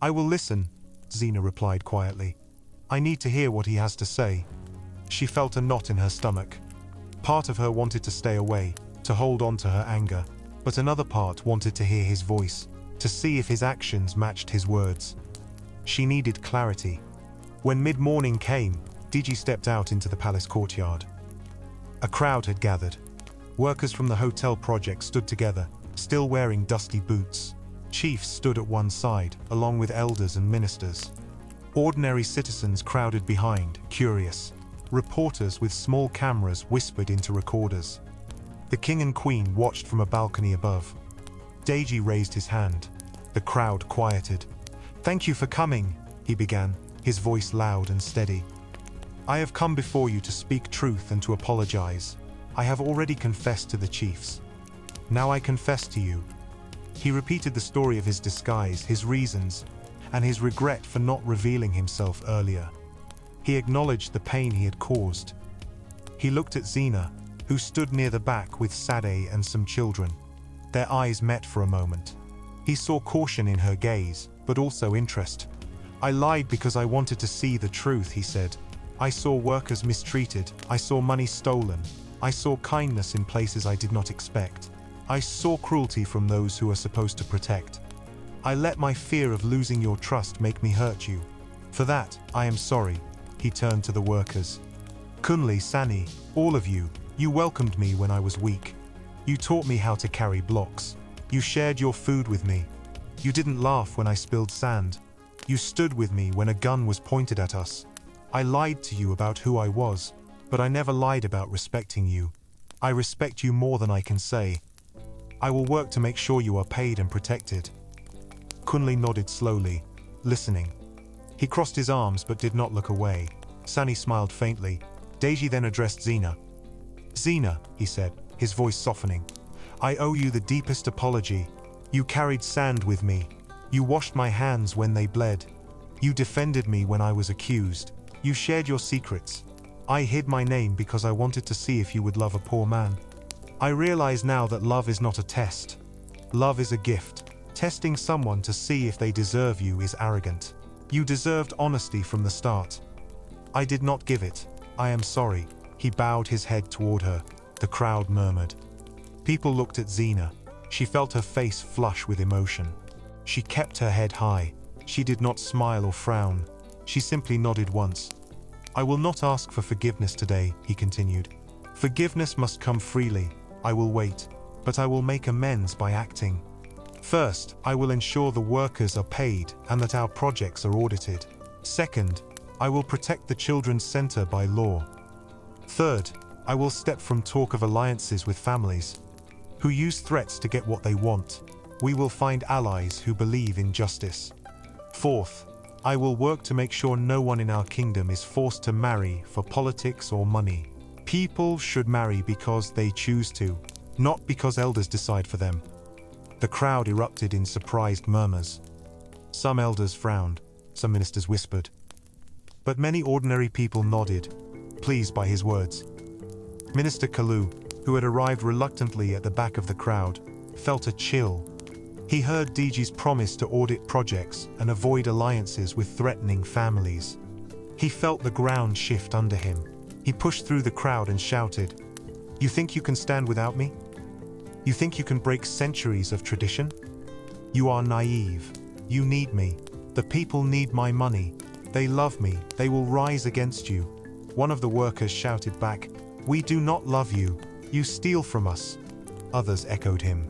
"I will listen," Zina replied quietly. "I need to hear what he has to say." She felt a knot in her stomach. Part of her wanted to stay away, to hold on to her anger, but another part wanted to hear his voice, to see if his actions matched his words. She needed clarity. When mid-morning came, Digi stepped out into the palace courtyard. A crowd had gathered. Workers from the hotel project stood together, still wearing dusty boots. Chiefs stood at one side, along with elders and ministers. Ordinary citizens crowded behind, curious. Reporters with small cameras whispered into recorders. The king and queen watched from a balcony above. Deji raised his hand. The crowd quieted. "Thank you for coming," he began, his voice loud and steady. "I have come before you to speak truth and to apologize. I have already confessed to the chiefs. Now I confess to you." He repeated the story of his disguise, his reasons, and his regret for not revealing himself earlier. He acknowledged the pain he had caused. He looked at Zina, who stood near the back with Sade and some children. Their eyes met for a moment. He saw caution in her gaze, but also interest. "I lied because I wanted to see the truth," he said. "I saw workers mistreated. I saw money stolen. I saw kindness in places I did not expect. I saw cruelty from those who are supposed to protect. I let my fear of losing your trust make me hurt you. For that, I am sorry." He turned to the workers. "Kunli, Sani, all of you, you welcomed me when I was weak. You taught me how to carry blocks. You shared your food with me. You didn't laugh when I spilled sand. You stood with me when a gun was pointed at us. I lied to you about who I was, but I never lied about respecting you. I respect you more than I can say. I will work to make sure you are paid and protected." Kunli nodded slowly, listening. He crossed his arms but did not look away. Sani smiled faintly. Deji then addressed Zina. "Zina," he said, his voice softening, "I owe you the deepest apology. You carried sand with me. You washed my hands when they bled. You defended me when I was accused. You shared your secrets. I hid my name because I wanted to see if you would love a poor man. I realize now that love is not a test. Love is a gift. Testing someone to see if they deserve you is arrogant. You deserved honesty from the start. I did not give it. I am sorry." He bowed his head toward her. The crowd murmured. People looked at Zina. She felt her face flush with emotion. She kept her head high. She did not smile or frown. She simply nodded once. I will not ask for forgiveness today, he continued. Forgiveness must come freely. I will wait, but I will make amends by acting. First, I will ensure the workers are paid and that our projects are audited. Second, I will protect the Children's Center by law. Third, I will step from talk of alliances with families who use threats to get what they want. We will find allies who believe in justice. Fourth, I will work to make sure no one in our kingdom is forced to marry for politics or money. People should marry because they choose to, not because elders decide for them. The crowd erupted in surprised murmurs. Some elders frowned, some ministers whispered. But many ordinary people nodded, pleased by his words. Minister Kalu, who had arrived reluctantly at the back of the crowd, felt a chill. He heard Deji's promise to audit projects and avoid alliances with threatening families. He felt the ground shift under him. He pushed through the crowd and shouted, "You think you can stand without me? You think you can break centuries of tradition? You are naive. You need me. The people need my money. They love me. They will rise against you." One of the workers shouted back, "We do not love you. You steal from us." Others echoed him.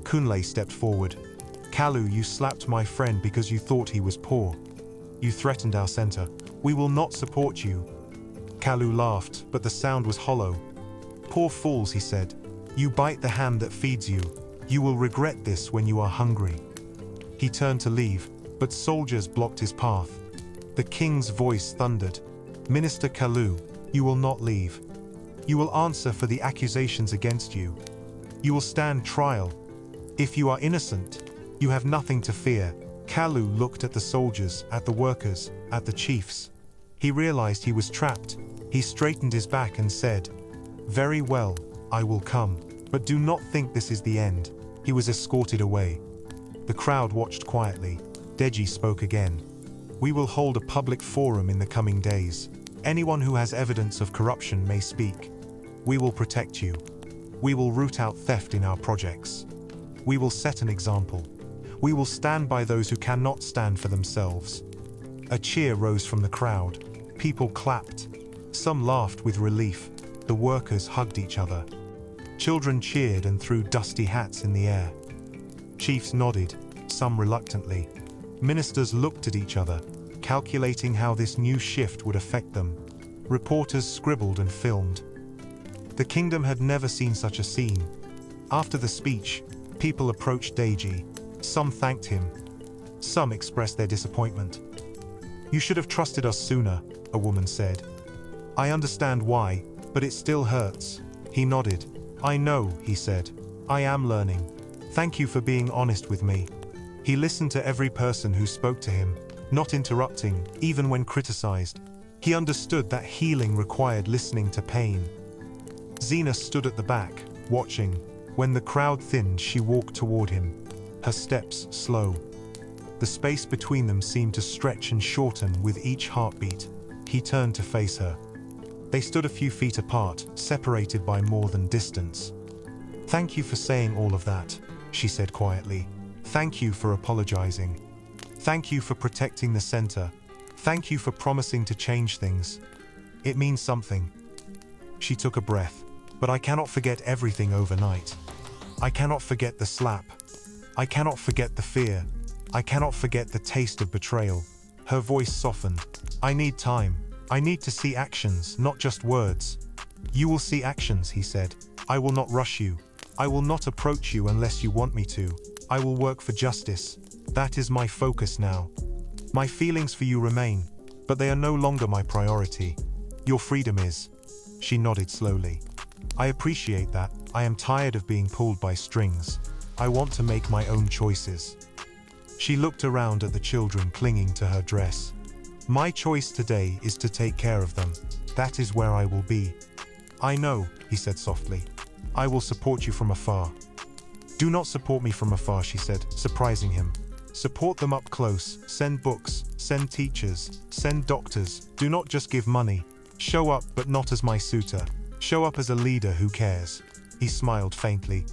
Kunle stepped forward. "Kalu, you slapped my friend because you thought he was poor. You threatened our center. We will not support you." Kalu laughed, but the sound was hollow. "Poor fools," he said. "You bite the hand that feeds you. You will regret this when you are hungry." He turned to leave, but soldiers blocked his path. The king's voice thundered, "Minister Kalu, you will not leave. You will answer for the accusations against you. You will stand trial. If you are innocent, you have nothing to fear." Kalu looked at the soldiers, at the workers, at the chiefs. He realized he was trapped. He straightened his back and said, "Very well, I will come, but do not think this is the end." He was escorted away. The crowd watched quietly. Deji spoke again. "We will hold a public forum in the coming days. Anyone who has evidence of corruption may speak. We will protect you. We will root out theft in our projects. We will set an example. We will stand by those who cannot stand for themselves." A cheer rose from the crowd. People clapped. Some laughed with relief. The workers hugged each other. Children cheered and threw dusty hats in the air. Chiefs nodded, some reluctantly. Ministers looked at each other, calculating how this new shift would affect them. Reporters scribbled and filmed. The kingdom had never seen such a scene. After the speech, people approached Deji. Some thanked him. Some expressed their disappointment. "You should have trusted us sooner," a woman said. "I understand why, but it still hurts." He nodded. "I know," he said. "I am learning. Thank you for being honest with me." He listened to every person who spoke to him, not interrupting, even when criticized. He understood that healing required listening to pain. Zena stood at the back, watching. When the crowd thinned, she walked toward him, her steps slow. The space between them seemed to stretch and shorten with each heartbeat. He turned to face her. They stood a few feet apart, separated by more than distance. "Thank you for saying all of that," she said quietly. "Thank you for apologizing. Thank you for protecting the center. Thank you for promising to change things. It means something." She took a breath. "But I cannot forget everything overnight. I cannot forget the slap. I cannot forget the fear. I cannot forget the taste of betrayal." Her voice softened. "I need time. I need to see actions, not just words." "You will see actions," he said. "I will not rush you. I will not approach you unless you want me to. I will work for justice. That is my focus now. My feelings for you remain, but they are no longer my priority. Your freedom is." She nodded slowly. "I appreciate that. I am tired of being pulled by strings. I want to make my own choices." She looked around at the children clinging to her dress. "My choice today is to take care of them. That is where I will be." "I know," he said softly. "I will support you from afar." "Do not support me from afar," she said, surprising him. "Support them up close. Send books, send teachers, send doctors. Do not just give money. Show up, but not as my suitor. Show up as a leader who cares." He smiled faintly.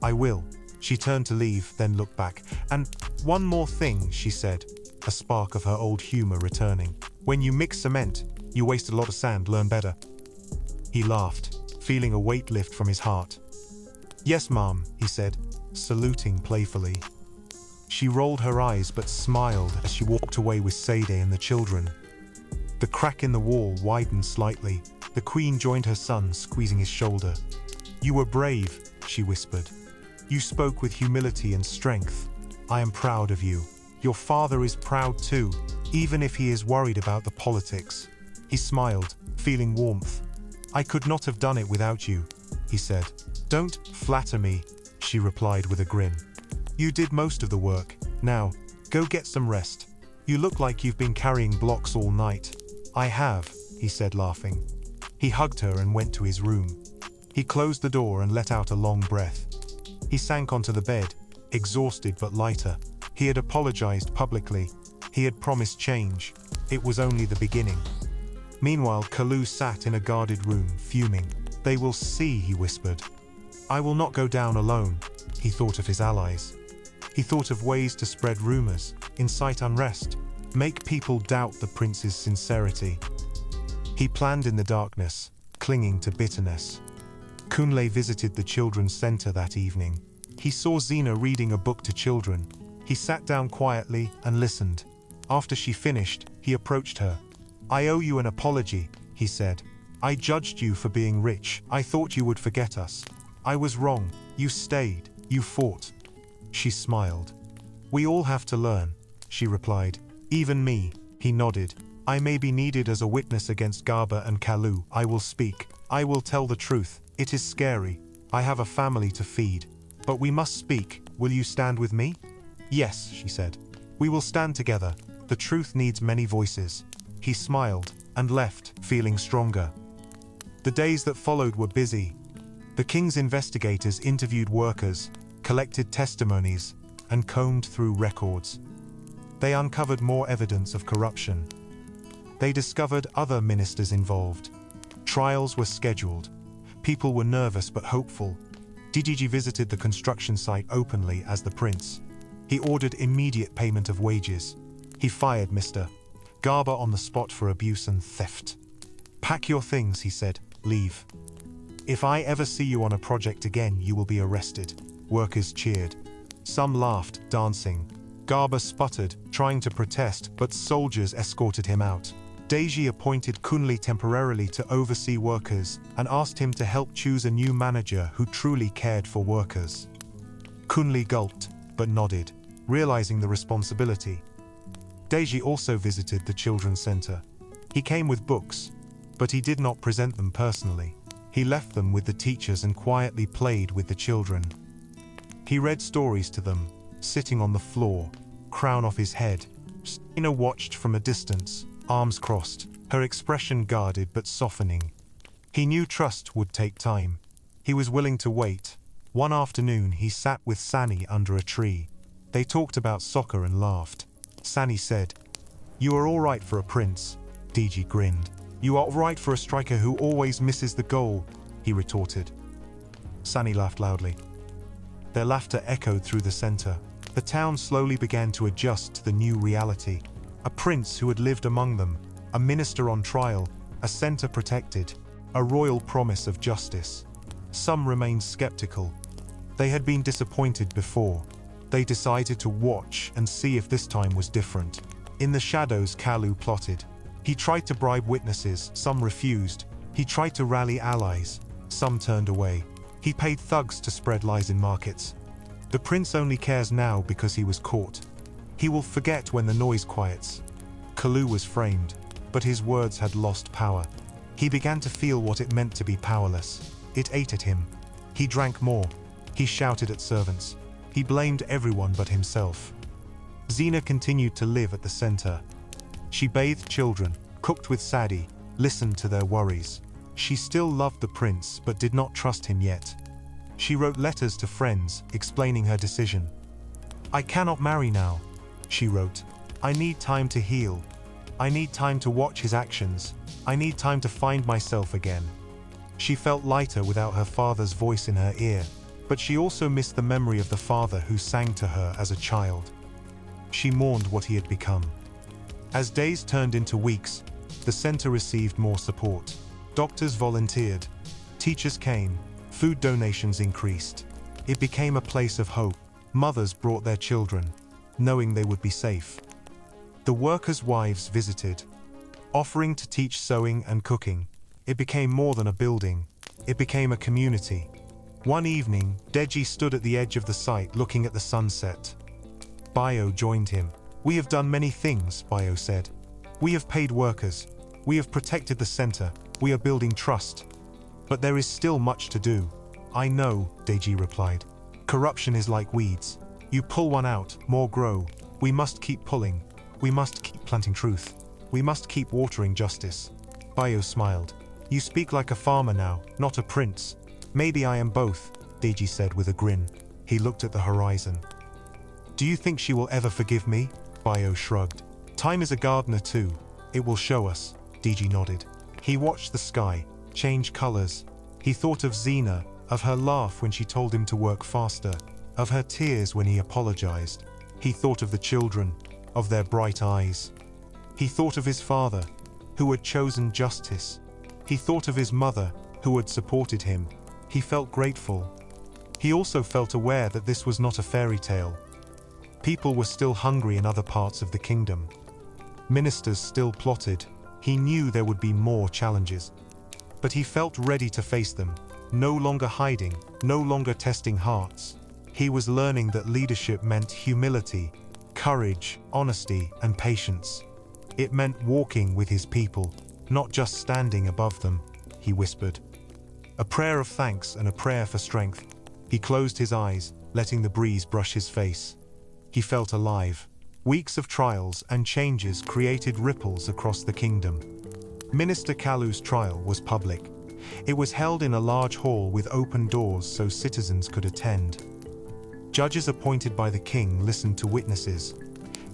"I will." She turned to leave, then looked back. "And one more thing," she said, a spark of her old humor returning. "When you mix cement, You wasted a lot of sand, learn better." He laughed, feeling a weight lift from his heart. "Yes, Mom," he said, saluting playfully. She rolled her eyes but smiled as she walked away with Sade and the children. The crack in the wall widened slightly. The Queen joined her son, squeezing his shoulder. "You were brave," she whispered. "You spoke with humility and strength. I am proud of you. Your father is proud too, even if he is worried about the politics." He smiled, feeling warmth. "I could not have done it without you," he said. "Don't flatter me," she replied with a grin. "You did most of the work. Now, go get some rest. You look like you've been carrying blocks all night." "I have," he said, laughing. He hugged her and went to his room. He closed the door and let out a long breath. He sank onto the bed, exhausted but lighter. He had apologized publicly. He had promised change. It was only the beginning. Meanwhile, Kalu sat in a guarded room, fuming. "They will see," he whispered. "I will not go down alone." He thought of his allies. He thought of ways to spread rumors, incite unrest, make people doubt the prince's sincerity. He planned in the darkness, clinging to bitterness. Kunle visited the children's center that evening. He saw Xena reading a book to children. He sat down quietly and listened. After she finished, he approached her. "I owe you an apology," he said. "I judged you for being rich. I thought you would forget us. I was wrong. You stayed. You fought." She smiled. "We all have to learn," she replied. "Even me." He nodded. "I may be needed as a witness against Garba and Kalu. I will speak. I will tell the truth. It is scary. I have a family to feed. But we must speak. Will you stand with me?" "Yes," she said. "We will stand together. The truth needs many voices." He smiled and left, feeling stronger. The days that followed were busy. The king's investigators interviewed workers, collected testimonies, and combed through records. They uncovered more evidence of corruption. They discovered other ministers involved. Trials were scheduled. People were nervous but hopeful. DGG visited the construction site openly as the prince. He ordered immediate payment of wages. He fired Mr. Garba on the spot for abuse and theft. "Pack your things," he said. "Leave. If I ever see you on a project again, you will be arrested." Workers cheered. Some laughed, dancing. Garba sputtered, trying to protest, but soldiers escorted him out. Deji appointed Kunle temporarily to oversee workers and asked him to help choose a new manager who truly cared for workers. Kunle gulped, but nodded, realizing the responsibility. Deji also visited the children's center. He came with books, but he did not present them personally. He left them with the teachers and quietly played with the children. He read stories to them, sitting on the floor, crown off his head. Xena watched from a distance, arms crossed, her expression guarded but softening. He knew trust would take time. He was willing to wait. One afternoon, he sat with Sani under a tree. They talked about soccer and laughed. Sani said, "You are all right for a prince." DG grinned. "You are all right for a striker who always misses the goal," he retorted. Sani laughed loudly. Their laughter echoed through the center. The town slowly began to adjust to the new reality. A prince who had lived among them, a minister on trial, a center protected, a royal promise of justice. Some remained skeptical. They had been disappointed before. They decided to watch and see if this time was different. In the shadows, Kalu plotted. He tried to bribe witnesses, some refused. He tried to rally allies, some turned away. He paid thugs to spread lies in markets. The prince only cares now because he was caught. He will forget when the noise quiets. Kalu was framed, but his words had lost power. He began to feel what it meant to be powerless. It ate at him. He drank more. He shouted at servants. He blamed everyone but himself. Xena continued to live at the center. She bathed children, cooked with Sadi, listened to their worries. She still loved the prince but did not trust him yet. She wrote letters to friends, explaining her decision. "I cannot marry now," she wrote. "I need time to heal. I need time to watch his actions. I need time to find myself again." She felt lighter without her father's voice in her ear, but she also missed the memory of the father who sang to her as a child. She mourned what he had become. As days turned into weeks, The center received more support. Doctors volunteered. Teachers came. Food donations increased. It became a place of hope. Mothers brought their children, knowing they would be safe. The workers' wives visited, offering to teach sewing and cooking. It became more than a building. It became a community. One evening, Deji stood at the edge of the site looking at the sunset. Bayo joined him. "We have done many things," Bayo said. "We have paid workers. We have protected the center. We are building trust. But there is still much to do." "I know," Deji replied. "Corruption is like weeds. You pull one out, more grow. We must keep pulling. We must keep planting truth. We must keep watering justice." Bayo smiled. "You speak like a farmer now, not a prince." "Maybe I am both," Deji said with a grin. He looked at the horizon. "Do you think she will ever forgive me?" Bayo shrugged. "Time is a gardener too. It will show us." Deji nodded. He watched the sky change colors. He thought of Xena, of her laugh when she told him to work faster, of her tears when he apologized. He thought of the children, of their bright eyes. He thought of his father, who had chosen justice. He thought of his mother, who had supported him. He felt grateful. He also felt aware that this was not a fairy tale. People were still hungry in other parts of the kingdom. Ministers still plotted. He knew there would be more challenges. But he felt ready to face them, no longer hiding, no longer testing hearts. He was learning that leadership meant humility, courage, honesty, and patience. It meant walking with his people, not just standing above them, he whispered. A prayer of thanks and a prayer for strength. He closed his eyes, letting the breeze brush his face. He felt alive. Weeks of trials and changes created ripples across the kingdom. Minister Kalu's trial was public. It was held in a large hall with open doors so citizens could attend. Judges appointed by the king listened to witnesses.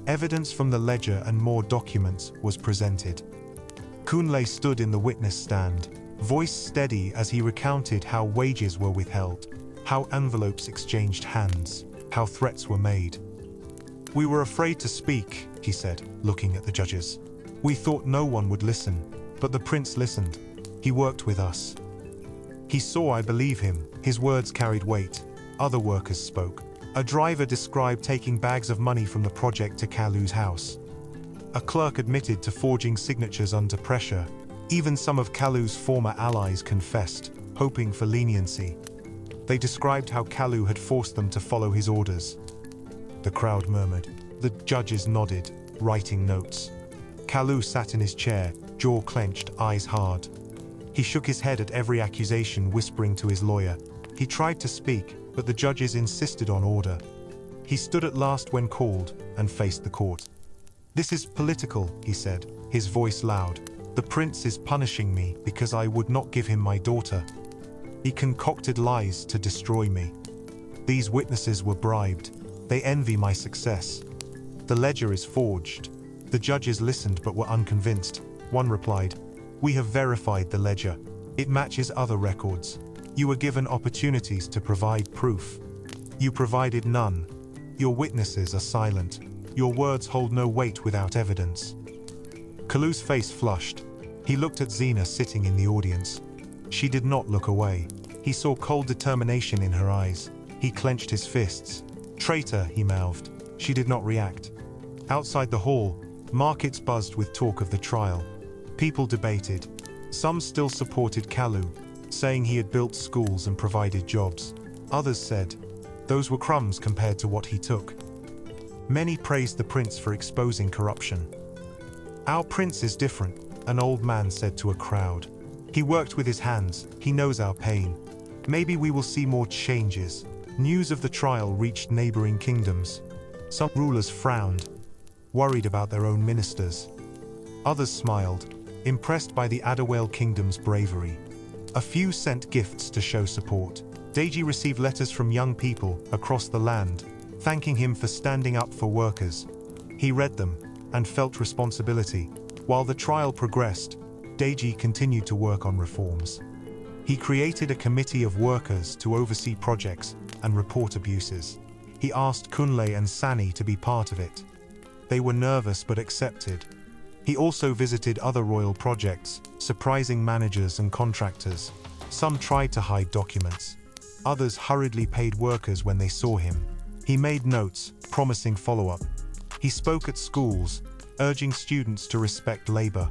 Evidence from the ledger and more documents was presented. Kunle stood in the witness stand, voice steady as he recounted how wages were withheld, how envelopes exchanged hands, how threats were made. "We were afraid to speak," he said, looking at the judges. "We thought no one would listen, but the prince listened. He worked with us. He saw I believe him." His words carried weight. Other workers spoke. A driver described taking bags of money from the project to Kalu's house. A clerk admitted to forging signatures under pressure. Even some of Kalu's former allies confessed, hoping for leniency. They described how Kalu had forced them to follow his orders. The crowd murmured. The judges nodded, writing notes. Kalu sat in his chair, jaw clenched, eyes hard. He shook his head at every accusation, whispering to his lawyer. He tried to speak, but the judges insisted on order. He stood at last when called and faced the court. "This is political," he said, his voice loud. "The prince is punishing me because I would not give him my daughter. He concocted lies to destroy me. These witnesses were bribed. They envy my success. The ledger is forged." The judges listened but were unconvinced. One replied, "We have verified the ledger. It matches other records. You were given opportunities to provide proof. You provided none. Your witnesses are silent. Your words hold no weight without evidence." Kalu's face flushed. He looked at Xena sitting in the audience. She did not look away. He saw cold determination in her eyes. He clenched his fists. "Traitor," he mouthed. She did not react. Outside the hall, markets buzzed with talk of the trial. People debated. Some still supported Kalu, saying he had built schools and provided jobs. Others said, those were crumbs compared to what he took. Many praised the prince for exposing corruption. "Our prince is different," an old man said to a crowd. "He worked with his hands. He knows our pain. Maybe we will see more changes." News of the trial reached neighboring kingdoms. Some rulers frowned, worried about their own ministers. Others smiled, impressed by the Adawale kingdom's bravery. A few sent gifts to show support. Deji received letters from young people across the land, thanking him for standing up for workers. He read them and felt responsibility. While the trial progressed, Deji continued to work on reforms. He created a committee of workers to oversee projects and report abuses. He asked Kunle and Sani to be part of it. They were nervous but accepted. He also visited other royal projects, surprising managers and contractors. Some tried to hide documents. Others hurriedly paid workers when they saw him. He made notes, promising follow-up. He spoke at schools, urging students to respect labor.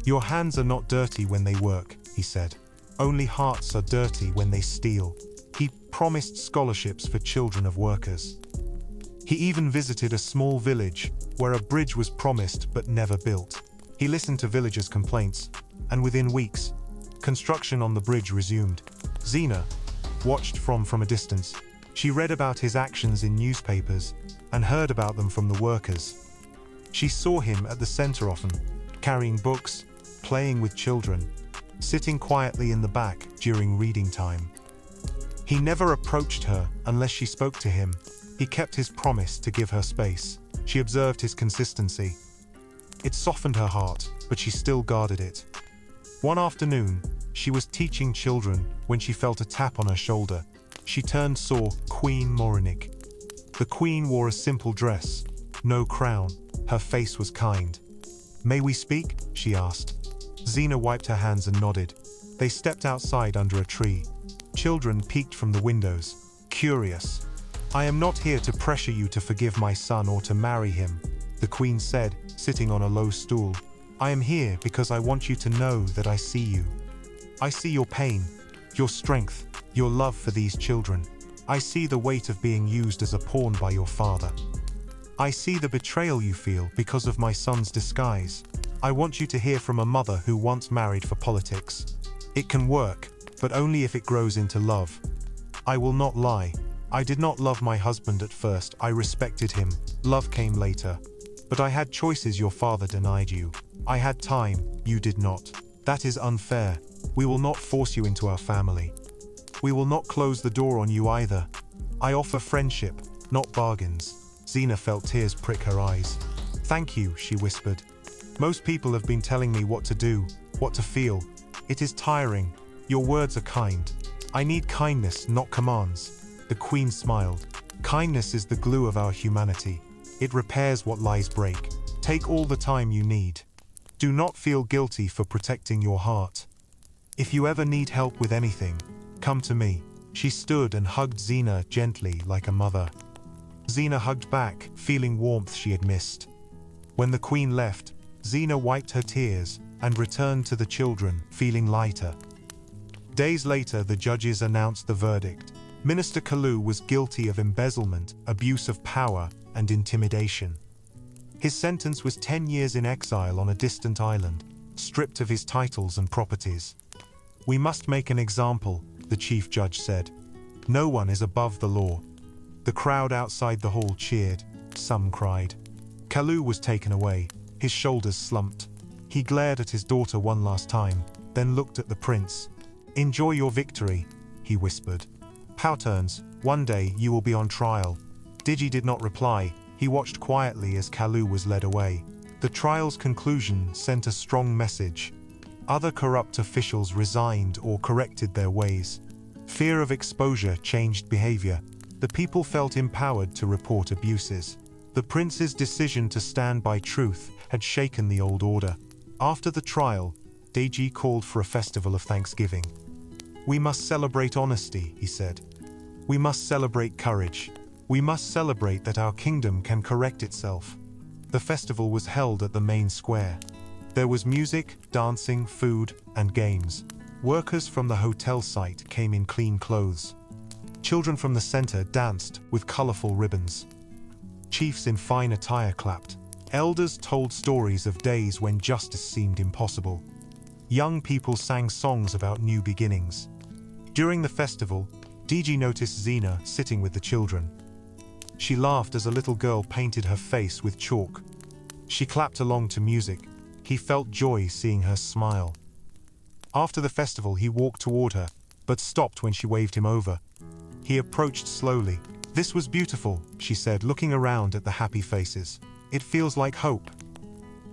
"Your hands are not dirty when they work," he said. "Only hearts are dirty when they steal." He promised scholarships for children of workers. He even visited a small village where a bridge was promised but never built. He listened to villagers' complaints, and within weeks, construction on the bridge resumed. Xena watched from a distance. She read about his actions in newspapers and heard about them from the workers. She saw him at the center often, carrying books, playing with children, sitting quietly in the back during reading time. He never approached her unless she spoke to him. He kept his promise to give her space. She observed his consistency. It softened her heart, but she still guarded it. One afternoon, she was teaching children when she felt a tap on her shoulder. She turned, saw Queen Morinik. The queen wore a simple dress, no crown. Her face was kind. "May we speak?" she asked. Xena wiped her hands and nodded. They stepped outside under a tree. Children peeked from the windows, curious. "I am not here to pressure you to forgive my son or to marry him," the queen said, sitting on a low stool. "I am here because I want you to know that I see you. I see your pain, your strength, your love for these children. I see the weight of being used as a pawn by your father. I see the betrayal you feel because of my son's disguise. I want you to hear from a mother who once married for politics. It can work, but only if it grows into love. I will not lie. I did not love my husband at first. I respected him. Love came later. But I had choices your father denied you. I had time, you did not. That is unfair. We will not force you into our family. We will not close the door on you either. I offer friendship, not bargains." Xena felt tears prick her eyes. "Thank you," she whispered. "Most people have been telling me what to do, what to feel. It is tiring. Your words are kind. I need kindness, not commands." The queen smiled. "Kindness is the glue of our humanity. It repairs what lies break. Take all the time you need. Do not feel guilty for protecting your heart. If you ever need help with anything, come to me." She stood and hugged Xena gently like a mother. Xena hugged back, feeling warmth she had missed. When the queen left, Xena wiped her tears and returned to the children, feeling lighter. Days later, the judges announced the verdict. Minister Kalu was guilty of embezzlement, abuse of power, and intimidation. His sentence was 10 years in exile on a distant island, stripped of his titles and properties. "We must make an example," the chief judge said. "No one is above the law." The crowd outside the hall cheered. Some cried. Kalu was taken away. His shoulders slumped. He glared at his daughter one last time, then looked at the prince. "Enjoy your victory," he whispered. "Powturns, one day you will be on trial." Digi did not reply. He watched quietly as Kalu was led away. The trial's conclusion sent a strong message. Other corrupt officials resigned or corrected their ways. Fear of exposure changed behavior. The people felt empowered to report abuses. The prince's decision to stand by truth had shaken the old order. After the trial, Deji called for a festival of Thanksgiving. "We must celebrate honesty," he said. "We must celebrate courage. We must celebrate that our kingdom can correct itself." The festival was held at the main square. There was music, dancing, food, and games. Workers from the hotel site came in clean clothes. Children from the center danced with colorful ribbons. Chiefs in fine attire clapped. Elders told stories of days when justice seemed impossible. Young people sang songs about new beginnings. During the festival, Deji noticed Xena sitting with the children. She laughed as a little girl painted her face with chalk. She clapped along to music. He felt joy seeing her smile. After the festival, he walked toward her, but stopped when she waved him over. He approached slowly. "This was beautiful," she said, looking around at the happy faces. "It feels like hope."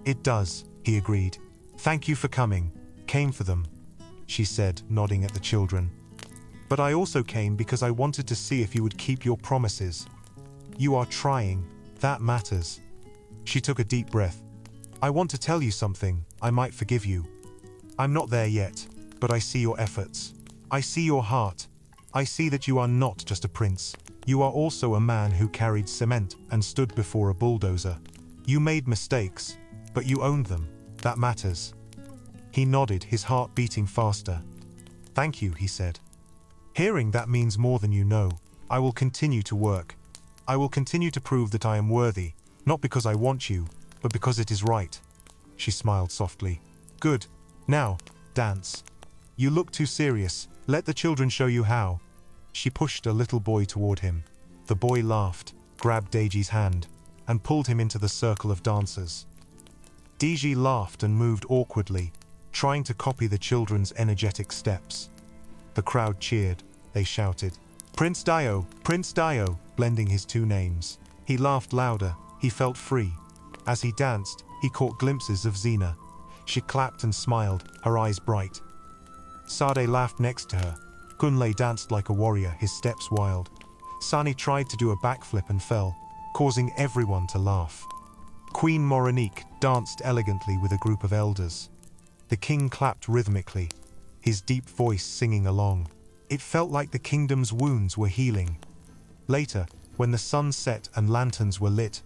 "It does," he agreed. "Thank you for coming." "Came for them," she said, nodding at the children. "But I also came because I wanted to see if you would keep your promises. You are trying. That matters." She took a deep breath. I want to tell you something. I might forgive you. I'm not there yet, but I see your efforts. I see your heart. I see that you are not just a prince. You are also a man who carried cement and stood before a bulldozer. You made mistakes, but you owned them. That matters. He nodded, his heart beating faster. Thank you, he said. Hearing that means more than you know. I will continue to work. I will continue to prove that I am worthy, not because I want you, but because it is right. She smiled softly. Good. Now, dance. You look too serious. Let the children show you how. She pushed a little boy toward him. The boy laughed, grabbed Deji's hand, and pulled him into the circle of dancers. Deji laughed and moved awkwardly, trying to copy the children's energetic steps. The crowd cheered. They shouted, Prince Dio, Prince Dio, blending his two names. He laughed louder. He felt free. As he danced, he caught glimpses of Xena. She clapped and smiled, her eyes bright. Sade laughed next to her. Kunle danced like a warrior, his steps wild. Sani tried to do a backflip and fell, causing everyone to laugh. Queen Moronique danced elegantly with a group of elders. The king clapped rhythmically, his deep voice singing along. It felt like the kingdom's wounds were healing. Later, when the sun set and lanterns were lit,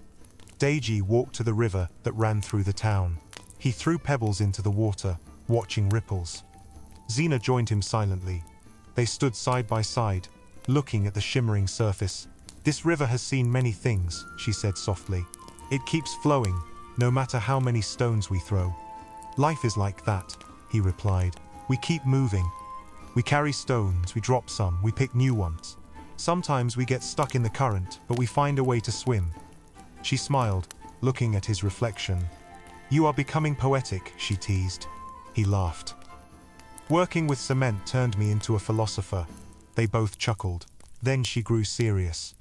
Deji walked to the river that ran through the town. He threw pebbles into the water, watching ripples. Xena joined him silently. They stood side by side, looking at the shimmering surface. This river has seen many things, she said softly. It keeps flowing, no matter how many stones we throw. Life is like that, he replied. We keep moving. We carry stones, we drop some, we pick new ones. Sometimes we get stuck in the current, but we find a way to swim. She smiled, looking at his reflection. You are becoming poetic, she teased. He laughed. Working with cement turned me into a philosopher. They both chuckled. Then she grew serious.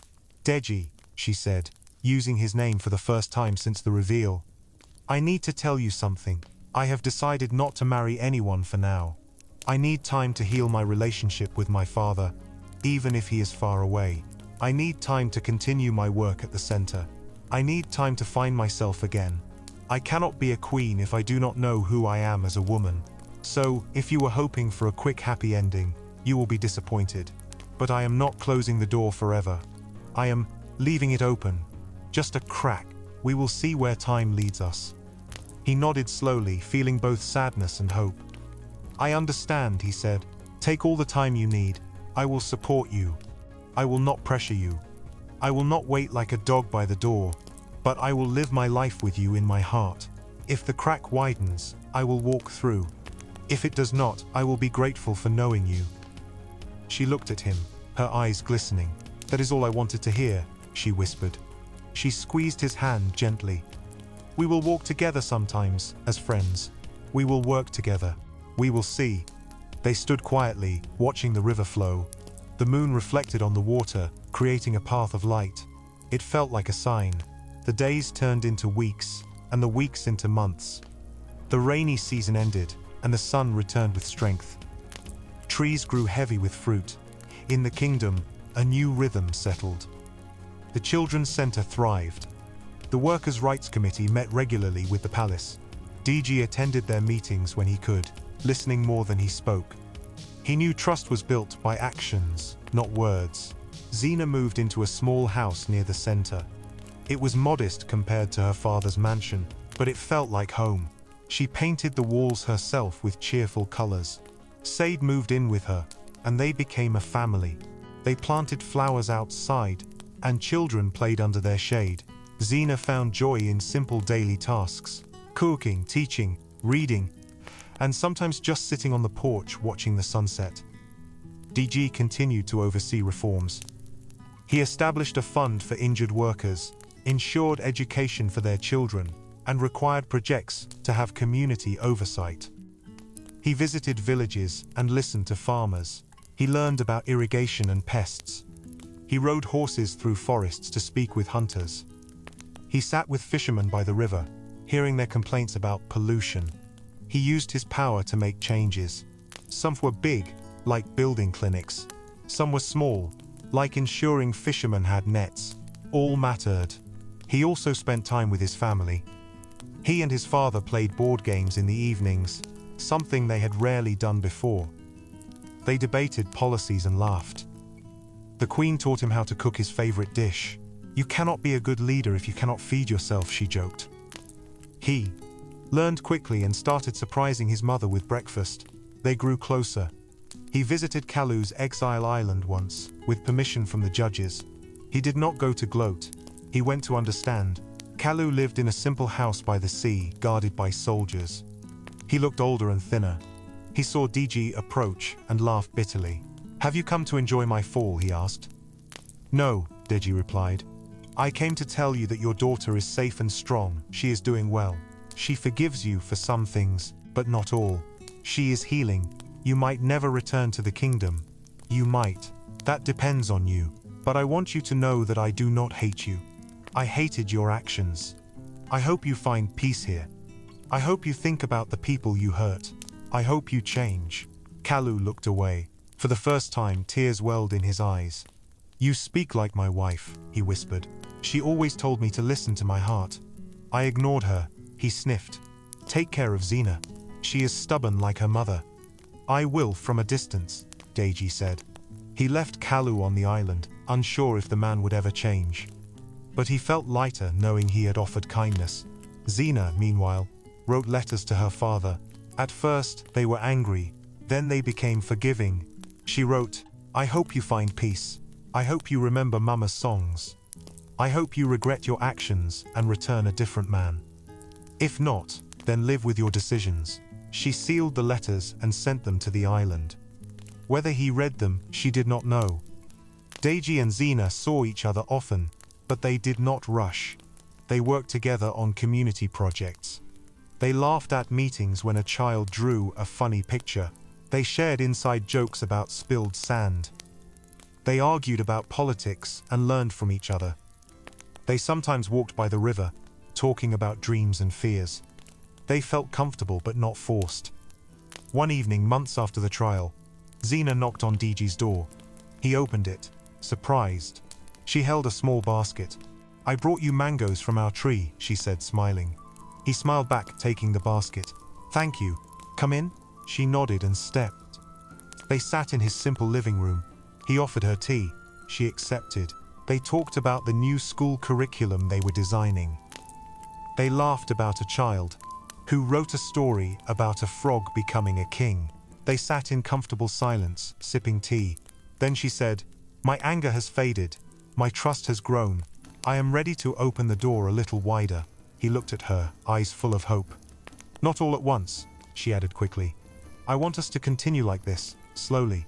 Deji, she said, using his name for the first time since the reveal. I need to tell you something. I have decided not to marry anyone for now. I need time to heal my relationship with my father, even if he is far away. I need time to continue my work at the center. I need time to find myself again. I cannot be a queen if I do not know who I am as a woman. So, if you were hoping for a quick happy ending, you will be disappointed. But I am not closing the door forever. I am leaving it open. Just a crack. We will see where time leads us. He nodded slowly, feeling both sadness and hope. I understand, he said. Take all the time you need. I will support you. I will not pressure you. I will not wait like a dog by the door, but I will live my life with you in my heart. If the crack widens, I will walk through. If it does not, I will be grateful for knowing you. She looked at him, her eyes glistening. That is all I wanted to hear, she whispered. She squeezed his hand gently. We will walk together sometimes, as friends. We will work together. We will see. They stood quietly, watching the river flow. The moon reflected on the water, creating a path of light. It felt like a sign. The days turned into weeks, and the weeks into months. The rainy season ended, and the sun returned with strength. Trees grew heavy with fruit. In the kingdom, a new rhythm settled. The children's center thrived. The Workers' Rights Committee met regularly with the palace. DG attended their meetings when he could, listening more than he spoke. He knew trust was built by actions, not words. Xena moved into a small house near the center. It was modest compared to her father's mansion, but it felt like home. She painted the walls herself with cheerful colors. Sade moved in with her, and they became a family. They planted flowers outside, and children played under their shade. Xena found joy in simple daily tasks: cooking, teaching, reading, and sometimes just sitting on the porch watching the sunset. DG continued to oversee reforms. He established a fund for injured workers, ensured education for their children, and required projects to have community oversight. He visited villages and listened to farmers. He learned about irrigation and pests. He rode horses through forests to speak with hunters. He sat with fishermen by the river, hearing their complaints about pollution. He used his power to make changes. Some were big, like building clinics. Some were small, like ensuring fishermen had nets. All mattered. He also spent time with his family. He and his father played board games in the evenings, something they had rarely done before. They debated policies and laughed. The queen taught him how to cook his favorite dish. "You cannot be a good leader if you cannot feed yourself," she joked. He learned quickly and started surprising his mother with breakfast. They grew closer. He visited Kalu's exile island once, with permission from the judges. He did not go to gloat. He went to understand. Kalu lived in a simple house by the sea, guarded by soldiers. He looked older and thinner. He saw Deji approach and laughed bitterly. "Have you come to enjoy my fall?" he asked. "No," Deji replied. "I came to tell you that your daughter is safe and strong. She is doing well. She forgives you for some things, but not all. She is healing. You might never return to the kingdom. You might. That depends on you. But I want you to know that I do not hate you. I hated your actions. I hope you find peace here. I hope you think about the people you hurt. I hope you change." Kalu looked away. For the first time, tears welled in his eyes. "You speak like my wife," he whispered. "She always told me to listen to my heart. I ignored her," he sniffed. "Take care of Xena. She is stubborn like her mother." "I will from a distance," Deji said. He left Kalu on the island, unsure if the man would ever change. But he felt lighter knowing he had offered kindness. Xena, meanwhile, wrote letters to her father. At first, they were angry. Then they became forgiving. She wrote, "I hope you find peace. I hope you remember Mama's songs. I hope you regret your actions and return a different man. If not, then live with your decisions." She sealed the letters and sent them to the island. Whether he read them, she did not know. Deji and Xena saw each other often, but they did not rush. They worked together on community projects. They laughed at meetings when a child drew a funny picture. They shared inside jokes about spilled sand. They argued about politics and learned from each other. They sometimes walked by the river, talking about dreams and fears. They felt comfortable but not forced. One evening, months after the trial, Xena knocked on Deji's door. He opened it, surprised. She held a small basket. "I brought you mangoes from our tree," she said, smiling. He smiled back, taking the basket. "Thank you. Come in?" She nodded and stepped. They sat in his simple living room. He offered her tea. She accepted. They talked about the new school curriculum they were designing. They laughed about a child who wrote a story about a frog becoming a king. They sat in comfortable silence, sipping tea. Then she said, "My anger has faded. My trust has grown. I am ready to open the door a little wider." He looked at her, eyes full of hope. "Not all at once," she added quickly. "I want us to continue like this, slowly.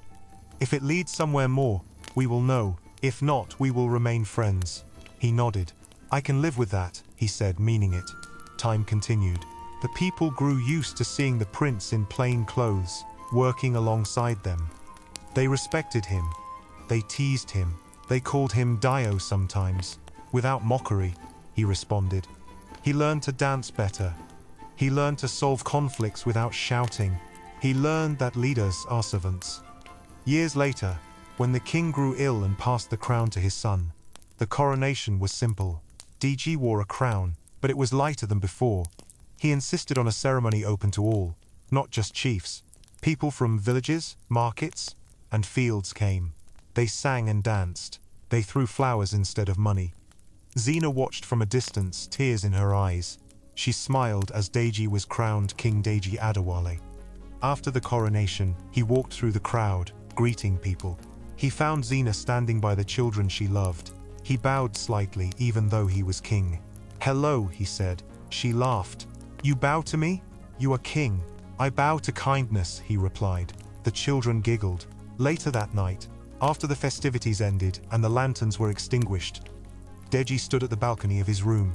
If it leads somewhere more, we will know. If not, we will remain friends." He nodded. "I can live with that," he said, meaning it. Time continued. The people grew used to seeing the prince in plain clothes, working alongside them. They respected him. They teased him. They called him Dio sometimes. Without mockery, he responded. He learned to dance better. He learned to solve conflicts without shouting. He learned that leaders are servants. Years later, when the king grew ill and passed the crown to his son, the coronation was simple. Deji wore a crown, but it was lighter than before. He insisted on a ceremony open to all, not just chiefs. People from villages, markets, and fields came. They sang and danced. They threw flowers instead of money. Xena watched from a distance, tears in her eyes. She smiled as Deji was crowned King Deji Adewale. After the coronation, he walked through the crowd, greeting people. He found Xena standing by the children she loved. He bowed slightly, even though he was king. "Hello," he said. She laughed. "You bow to me? You are king." "I bow to kindness," he replied. The children giggled. Later that night, after the festivities ended and the lanterns were extinguished, Deji stood at the balcony of his room.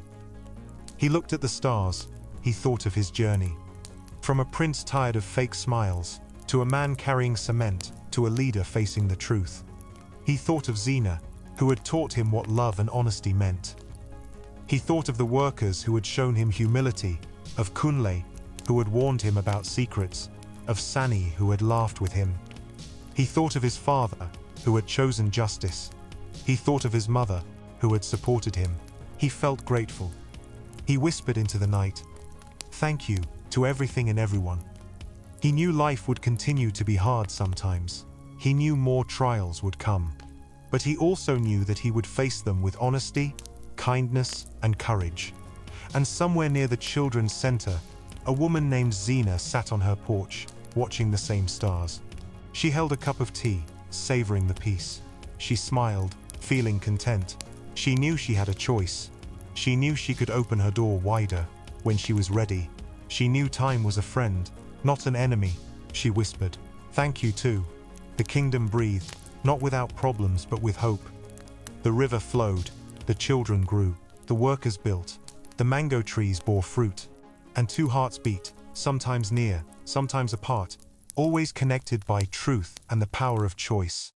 He looked at the stars. He thought of his journey. From a prince tired of fake smiles, to a man carrying cement, to a leader facing the truth. He thought of Xena, who had taught him what love and honesty meant. He thought of the workers who had shown him humility, of Kunle, who had warned him about secrets, of Sani, who had laughed with him. He thought of his father, who had chosen justice. He thought of his mother, who had supported him. He felt grateful. He whispered into the night, thank you to everything and everyone. He knew life would continue to be hard sometimes. He knew more trials would come. But he also knew that he would face them with honesty, kindness, and courage. And somewhere near the children's center, a woman named Zena sat on her porch, watching the same stars. She held a cup of tea, savoring the peace. She smiled, feeling content. She knew she had a choice. She knew she could open her door wider when she was ready. She knew time was a friend, not an enemy. She whispered, "Thank you too." The kingdom breathed, not without problems but with hope. The river flowed, the children grew, the workers built, the mango trees bore fruit, and two hearts beat, sometimes near, sometimes apart, always connected by truth and the power of choice.